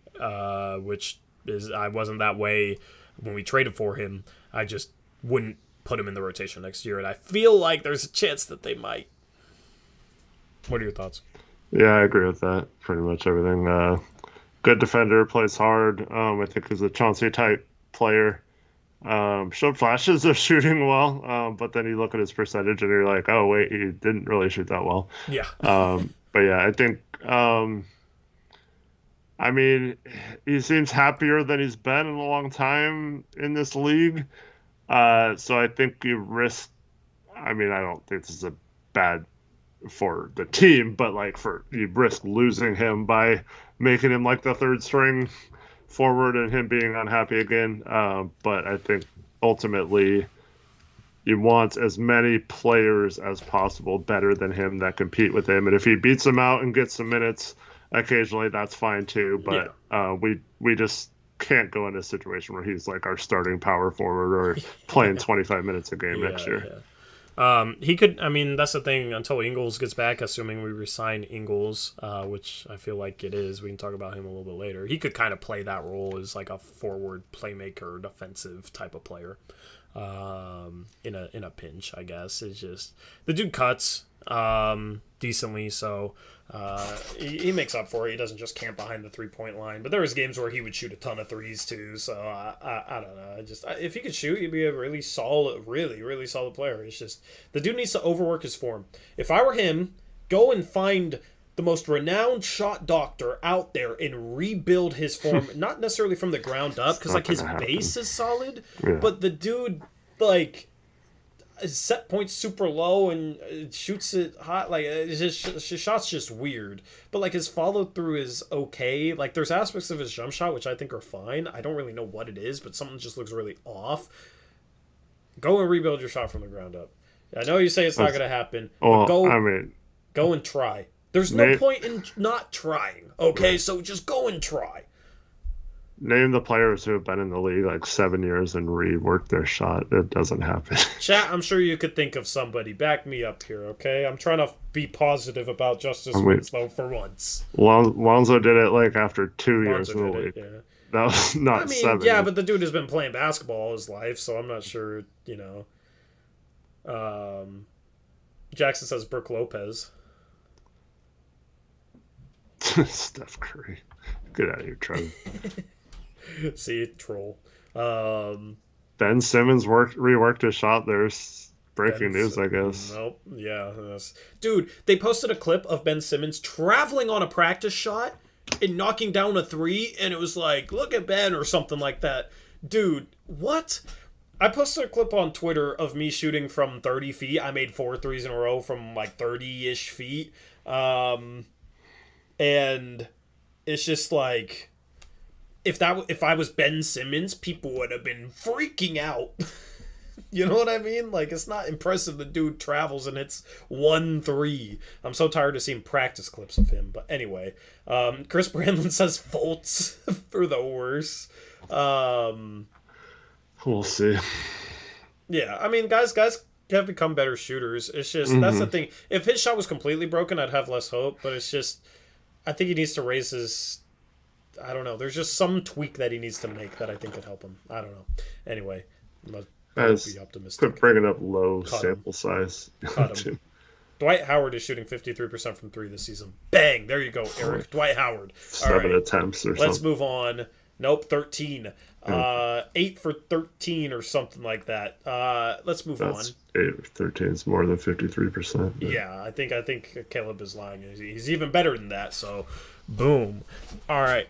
which is I wasn't that way when we traded for him. I just wouldn't put him in the rotation next year. And I feel like there's a chance that they might. What are your thoughts? Yeah, I agree with that. Pretty much everything. Good defender, plays hard. I think he's a Chauncey-type player. Showed flashes of shooting well, but then you look at his percentage and you're like, oh, wait, he didn't really shoot that well. Yeah. But yeah, I think, he seems happier than he's been in a long time in this league. So I think you risk, I don't think this is a bad for the team, but you risk losing him by making him the third string forward and him being unhappy again. But I think ultimately you want as many players as possible better than him that compete with him. And if he beats him out and gets some minutes occasionally, that's fine too. But we just can't go in a situation where he's like our starting power forward or playing 25 minutes a game next year. He could. I mean, that's the thing. Until Ingles gets back, assuming we resign Ingles, which I feel like it is, we can talk about him a little bit later. He could kind of play that role as like a forward playmaker, defensive type of player, in a pinch. I guess it's just the dude cuts decently, so he makes up for it. He doesn't just camp behind the 3-point line. But there was games where he would shoot a ton of threes too. So I don't know. If he could shoot, he'd be a really solid, really solid player. It's just the dude needs to overwork his form. If I were him, go and find the most renowned shot doctor out there and rebuild his form, not necessarily from the ground up, because like his base is solid, but the dude like his set point's super low and shoots it hot. Like his shot's just weird, but like his follow through is okay. Like there's aspects of his jump shot which I think are fine. I don't really know what it is, but something just looks really off. Go and rebuild your shot from the ground up. I know you say it's not going to happen, but go and try. There's no point in not trying. Okay, so just go and try. Name the players who have been in the league like 7 years and reworked their shot. It doesn't happen. Chat, I'm sure you could think of somebody. Back me up here, okay? I'm trying to be positive about Justice Winslow for once. Lonzo did it like after 2 years in the league. That was not 7 years. But the dude has been playing basketball all his life, so I'm not sure, Jackson says Brooke Lopez. Steph Curry. Get out of here, Trevor. See, troll. Ben Simmons reworked his shot. There's breaking news, I guess. Nope. Yeah. Dude, they posted a clip of Ben Simmons traveling on a practice shot and knocking down a 3, and it was like, look at Ben or something like that. Dude, what? I posted a clip on Twitter of me shooting from 30 feet. I made 4 threes in a row from like 30-ish feet. And it's just like, if I was Ben Simmons, people would have been freaking out. You know what I mean? Like, it's not impressive the dude travels and it's 1-3. I'm so tired of seeing practice clips of him. But anyway, Chris Brandlin says Fultz for the worst. We'll see. Yeah, I mean, guys have become better shooters. It's just, that's the thing. If his shot was completely broken, I'd have less hope. But it's just, I think he needs to raise his... I don't know. There's just some tweak that he needs to make that I think could help him. I don't know. Anyway, let's be optimistic. Quit bringing up low sample size. Cut him. Dwight Howard is shooting 53% from 3 this season. Bang! There you go, Eric. Dwight Howard. 7 attempts or something. Let's move on. Nope, 13. 8 for 13 or something like that. Let's move on. 8 for 13 is more than 53%. Yeah, I think Caleb is lying. He's even better than that, so boom. All right.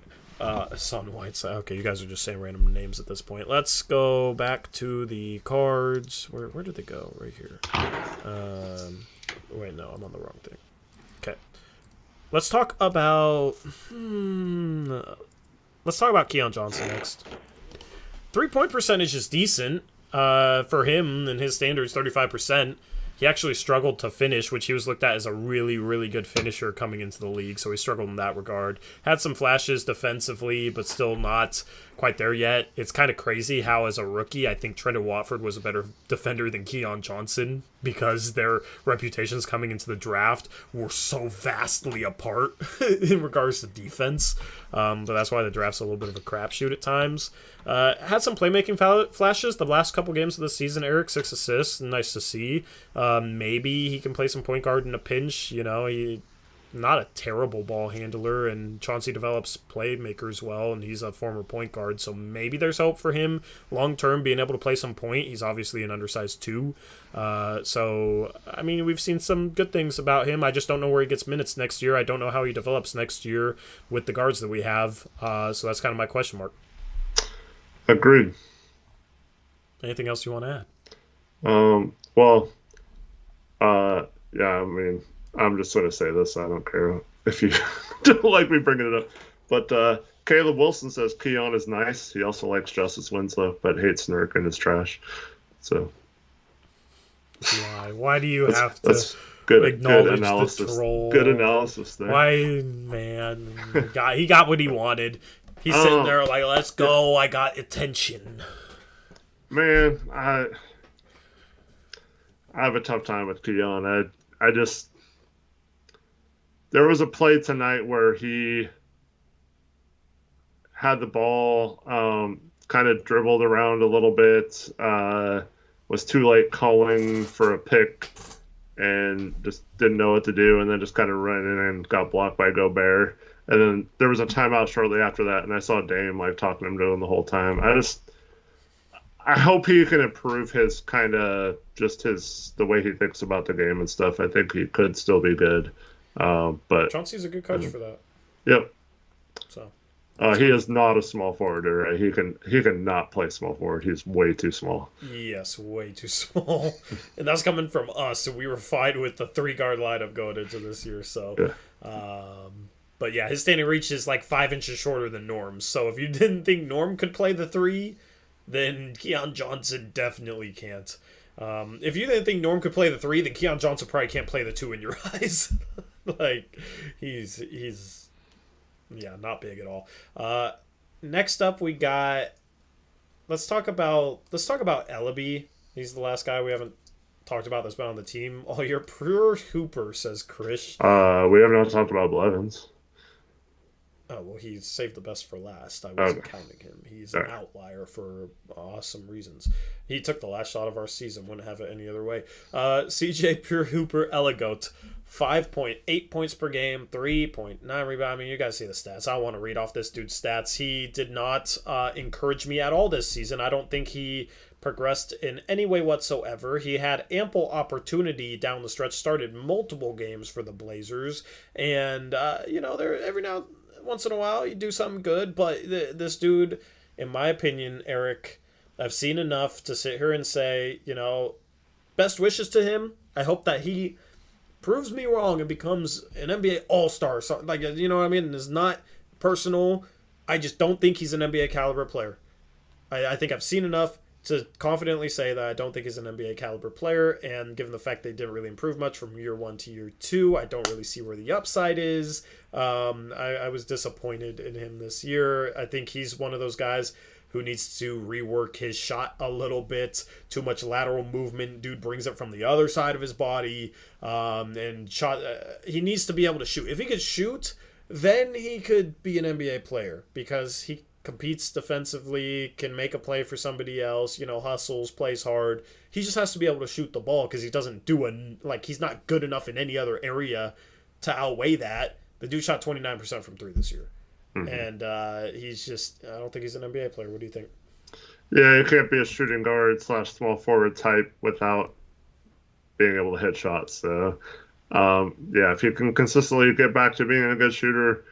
Son Whiteside. Okay, you guys are just saying random names at this point. Let's go back to the cards. Where did they go? Right here. Wait, no, I'm on the wrong thing. Okay. Let's talk about... Let's talk about Keon Johnson next. 3-point percentage is decent for him and his standards, 35%. He actually struggled to finish, which he was looked at as a really, really good finisher coming into the league, so he struggled in that regard. Had some flashes defensively, but still not quite there yet. It's kind of crazy how, as a rookie, I think Trendon Watford was a better defender than Keon Johnson because their reputations coming into the draft were so vastly apart in regards to defense. But that's why the draft's a little bit of a crapshoot at times. Had some playmaking flashes the last couple games of the season, Eric. 6 assists, nice to see. Maybe he can play some point guard in a pinch. You know, he not a terrible ball handler, and Chauncey develops playmakers well, and he's a former point guard, so maybe there's hope for him long-term being able to play some point. He's obviously an undersized 2. So, I mean, we've seen some good things about him. I just don't know where he gets minutes next year. I don't know how he develops next year with the guards that we have. So that's kind of my question mark. Agreed. Anything else you want to add? Yeah, I mean, I'm just going to say this. I don't care if you don't like me bringing it up. But Caleb Wilson says Keon is nice. He also likes Justice Winslow, but hates Nurk and is trash. So why do you have to acknowledge the troll? Good analysis there. Why, man? He got what he wanted. He's sitting there like, let's go. I got attention. Man, I have a tough time with Keon. I just there was a play tonight where he had the ball, kind of dribbled around a little bit, was too late calling for a pick, and just didn't know what to do, and then just kind of ran in and got blocked by Gobert. And then there was a timeout shortly after that, and I saw Dame like talking him to him the whole time. I hope he can improve his kind of just the way he thinks about the game and stuff. I think he could still be good, but Chauncey's a good coach for that. Yep. So he is not a small forward. Right? He can not play small forward. He's way too small. Yes, way too small, and that's coming from us. So we were fine with the 3-guard lineup going into this year. So, yeah. But yeah, his standing reach is like 5 inches shorter than Norm's. So if you didn't think Norm could play the 3, then Keon Johnson definitely can't. If you didn't think Norm could play the 3, then Keon Johnson probably can't play the 2 in your eyes. Like he's not big at all. Next up we got let's talk about Ellaby. He's the last guy we haven't talked about that's been on the team all year. Pure hooper, says Chris. We have not talked about Blevins. Oh, well, he saved the best for last. I wasn't counting him. He's an outlier for awesome reasons. He took the last shot of our season. Wouldn't have it any other way. CJ Pure Hooper Elegote, 5.8 points per game, 3.9 rebounds. I mean, you guys see the stats. I don't want to read off this dude's stats. He did not encourage me at all this season. I don't think he progressed in any way whatsoever. He had ample opportunity down the stretch, started multiple games for the Blazers, and there every now once in a while you do something good, but this dude, in my opinion, Eric, I've seen enough to sit here and say, best wishes to him. I hope that he proves me wrong and becomes an NBA All-Star. So, like, you know what I mean? It's not personal. I just don't think he's an NBA caliber player. I think I've seen enough to confidently say that I don't think he's an NBA caliber player, and given the fact they didn't really improve much from year 1 to year 2, I don't really see where the upside is. I was disappointed in him this year. I think he's one of those guys who needs to rework his shot a little bit. Too much lateral movement. Dude brings it from the other side of his body, and shot. He needs to be able to shoot. If he could shoot, then he could be an NBA player, because he competes defensively, can make a play for somebody else, hustles, plays hard. He just has to be able to shoot the ball, because he doesn't he's not good enough in any other area to outweigh that. The dude shot 29% from 3 this year. Mm-hmm. And he's just, I don't think he's an NBA player. What do you think? Yeah, you can't be a shooting guard / small forward type without being able to hit shots. So, if you can consistently get back to being a good shooter,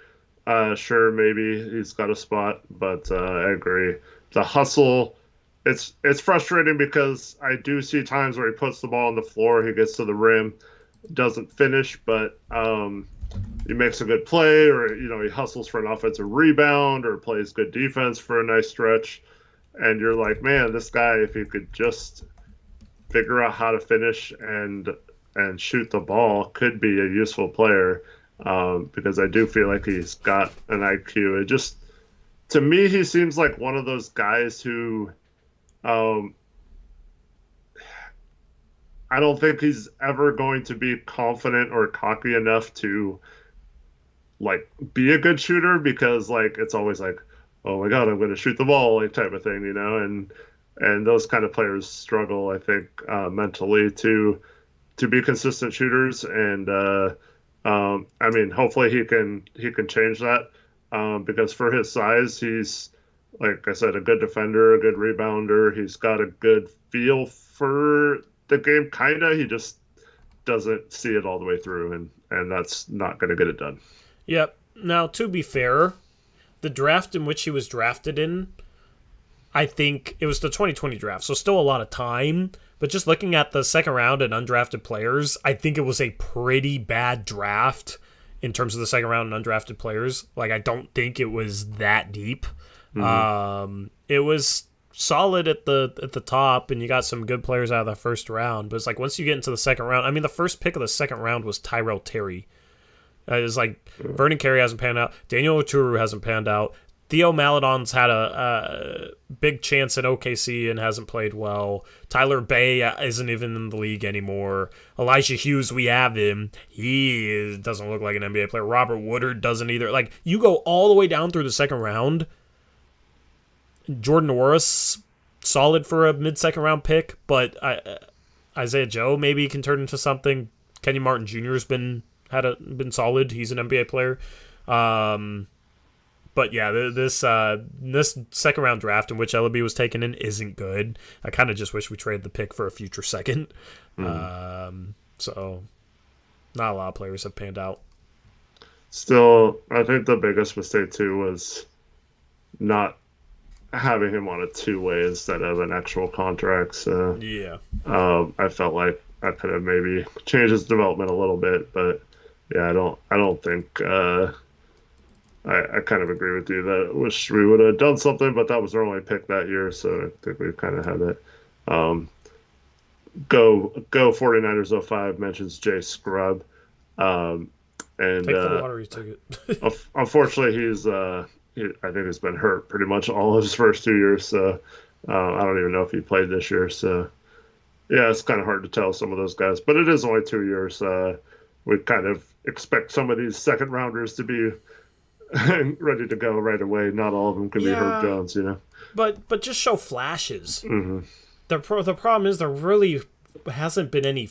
sure, maybe he's got a spot, but I agree. The hustle, it's frustrating, because I do see times where he puts the ball on the floor, he gets to the rim, doesn't finish, but he makes a good play, or he hustles for an offensive rebound, or plays good defense for a nice stretch, and you're like, man, this guy, if he could just figure out how to finish and shoot the ball, could be a useful player. Because I do feel like he's got an IQ. It just, to me, he seems like one of those guys who, I don't think he's ever going to be confident or cocky enough to, be a good shooter, because, it's always like, oh my God, I'm going to shoot the ball, type of thing, and those kind of players struggle, I think, mentally to be consistent shooters, and, hopefully he can change that, because for his size, he's, like I said, a good defender, a good rebounder. He's got a good feel for the game, kind of. He just doesn't see it all the way through, and that's not going to get it done. Yep. Now, to be fair, the draft in which he was drafted in, I think it was the 2020 draft, so still a lot of time. But just looking at the second round and undrafted players, I think it was a pretty bad draft in terms of the second round and undrafted players. I don't think it was that deep. Mm-hmm. It was solid at the top, and you got some good players out of the first round. But it's once you get into the second round, the first pick of the second round was Tyrell Terry. It's Vernon Carey hasn't panned out. Daniel Oturu hasn't panned out. Theo Maledon's had a big chance at OKC and hasn't played well. Tyler Bay isn't even in the league anymore. Elijah Hughes, we have him. He doesn't look like an NBA player. Robert Woodard doesn't either. Like, you go all the way down through the second round. Jordan Norris, solid for a mid-second round pick, but Isaiah Joe maybe can turn into something. Kenyon Martin Jr. has been solid. He's an NBA player. But yeah, this second round draft in which Ellaby was taken in isn't good. I kind of just wish we traded the pick for a future second. So not a lot of players have panned out. Still, I think the biggest mistake too was not having him on a two-way instead of an actual contract. So yeah, I felt like I could have maybe changed his development a little bit, but yeah, I don't think. I kind of agree with you that I wish we would have done something, but that was our only pick that year, so I think we kind of had it. Go 49ers 05 mentions Jay Scrub. And take the lottery ticket. Unfortunately, I think he's been hurt pretty much all of his first 2 years, so I don't even know if he played this year. So, yeah, it's kind of hard to tell some of those guys, but it is only 2 years. We kind of expect some of these second-rounders to be ready to go right away. Not all of them can be Herb Jones, you know. But just show flashes. Mm-hmm. The problem is there really hasn't been any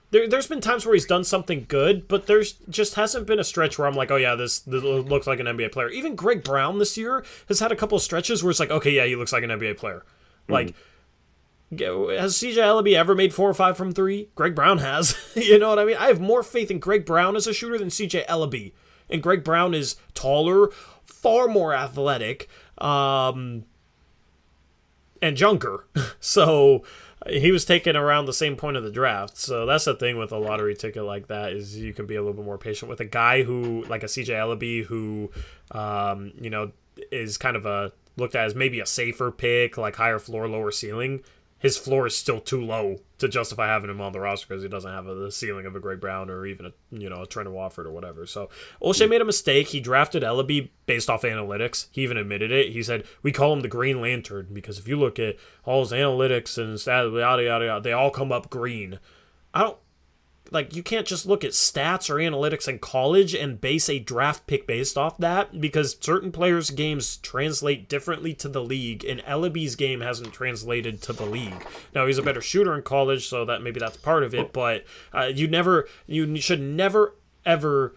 there's been times where he's done something good, but there's just hasn't been a stretch where I'm like, oh yeah, this looks like an NBA player. Even Greg Brown this year has had a couple of stretches where it's like, okay, yeah, he looks like an NBA player. Mm-hmm. Like, has CJ Ellaby ever made 4 or 5 from 3? Greg Brown has. You know what I mean? I have more faith in Greg Brown as a shooter than CJ Ellaby. And Greg Brown is taller, far more athletic, and younger. So he was taken around the same point of the draft. So that's the thing with a lottery ticket like that, is you can be a little bit more patient with a guy who, like a CJ Ellaby, who, is kind of looked at as maybe a safer pick, like higher floor, lower ceiling. His floor is still too low to justify having him on the roster because he doesn't have the ceiling of a Greg Brown or even a Trent Wofford or whatever. So O'Shea made a mistake. He drafted Ellaby based off analytics. He even admitted it. He said, we call him the Green Lantern because if you look at all his analytics and stats, yada, yada, yada, they all come up green. You can't just look at stats or analytics in college and base a draft pick based off that, because certain players' games translate differently to the league, and Ellaby's game hasn't translated to the league. Now, he's a better shooter in college, so that's part of it, but you should never, ever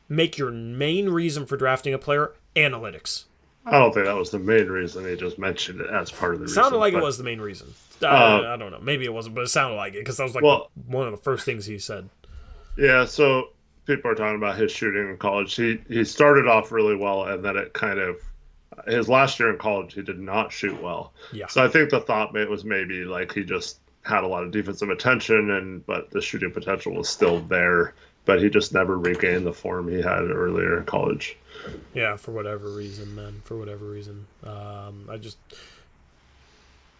make your main reason for drafting a player analytics. I don't think that was the main reason. He just mentioned it as part of the reason. Sounded like it was the main reason. I don't know. Maybe it wasn't, but it sounded like it because that was one of the first things he said. Yeah, so people are talking about his shooting in college. He started off really well, and then it kind of his last year in college he did not shoot well. Yeah. So I think the thought was maybe like he just had a lot of defensive attention, but the shooting potential was still there, but he just never regained the form he had earlier in college. Yeah, for whatever reason, man. For whatever reason, I just.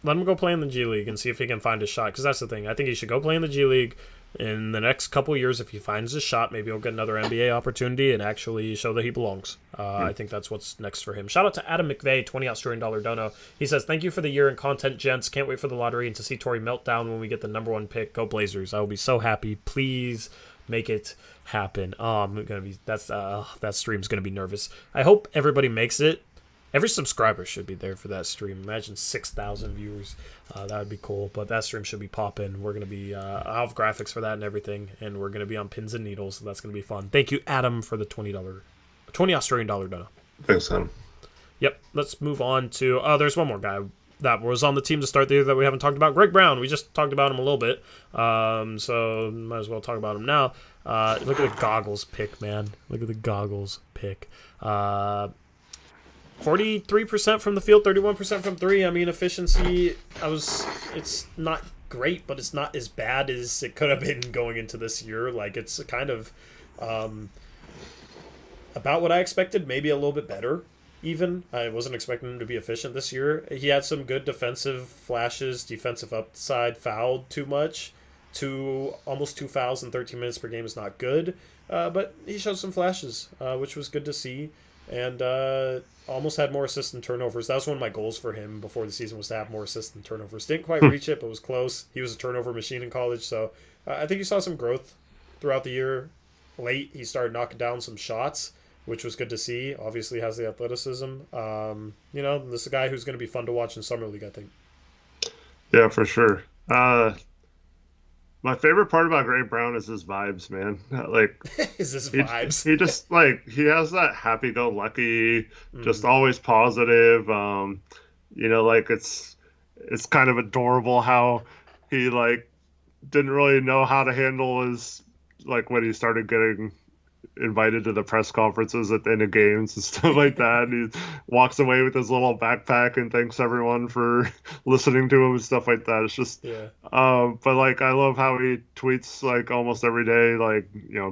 Let him go play in the G League and see if he can find a shot. Because that's the thing. I think he should go play in the G League. In the next couple of years, if he finds a shot, maybe he'll get another NBA opportunity and actually show that he belongs. I think that's what's next for him. Shout out to Adam McVeigh, $20 Australian dollar dono. He says, thank you for the year and content, gents. Can't wait for the lottery and to see Torrey meltdown when we get the number 1 pick. Go Blazers. I will be so happy. Please make it happen. That stream's going to be nervous. I hope everybody makes it. Every subscriber should be there for that stream. Imagine 6,000 viewers. That would be cool. But that stream should be popping. We're going to be... I'll have graphics for that and everything. And we're going to be on pins and needles. So that's going to be fun. Thank you, Adam, for the $20 Australian dollar dono. Thanks, Adam. Yep. Let's move on to... there's one more guy that was on the team to start the year that we haven't talked about. Greg Brown. We just talked about him a little bit. So might as well talk about him now. Look at the goggles pick, man. Look at the goggles pick. 43% from the field, 31% from 3. I mean, efficiency, it's not great, but it's not as bad as it could have been going into this year. Like, it's kind of about what I expected, maybe a little bit better, even. I wasn't expecting him to be efficient this year. He had some good defensive flashes, defensive upside, fouled too much. Almost 2 fouls in 13 minutes per game is not good, but he showed some flashes, which was good to see. and almost had more assists and turnovers. That was one of my goals for him before the season, was to have more assists and turnovers. Didn't quite reach it, but was close. He was a turnover machine in college, so I think you saw some growth throughout the year. Late, he started knocking down some shots, which was good to see. Obviously has the athleticism. This is a guy who's going to be fun to watch in Summer League, I think. Yeah, for sure. My favorite part about Gray Brown is his vibes, man. Like, Is this vibes? he just he has that happy-go-lucky, just Mm. always positive. Like it's kind of adorable how he didn't really know how to handle his when he started getting invited to the press conferences at the end of games and stuff like that. And he walks away with his little backpack and thanks everyone for listening to him and stuff like that. It's just, Yeah. but I love how he tweets almost every day,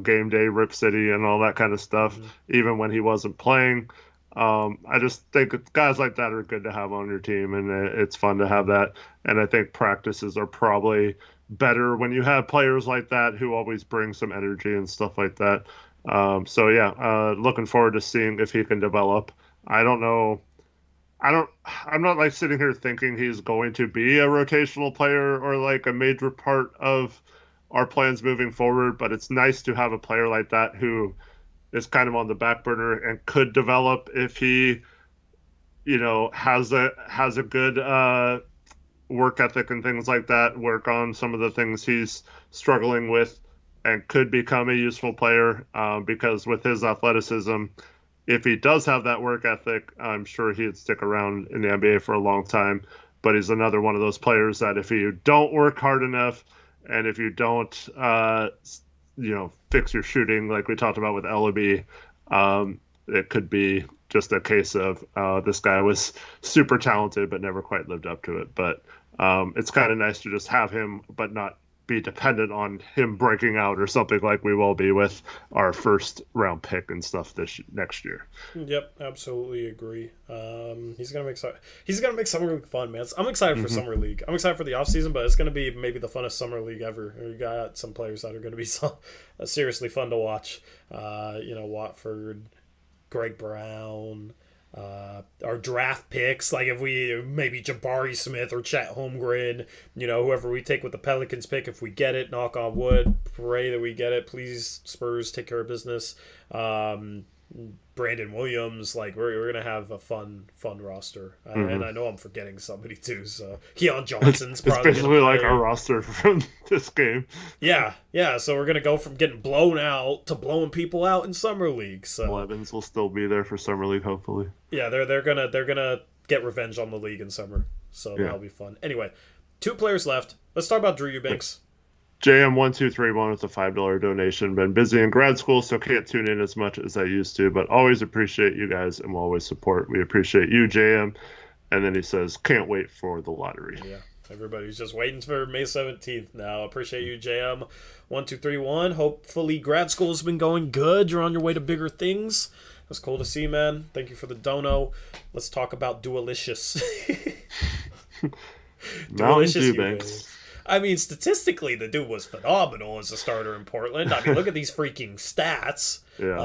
game day, Rip City, and all that kind of stuff, even when he wasn't playing. I just think guys like that are good to have on your team, and it's fun to have that. And I think practices are probably better when you have players like that who always bring some energy and stuff like that. Looking forward to seeing if he can develop. I don't know. I'm not sitting here thinking he's going to be a rotational player or a major part of our plans moving forward, but it's nice to have a player like that who is kind of on the back burner and could develop if he, has a good work ethic and things like that, work on some of the things he's struggling with, and could become a useful player because with his athleticism, if he does have that work ethic, I'm sure he'd stick around in the NBA for a long time. But he's another one of those players that if you don't work hard enough and if you don't, fix your shooting like we talked about with Ellaby, it could be just a case of this guy was super talented but never quite lived up to it. But it's kind of nice to just have him but not be dependent on him breaking out or something like we will be with our first round pick and stuff next year. Yep, absolutely agree. He's gonna make summer league fun, man. I'm excited for summer league. I'm excited for the offseason, but it's gonna be maybe the funnest summer league ever. You got some players that are gonna be seriously fun to watch. Watford, Greg Brown. Our draft picks, if we maybe Jabari Smith or Chet Holmgren, whoever we take with the Pelicans pick, if we get it, knock on wood, pray that we get it. Please, Spurs, take care of business. Brandon Williams, we're gonna have a fun roster, and I know I'm forgetting somebody too. So Keon Johnson's probably it's basically like our roster from this game. Yeah. So we're gonna go from getting blown out to blowing people out in summer league. So Evans will still be there for summer league, hopefully. Yeah, they're gonna get revenge on the league in summer, so that'll be fun. Anyway, 2 players left. Let's talk about Drew Eubanks. JM1231 with a $5 donation. Been busy in grad school, so can't tune in as much as I used to, but always appreciate you guys and will always support. We appreciate you, JM. And then he says, can't wait for the lottery. Yeah, everybody's just waiting for May 17th now. Appreciate you, JM1231. Hopefully grad school's been going good. You're on your way to bigger things. That's cool to see, man. Thank you for the dono. Let's talk about Dualicious. Mountain Eubanks. I mean, statistically, the dude was phenomenal as a starter in Portland. I mean, look at these freaking stats. Yeah.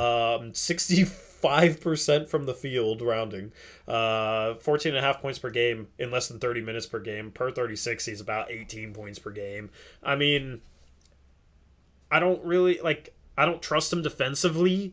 65% from the field, rounding. 14.5 points per game in less than 30 minutes per game. Per 36, he's about 18 points per game. I mean, I don't trust him defensively.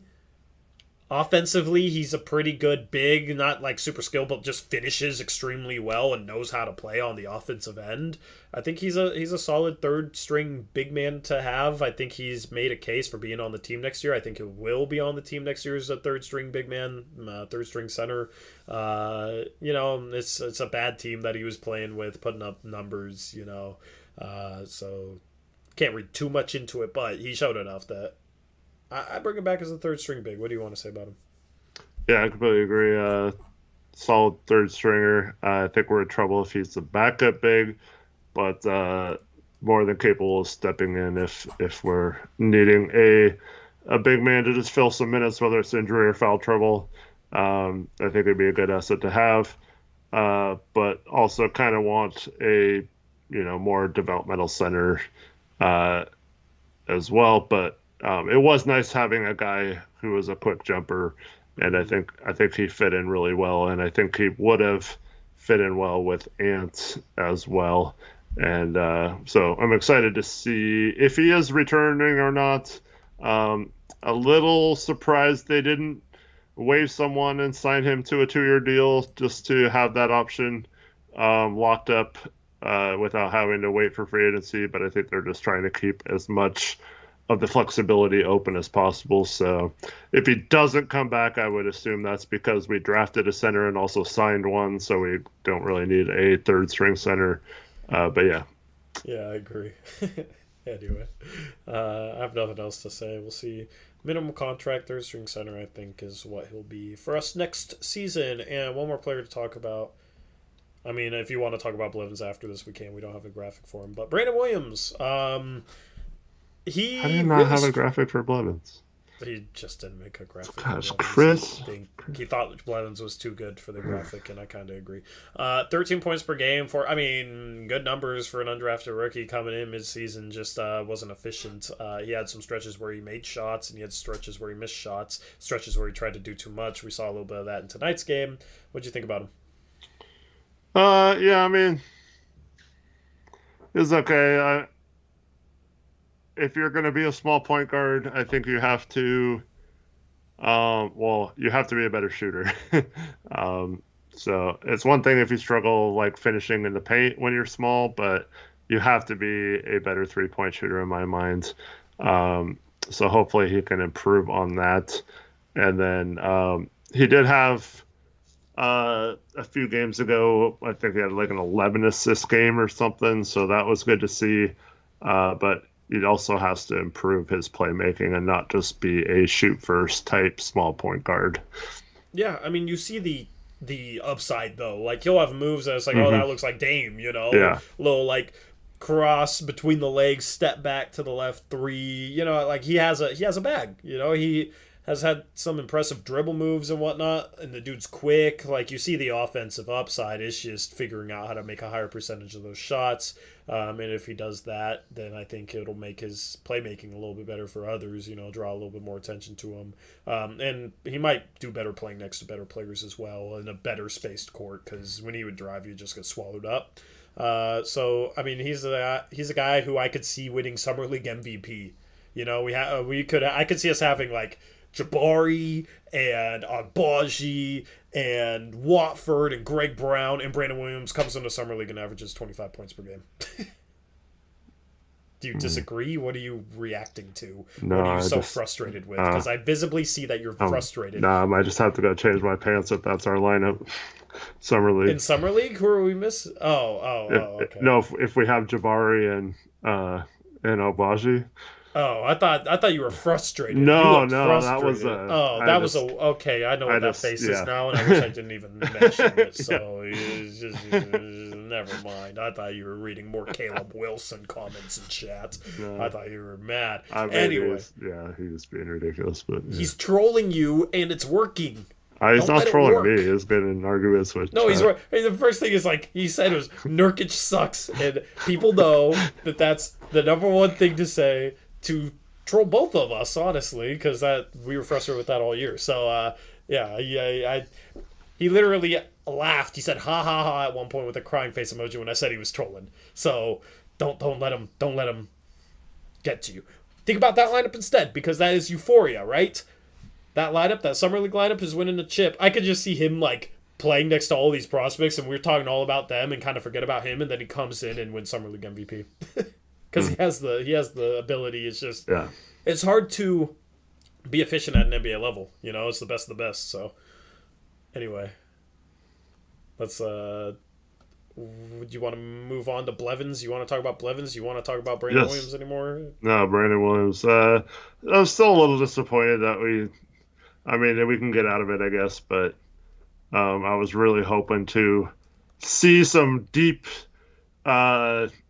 Offensively, he's a pretty good big, not super skilled, but just finishes extremely well and knows how to play on the offensive end. I think he's a solid third string big man to have. I think he's made a case for being on the team next year. I think he will be on the team next year as a third string big man, third string center. It's a bad team that he was playing with, putting up numbers, so can't read too much into it, but he showed enough that I bring him back as a third string big. What do you want to say about him? Yeah, I completely agree. Solid third stringer. I think we're in trouble if he's the backup big, but more than capable of stepping in if we're needing a big man to just fill some minutes, whether it's injury or foul trouble. I think it'd be a good asset to have, but also kind of want a more developmental center as well. But it was nice having a guy who was a quick jumper and I think he fit in really well, and I think he would have fit in well with Ant as well. And so I'm excited to see if he is returning or not. A little surprised they didn't waive someone and sign him to a 2-year deal just to have that option locked up without having to wait for free agency. But I think they're just trying to keep as much of the flexibility open as possible. So if he doesn't come back, I would assume that's because we drafted a center and also signed one, so we don't really need a third string center. But yeah. Yeah, I agree. Anyway, I have nothing else to say. We'll see. Minimum contract, third string center, I think, is what he'll be for us next season. And one more player to talk about. I mean, if you want to talk about Blevins after this, we can. We don't have a graphic for him. But Brandon Williams, I did not have a graphic for Blevins. He just didn't make a graphic. Gosh, Chris. He thought Blevins was too good for the graphic, and I kind of agree. 13 points per game good numbers for an undrafted rookie coming in mid-season. Just wasn't efficient. He had some stretches where he made shots, and he had stretches where he missed shots. Stretches where he tried to do too much. We saw a little bit of that in tonight's game. What'd you think about him? Yeah, I mean, it's okay. If you're going to be a small point guard, I think you have to, you have to be a better shooter. So it's one thing if you struggle like finishing in the paint when you're small, but you have to be a better 3-point shooter in my mind. So hopefully he can improve on that. And then he did have a few games ago, I think he had like an 11 assist game or something. So that was good to see. But he also has to improve his playmaking and not just be a shoot first type small point guard. Yeah, I mean, you see the upside though. Like he'll have moves that it's like, oh, that looks like Dame, Yeah. Little like cross between the legs, step back to the left, three. Like he has a bag. He has had some impressive dribble moves and whatnot, and the dude's quick. Like you see the offensive upside. It's just figuring out how to make a higher percentage of those shots. And if he does that, then I think it'll make his playmaking a little bit better for others, draw a little bit more attention to him. And he might do better playing next to better players as well in a better spaced court, because when he would drive, you just get swallowed up. So, I mean, he's a guy who I could see winning Summer League MVP. I could see us having like Jabari and Agbaji and Watford and Greg Brown, and Brandon Williams comes into Summer League and averages 25 points per game. Do you disagree? What are you reacting to? No, what are you frustrated with? Because I visibly see that you're frustrated. I just have to go change my pants if that's our lineup. Summer League. In Summer League? Who are we missing? Okay. No, if we have Jabari and Agbaji. Oh, I thought you were frustrated. No, frustrated. that was okay. I know what that face is now, and I wish I didn't even mention it. So never mind. I thought you were reading more Caleb Wilson comments in chat. No, I thought you were mad. Anyway, he was being ridiculous, but he's trolling you, and it's working. He's not trolling me. He's been in arguments with. No, he's right. The first thing is like he said was Nurkic sucks, and people know that that's the number one thing to say. To troll both of us, honestly, because we were frustrated with that all year. So, he literally laughed. He said "ha ha ha" at one point with a crying face emoji when I said he was trolling. So don't let him get to you. Think about that lineup instead, because that is euphoria, right? That lineup, that Summer League lineup, is winning the chip. I could just see him like playing next to all these prospects, and we're talking all about them and kind of forget about him, and then he comes in and wins Summer League MVP. Because he has the ability. It's just it's hard to be efficient at an NBA level. It's the best of the best. So anyway, let's. Would you want to move on to Blevins? You want to talk about Blevins? You want to talk about Brandon Williams anymore? No, Brandon Williams. I'm still a little disappointed that we can get out of it, I guess. But I was really hoping to see some deep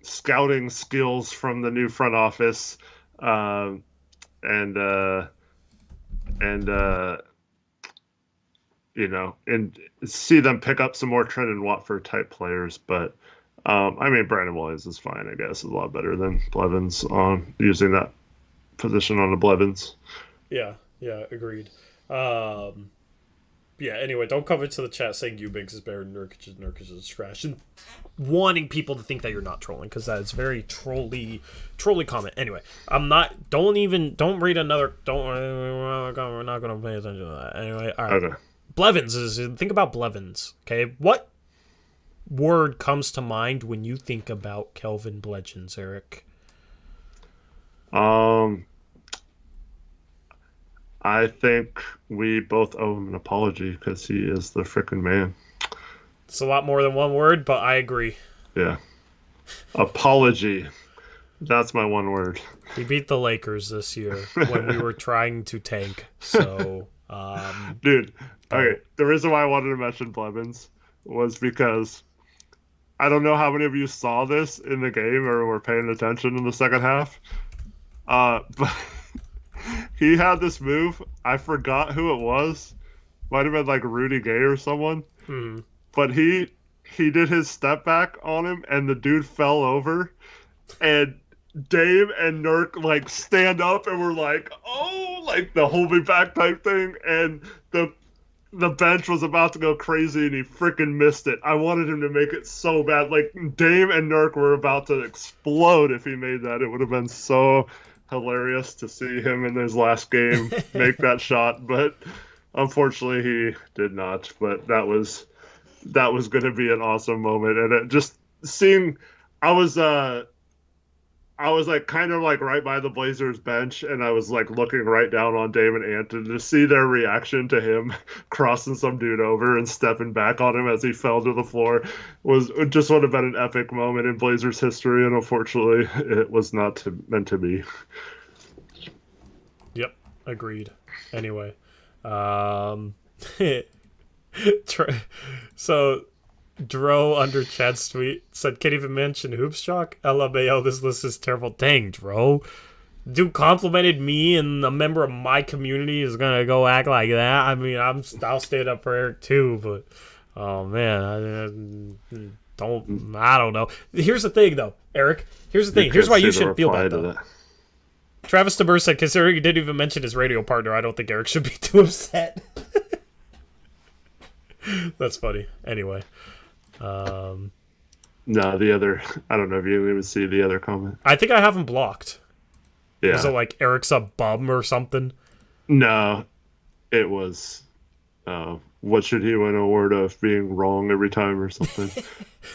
scouting skills from the new front office, and see them pick up some more Trenton Watford type players. But Brandon Williams is fine, I guess. Is a lot better than Blevins on using that position on the Blevins. Yeah, agreed. Yeah, anyway, don't come into the chat saying Eubanks is better than Nurkic is trash, and wanting people to think that you're not trolling, because that is very trolly comment. Anyway, don't read another, we're not going to pay attention to that. Anyway, all right. Okay. Blevins think about Blevins, okay? What word comes to mind when you think about Kelvin Blevins, Eric? I think we both owe him an apology because he is the frickin' man. It's a lot more than one word, but I agree. Yeah. Apology. That's my one word. We beat the Lakers this year when we were trying to tank. So, dude, okay. The reason why I wanted to mention Blevins was because I don't know how many of you saw this in the game or were paying attention in the second half. But he had this move. I forgot who it was. Might have been like Rudy Gay or someone. Mm-hmm. But he did his step back on him, and the dude fell over. And Dave and Nurk like stand up and were like, "Oh!" like the hold me back type thing. And the bench was about to go crazy, and he freaking missed it. I wanted him to make it so bad. Like Dave and Nurk were about to explode if he made that. It would have been so hilarious to see him in his last game make that shot, but unfortunately he did not. But that was going to be an awesome moment, and it just seeing, I was like kind of like right by the Blazers bench, and I was like looking right down on Dave and Anton to see their reaction to him crossing some dude over and stepping back on him as he fell to the floor. It just would have been an epic moment in Blazers history, and unfortunately it was not meant to be. Yep, agreed. Anyway, so Dro under Chad's tweet said, "Can't even mention Hoops Shock. LMAO, this list is terrible." Dang, Dro. Dude complimented me, and a member of my community is gonna go act like that. I mean, I'll stand up for Eric too, but oh man, I don't know. Here's the thing, though, Eric. Here's the thing. Here's why you shouldn't feel bad, though. Travis DeBur said, considering he didn't even mention his radio partner, I don't think Eric should be too upset. That's funny. Anyway. No, the other, I don't know if you even see the other comment. I think I have him blocked. Yeah. Was it like Eric's a bum or something? No, it was, what should he win an award of being wrong every time or something?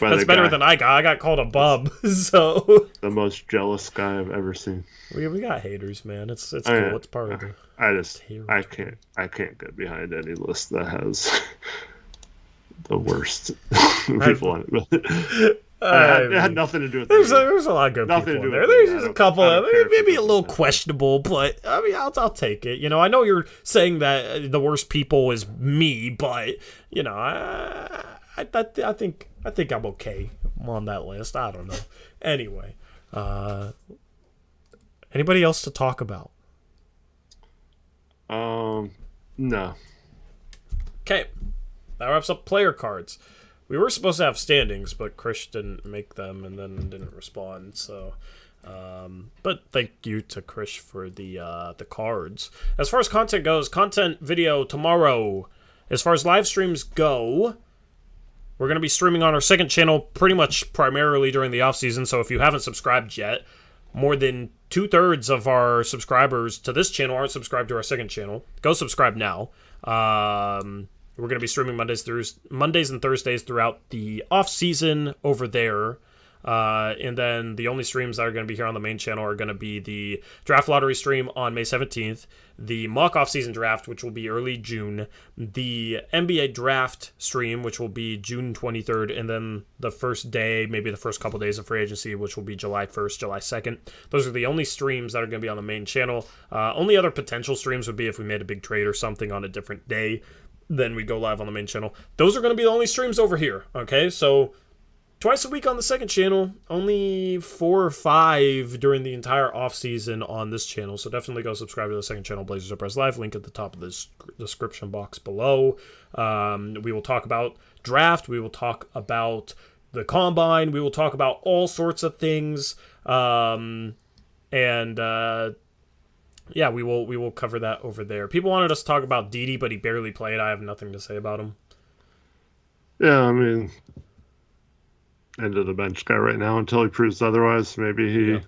That's better than I got. I got called a bum, so. The most jealous guy I've ever seen. We got haters, man. It's cool. It's part of the. I can't get behind any list that has the worst people on it. It had nothing to do with there's a lot of good people in there. There's just a couple of maybe a little questionable, but I mean, I'll take it. You know, I know you're saying that the worst people is me, but you know, I think I'm okay on that list. I don't know. Anyway, anybody else to talk about? No. Okay, that wraps up player cards. We were supposed to have standings, but Chris didn't make them and then didn't respond. So, but thank you to Chris for the cards. As far as content goes, content video tomorrow. As far as live streams go, we're going to be streaming on our second channel pretty much primarily during the offseason. So if you haven't subscribed yet, more than 2/3 of our subscribers to this channel aren't subscribed to our second channel. Go subscribe now. We're going to be streaming Mondays and Thursdays throughout the off-season over there. And then the only streams that are going to be here on the main channel are going to be the draft lottery stream on May 17th, the mock off-season draft, which will be early June, the NBA draft stream, which will be June 23rd, and then the first day, maybe the first couple days of free agency, which will be July 1st, July 2nd. Those are the only streams that are going to be on the main channel. Only other potential streams would be if we made a big trade or something on a different day. Then we go live on the main channel. Those are going to be the only streams over here, okay? So twice a week on the second channel, only 4 or 5 during the entire off-season on this channel. So definitely go subscribe to the second channel, Blazers Uprise Live. Link at the top of the description box below. We will talk about draft. We will talk about the combine. We will talk about all sorts of things. And Yeah, we will cover that over there. People wanted us to talk about Didi, but he barely played. I have nothing to say about him. Yeah, I mean, end of the bench guy right now until he proves otherwise. Maybe he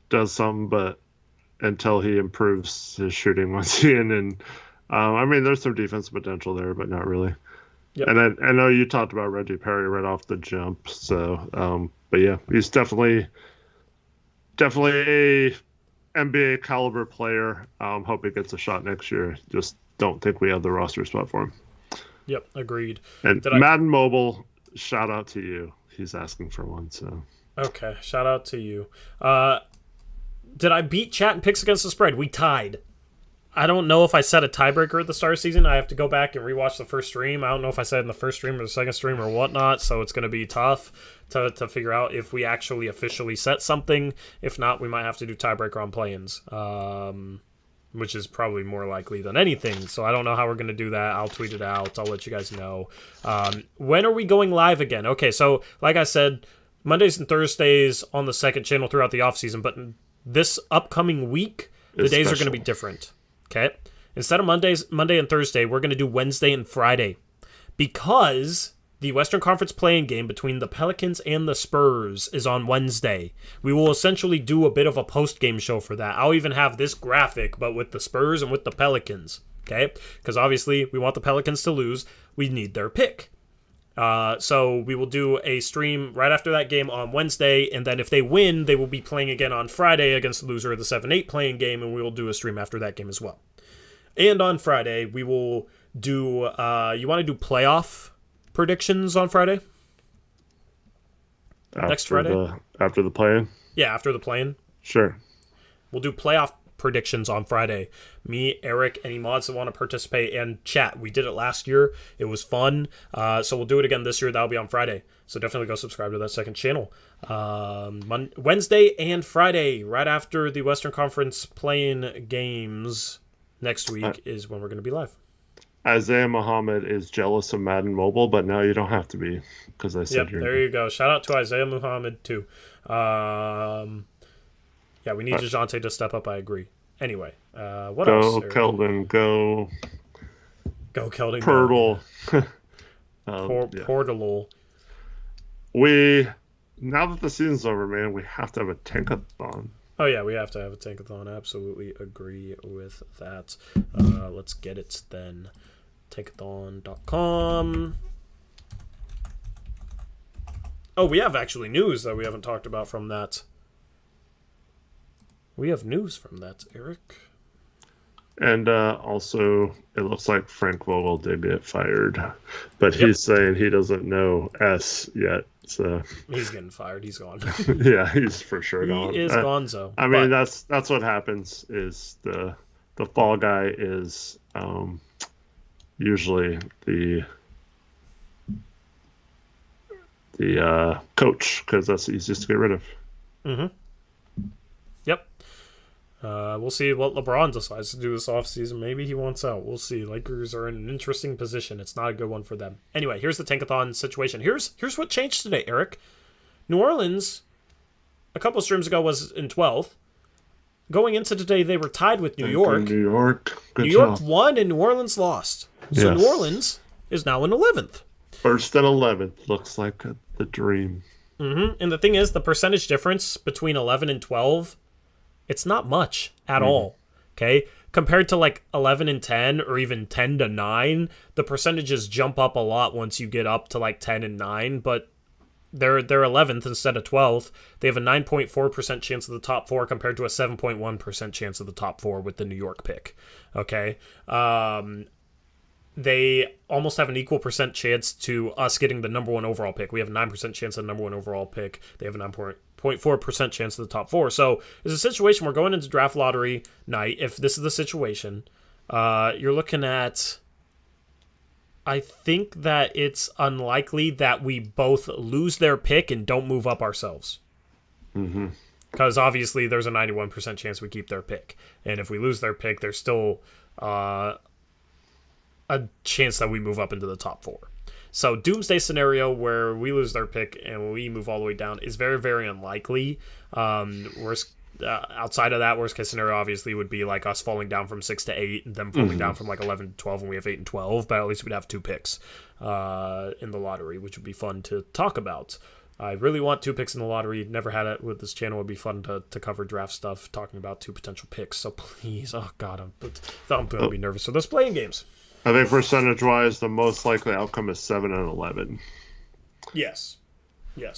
does something, but until he improves his shooting once he in. And I mean, there's some defensive potential there, but not really. Yep. And I know you talked about Reggie Perry right off the jump. So, but yeah, he's definitely a NBA caliber player. Hope he gets a shot next year. Just don't think we have the roster spot for him. Yep, agreed. And Madden Mobile, shout out to you. He's asking for one. So okay, shout out to you. Did I beat chat and picks against the spread? We tied. I don't know if I set a tiebreaker at the start of the season. I have to go back and rewatch the first stream. I don't know if I said in the first stream or the second stream or whatnot, so it's going to be tough to figure out if we actually officially set something. If not, we might have to do tiebreaker on play-ins, which is probably more likely than anything. So I don't know how we're going to do that. I'll tweet it out. I'll let you guys know. When are we going live again? Okay, so like I said, Mondays and Thursdays on the second channel throughout the offseason, but this upcoming week, the days are going to be different. Okay? Instead of Monday and Thursday, we're going to do Wednesday and Friday because the Western Conference play-in game between the Pelicans and the Spurs is on Wednesday. We will essentially do a bit of a post-game show for that. I'll even have this graphic, but with the Spurs and with the Pelicans. Okay? Because obviously, we want the Pelicans to lose. We need their pick. So we will do a stream right after that game on Wednesday, and then if they win, they will be playing again on Friday against the loser of the 7-8 playing game, and we will do a stream after that game as well. And on Friday, we will do, you want to do playoff predictions on Friday? Next Friday? After the play-in? Yeah, after the play-in. Sure. We'll do playoff predictions on Friday. Me, Eric, any mods that want to participate, and chat. We did it last year. It was fun. So we'll do it again this year. That'll be on Friday. So definitely go subscribe to that second channel. Wednesday and Friday, right after the Western Conference play-in games next week is when we're going to be live. Isaiah Muhammad is jealous of Madden Mobile, but now you don't have to be because I said there you go. Shout out to Isaiah Muhammad too. Yeah, we need DeJounte to step up. I agree. Anyway, what else? Go Keldon. Go Keldon. Pirtle. Portalol. Now that the season's over, man, we have to have a tankathon. Oh yeah, we have to have a tankathon. Absolutely agree with that. Let's get it then. Tankathon.com. Oh, we have actually news that we haven't talked about from that. We have news from that, Eric. And also, it looks like Frank Vogel did get fired. But he's saying he doesn't know S yet. So he's getting fired. He's gone. Yeah, he's for sure gone. He is gonzo. I mean, that's what happens is the fall guy is usually the coach because that's the easiest to get rid of. Mm-hmm. Yep. We'll see what LeBron decides to do this offseason. Maybe he wants out. We'll see. Lakers are in an interesting position. It's not a good one for them. Anyway, here's the tankathon situation. Here's what changed today, Eric. New Orleans, a couple of streams ago, was in 12th. Going into today, they were tied with New York. New York. Good New York won and New Orleans lost. So yes. New Orleans is now in 11th. First and 11th. Looks like the dream. Mm-hmm. And the thing is, the percentage difference between 11 and 12, it's not much at all, okay? Compared to like 11 and 10 or even 10 to 9, the percentages jump up a lot once you get up to like 10 and 9, but they're 11th instead of 12th. They have a 9.4% chance of the top 4 compared to a 7.1% chance of the top 4 with the New York pick, okay? They almost have an equal percent chance to us getting the number 1 overall pick. We have a 9% chance of the number 1 overall pick. They have a 9.4% chance of the top 4. So it's a situation we're going into draft lottery night. If this is the situation, you're looking at, I think that it's unlikely that we both lose their pick and don't move up ourselves. Mm-hmm. Because obviously there's a 91% chance we keep their pick. And if we lose their pick, there's still a chance that we move up into the top 4. So doomsday scenario where we lose their pick and we move all the way down is very, very unlikely. outside of that, worst case scenario obviously would be like us falling down from 6 to 8 and them falling down from like 11 to 12 when we have 8 and 12. But at least we'd have 2 picks in the lottery, which would be fun to talk about. I really want 2 picks in the lottery. Never had it with this channel. It would be fun to cover draft stuff, talking about 2 potential picks. So please, oh god, I'm going to be nervous for those playing games. I think percentage-wise, the most likely outcome is 7 and 11. Yes,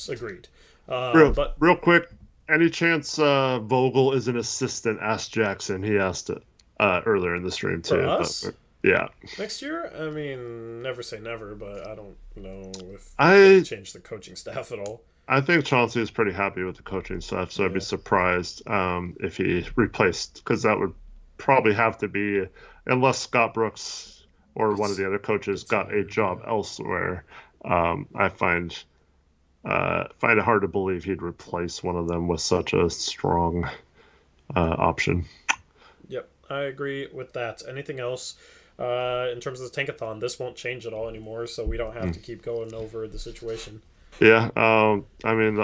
agreed. Real quick, any chance Vogel is an assistant? Asked Jackson. He asked it earlier in the stream too. For us? Yeah. Next year? I mean, never say never, but I don't know if they change the coaching staff at all. I think Chauncey is pretty happy with the coaching staff, so I'd be surprised if he replaced, because that would probably have to be, unless Scott Brooks or one of the other coaches got a job elsewhere. I find it hard to believe he'd replace one of them with such a strong option. Yep, I agree with that. Anything else? In terms of the Tankathon, this won't change at all anymore, so we don't have to keep going over the situation. Yeah, I mean,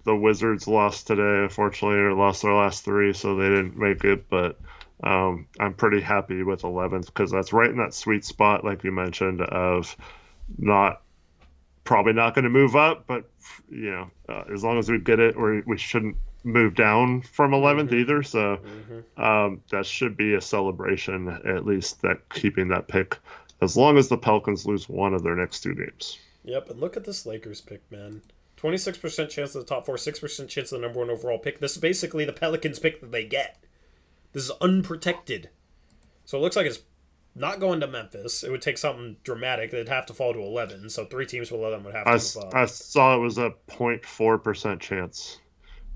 the Wizards lost today, unfortunately, or lost their last 3, so they didn't make it, but I'm pretty happy with 11th, because that's right in that sweet spot, like you mentioned, of probably not going to move up, but, as long as we get it, we shouldn't move down from 11th either, so that should be a celebration, at least, that keeping that pick, as long as the Pelicans lose one of their next 2 games. Yep, and look at this Lakers pick, man. 26% chance of the top 4, 6% chance of the number 1 overall pick. This is basically the Pelicans pick that they get. This is unprotected. So it looks like it's not going to Memphis. It would take something dramatic. They'd have to fall to 11, so 3 teams below them would have to move up. I saw it was a 0.4% chance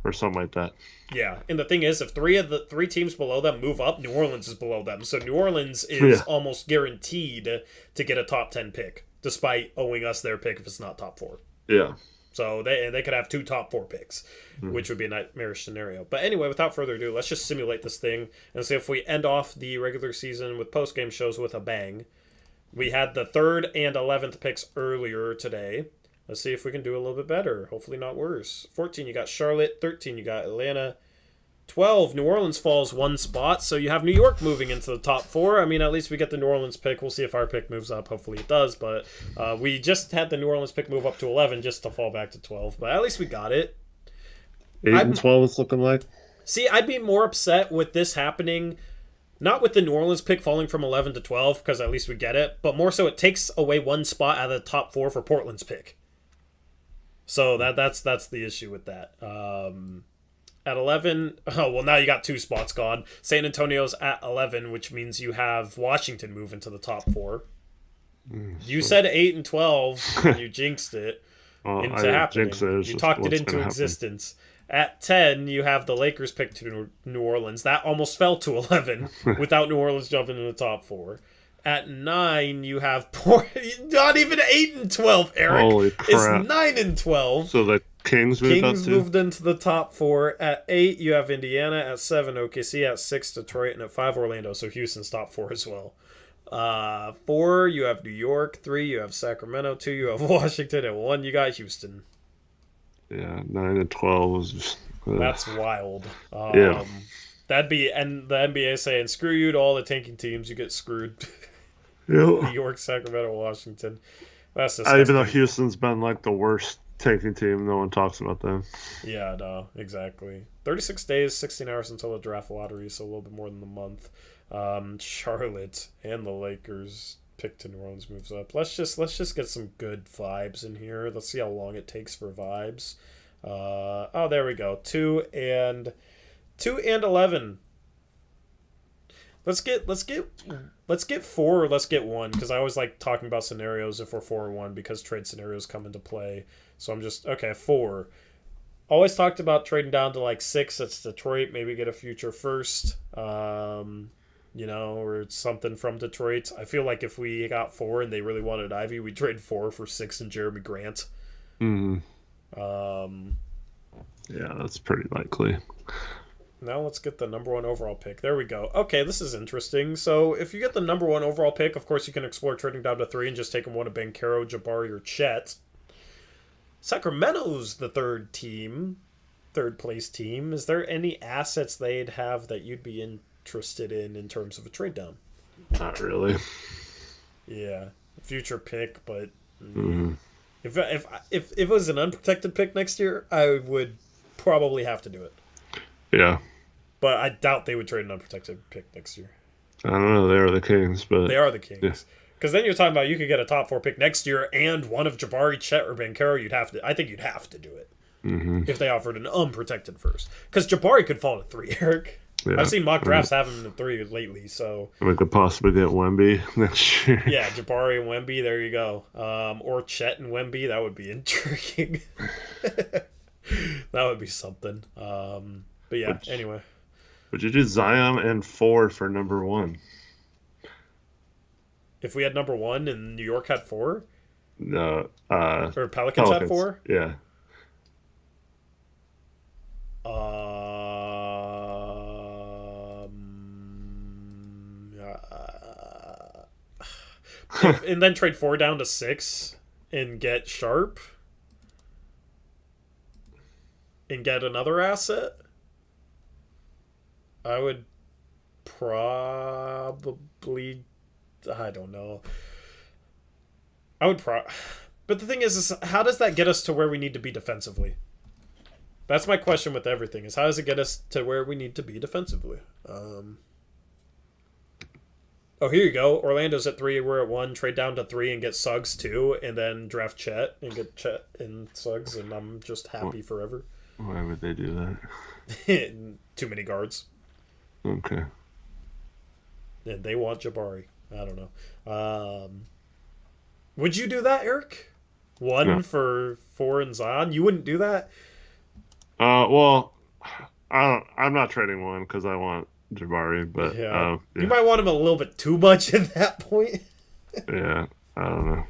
or something like that. Yeah, and the thing is, if 3 of the 3 teams below them move up, New Orleans is below them. So New Orleans is almost guaranteed to get a top 10 pick, despite owing us their pick if it's not top 4. Yeah. So they could have 2 top 4 picks, which would be a nightmarish scenario. But anyway, without further ado, let's just simulate this thing and see if we end off the regular season with post-game shows with a bang. We had the 3rd and 11th picks earlier today. Let's see if we can do a little bit better. Hopefully not worse. 14, you got Charlotte. 13, you got Atlanta. 12, New Orleans falls 1 spot, so you have New York moving into the top 4. I mean, at least we get the New Orleans pick. We'll see if our pick moves up. Hopefully it does, but we just had the New Orleans pick move up to 11 just to fall back to 12, but at least we got it. 8 and 12 is looking like. See, I'd be more upset with this happening, not with the New Orleans pick falling from 11 to 12, because at least we get it, but more so it takes away 1 spot out of the top 4 for Portland's pick. So that's the issue with that. At 11, now you got 2 spots gone. San Antonio's at 11, which means you have Washington move into the top 4. You said 8 and 12, and you jinxed it into happening. You talked it into existence. At 10, you have the Lakers pick to New Orleans. That almost fell to 11 without New Orleans jumping in the top 4. At 9, you have not even 8 and 12, Eric. Holy crap. It's 9 and 12. So the Kings moved into the top 4. At 8, you have Indiana. At 7, OKC. At 6, Detroit. And at 5, Orlando. So Houston's top 4 as well. 4, you have New York. 3, you have Sacramento. 2, you have Washington. And 1, you got Houston. Yeah, 9 and 12 was... That's wild. Yeah. That'd be... And the NBA saying, screw you to all the tanking teams. You get screwed. Yep. New York, Sacramento, Washington. That's disgusting. Even though Houston's been like the worst tanking team, no one talks about them. Yeah, no, exactly. 36 days, 16 hours until the draft lottery, so a little bit more than a month. Charlotte and the Lakers pick to New Orleans moves up. Let's just get some good vibes in here. Let's see how long it takes for vibes. There we go. 2 and 11. Let's get 4 or let's get 1, because I always like talking about scenarios if we're 4 or 1 because trade scenarios come into play. So I'm just 4. Always talked about trading down to like 6. That's Detroit. Maybe get a future first, or something from Detroit. I feel like if we got 4 and they really wanted Ivy, we'd trade 4 for 6 and Jeremy Grant. Yeah, that's pretty likely. Now let's get the number 1 overall pick. There we go. Okay, this is interesting. So if you get the number 1 overall pick, of course you can explore trading down to 3 and just taking one of Banchero, Jabari, or Chet. Sacramento's the 3rd team. third place team, is there any assets they'd have that you'd be interested in terms of a trade down? Not really. Yeah, future pick, but if it was an unprotected pick next year, I would probably have to do it. Yeah. But I doubt they would trade an unprotected pick next year. I don't know. They are the Kings, but they are the Kings. Because then you're talking about you could get a top 4 pick next year and one of Jabari, Chet, or Banchero. I think you'd have to do it if they offered an unprotected first. Because Jabari could fall to 3, Eric. Yeah. I've seen mock drafts have him in 3 lately, so we could possibly get Wemby next year. Yeah, Jabari and Wemby. There you go. Or Chet and Wemby. That would be intriguing. That would be something. But yeah. Anyway. Would you do Zion and 4 for number 1? If we had number 1 and New York had 4? No. Or Pelicans had 4? Yeah. And then trade 4 down to 6 and get Sharp and get another asset. I would probably, I don't know. But the thing is how does that get us to where we need to be defensively? That's my question with everything, is how does it get us to where we need to be defensively? Oh, here you go. Orlando's at 3, we're at 1. Trade down to 3 and get Suggs 2, and then draft Chet and get Chet and Suggs, and I'm just happy forever. Why would they do that? Too many guards. Okay. And they want Jabari. I don't know. Would you do that, Eric? 1 for 4 and Zion? You wouldn't do that? Well, I'm not trading 1 because I want Jabari, but yeah. You might want him a little bit too much at that point. Yeah, I don't know.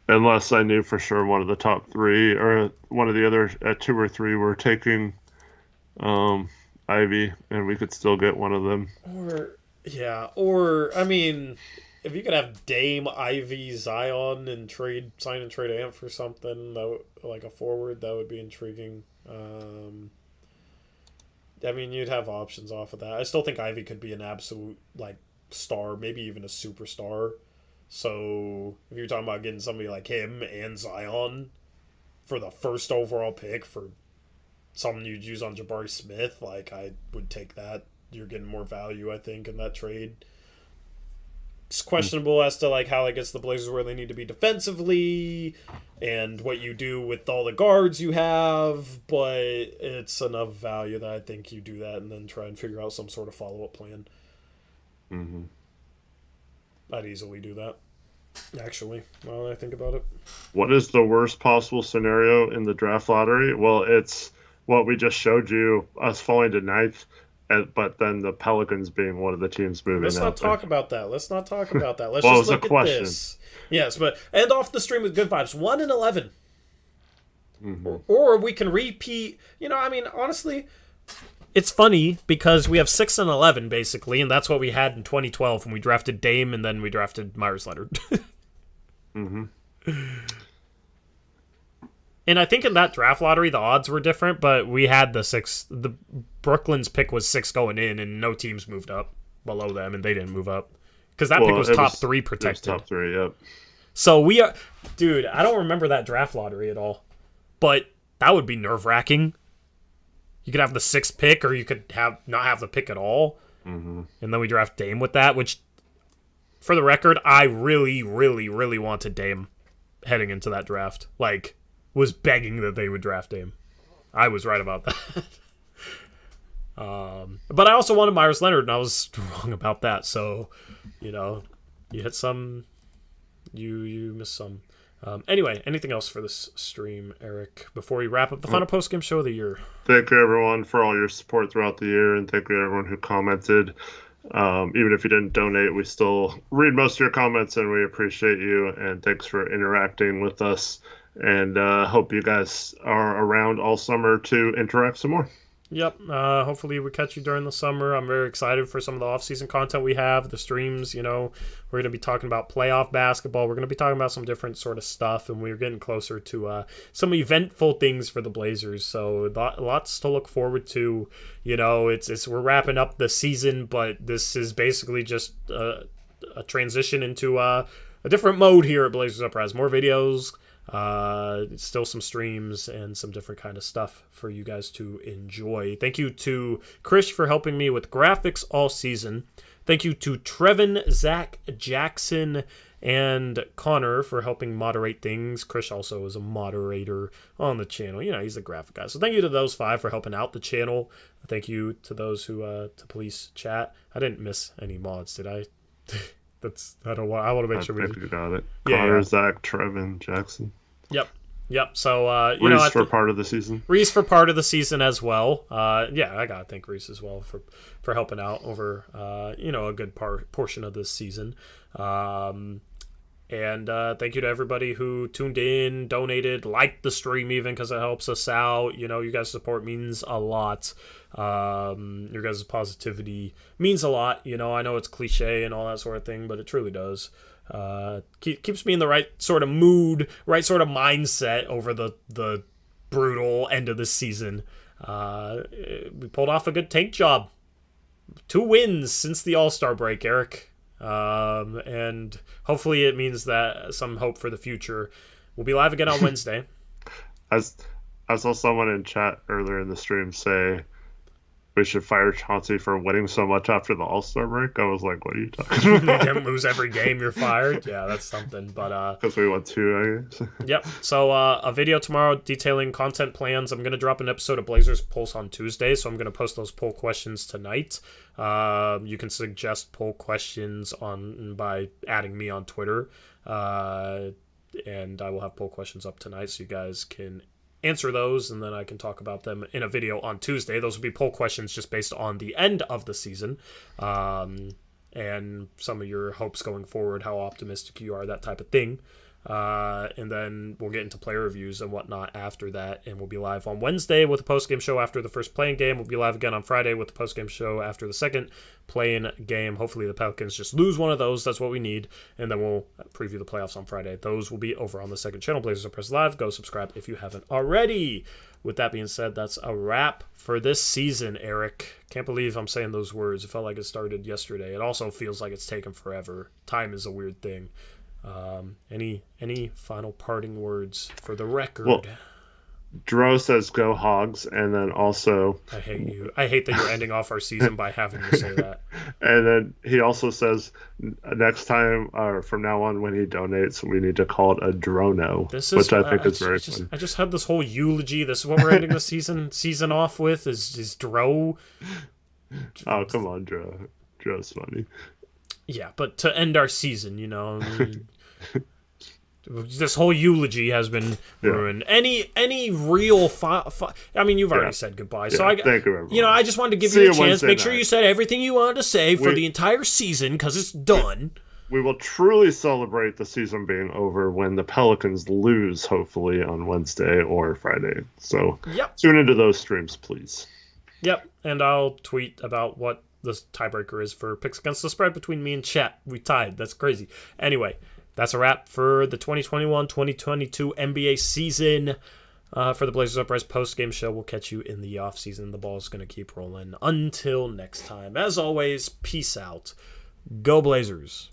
Unless I knew for sure one of the top 3 or one of the other at 2 or 3 were taking Ivy, and we could still get one of them. Or I mean, if you could have Dame, Ivy, Zion, and sign and trade Ant for something like a forward, that would be intriguing. I mean, you'd have options off of that. I still think Ivy could be an absolute star, maybe even a superstar. So if you're talking about getting somebody like him and Zion for the first overall pick for something you'd use on Jabari Smith, I would take that. You're getting more value, I think, in that trade. It's questionable as to how it gets the Blazers where they need to be defensively and what you do with all the guards you have, but it's enough value that I think you do that and then try and figure out some sort of follow-up plan. Mm-hmm. I'd easily do that, actually, now that I think about it. What is the worst possible scenario in the draft lottery? Well, it's what we just showed you, us falling to 9th, but then the Pelicans being one of the teams moving. Let's not talk about that. Let's just look at this. Yes, but end off the stream with good vibes. 1 and 11. Mm-hmm. Or we can repeat. Honestly, it's funny because we have 6 and 11 basically, and that's what we had in 2012 when we drafted Dame and then we drafted Myers Leonard. Mm-hmm. And I think in that draft lottery, the odds were different, but we had the Brooklyn's pick was 6 going in, and no teams moved up below them, and they didn't move up. Because that pick was top 3 protected. It was top 3, yep. So we are... Dude, I don't remember that draft lottery at all. But that would be nerve-wracking. You could have the 6th pick, or you could not have the pick at all. Mm-hmm. And then we draft Dame with that, which, for the record, I really, really, really wanted Dame heading into that draft. Was begging that they would draft Dame. I was right about that. But I also wanted Myers Leonard, and I was wrong about that. So, you hit some, you miss some. Anyway, anything else for this stream, Eric, before we wrap up the final post-game show of the year? Thank you, everyone, for all your support throughout the year, and thank you, everyone who commented. Even if you didn't donate, we still read most of your comments, and we appreciate you, and thanks for interacting with us. And hope you guys are around all summer to interact some more. Yep. Hopefully we catch you during the summer. I'm very excited for some of the off-season content we have, the streams. We're going to be talking about playoff basketball. We're going to be talking about some different sort of stuff, and we're getting closer to some eventful things for the Blazers. So lots to look forward to. We're wrapping up the season, but this is basically just a transition into a different mode here at Blazers Uprise. More videos. Still some streams and some different kind of stuff for you guys to enjoy. Thank you to Chris for helping me with graphics all season. Thank you to Trevin, Zach, Jackson, and Connor for helping moderate things. Chris also is a moderator on the channel. He's a graphic guy. So thank you to those 5 for helping out the channel. Thank you to those who to police chat. I didn't miss any mods, did I? I want to make sure we got it. Connor, Zach, Trevin, Jackson. Yep. So Reese for part of the season. Reese for part of the season as well. I gotta thank Reese as well for helping out over a good portion of this season. And thank you to everybody who tuned in, donated, liked the stream even because it helps us out. You guys' support means a lot. Your guys' positivity means a lot. I know it's cliche and all that sort of thing, but it truly does. Keeps me in the right sort of mood, right sort of mindset over the brutal end of the season. We pulled off a good tank job. 2 wins since the All-Star break, Eric. And hopefully it means that some hope for the future. We'll be live again on Wednesday. I saw someone in chat earlier in the stream say we should fire Chauncey for winning so much after the All-Star break. I was like, what are you talking about? You didn't lose every game, you're fired. Yeah, that's something. But because we won 2, I guess. Yep. So a video tomorrow detailing content plans. I'm going to drop an episode of Blazers Pulse on Tuesday, so I'm going to post those poll questions tonight. You can suggest poll questions by adding me on Twitter, and I will have poll questions up tonight, so you guys can answer those, and then I can talk about them in a video on Tuesday. Those will be poll questions just based on the end of the season, and some of your hopes going forward, how optimistic you are, that type of thing. And then we'll get into player reviews and whatnot after that, and we'll be live on Wednesday with a post-game show after the first playing game. We'll be live again on Friday with the post-game show after the second playing game. Hopefully the Pelicans just lose one of those. That's what we need, and then we'll preview the playoffs on Friday. Those will be over on the second channel, Blazers Uprise Live. Go subscribe if you haven't already. With that being said, that's a wrap for this season, Eric. Can't believe I'm saying those words. It felt like it started yesterday. It also feels like it's taken forever. Time is a weird thing. Any final parting words for the record? Well, Dro says go Hogs, and then also I hate you. I hate that you're ending off our season by having to say that. And then he also says next time, or from now on, when he donates, we need to call it a Drono, which I think is very funny. I just had this whole eulogy. This is what we're ending the season off with. Is Dro? Oh, come on, Dro. Dro's funny. Yeah, but to end our season, this whole eulogy has been ruined. Any real I mean, you've already said goodbye, so thank you, everyone. I just wanted to give you a chance. Make sure you said everything you wanted to say for the entire season, because it's done. We will truly celebrate the season being over when the Pelicans lose, hopefully on Wednesday or Friday. So tune into those streams, please. Yep, and I'll tweet about what the tiebreaker is for picks against the spread between me and Chet. We tied. That's crazy. Anyway, that's a wrap for the 2021-2022 NBA season. For the Blazers Uprise post-game show, we'll catch you in the off-season. The ball's going to keep rolling. Until next time, as always, peace out. Go Blazers.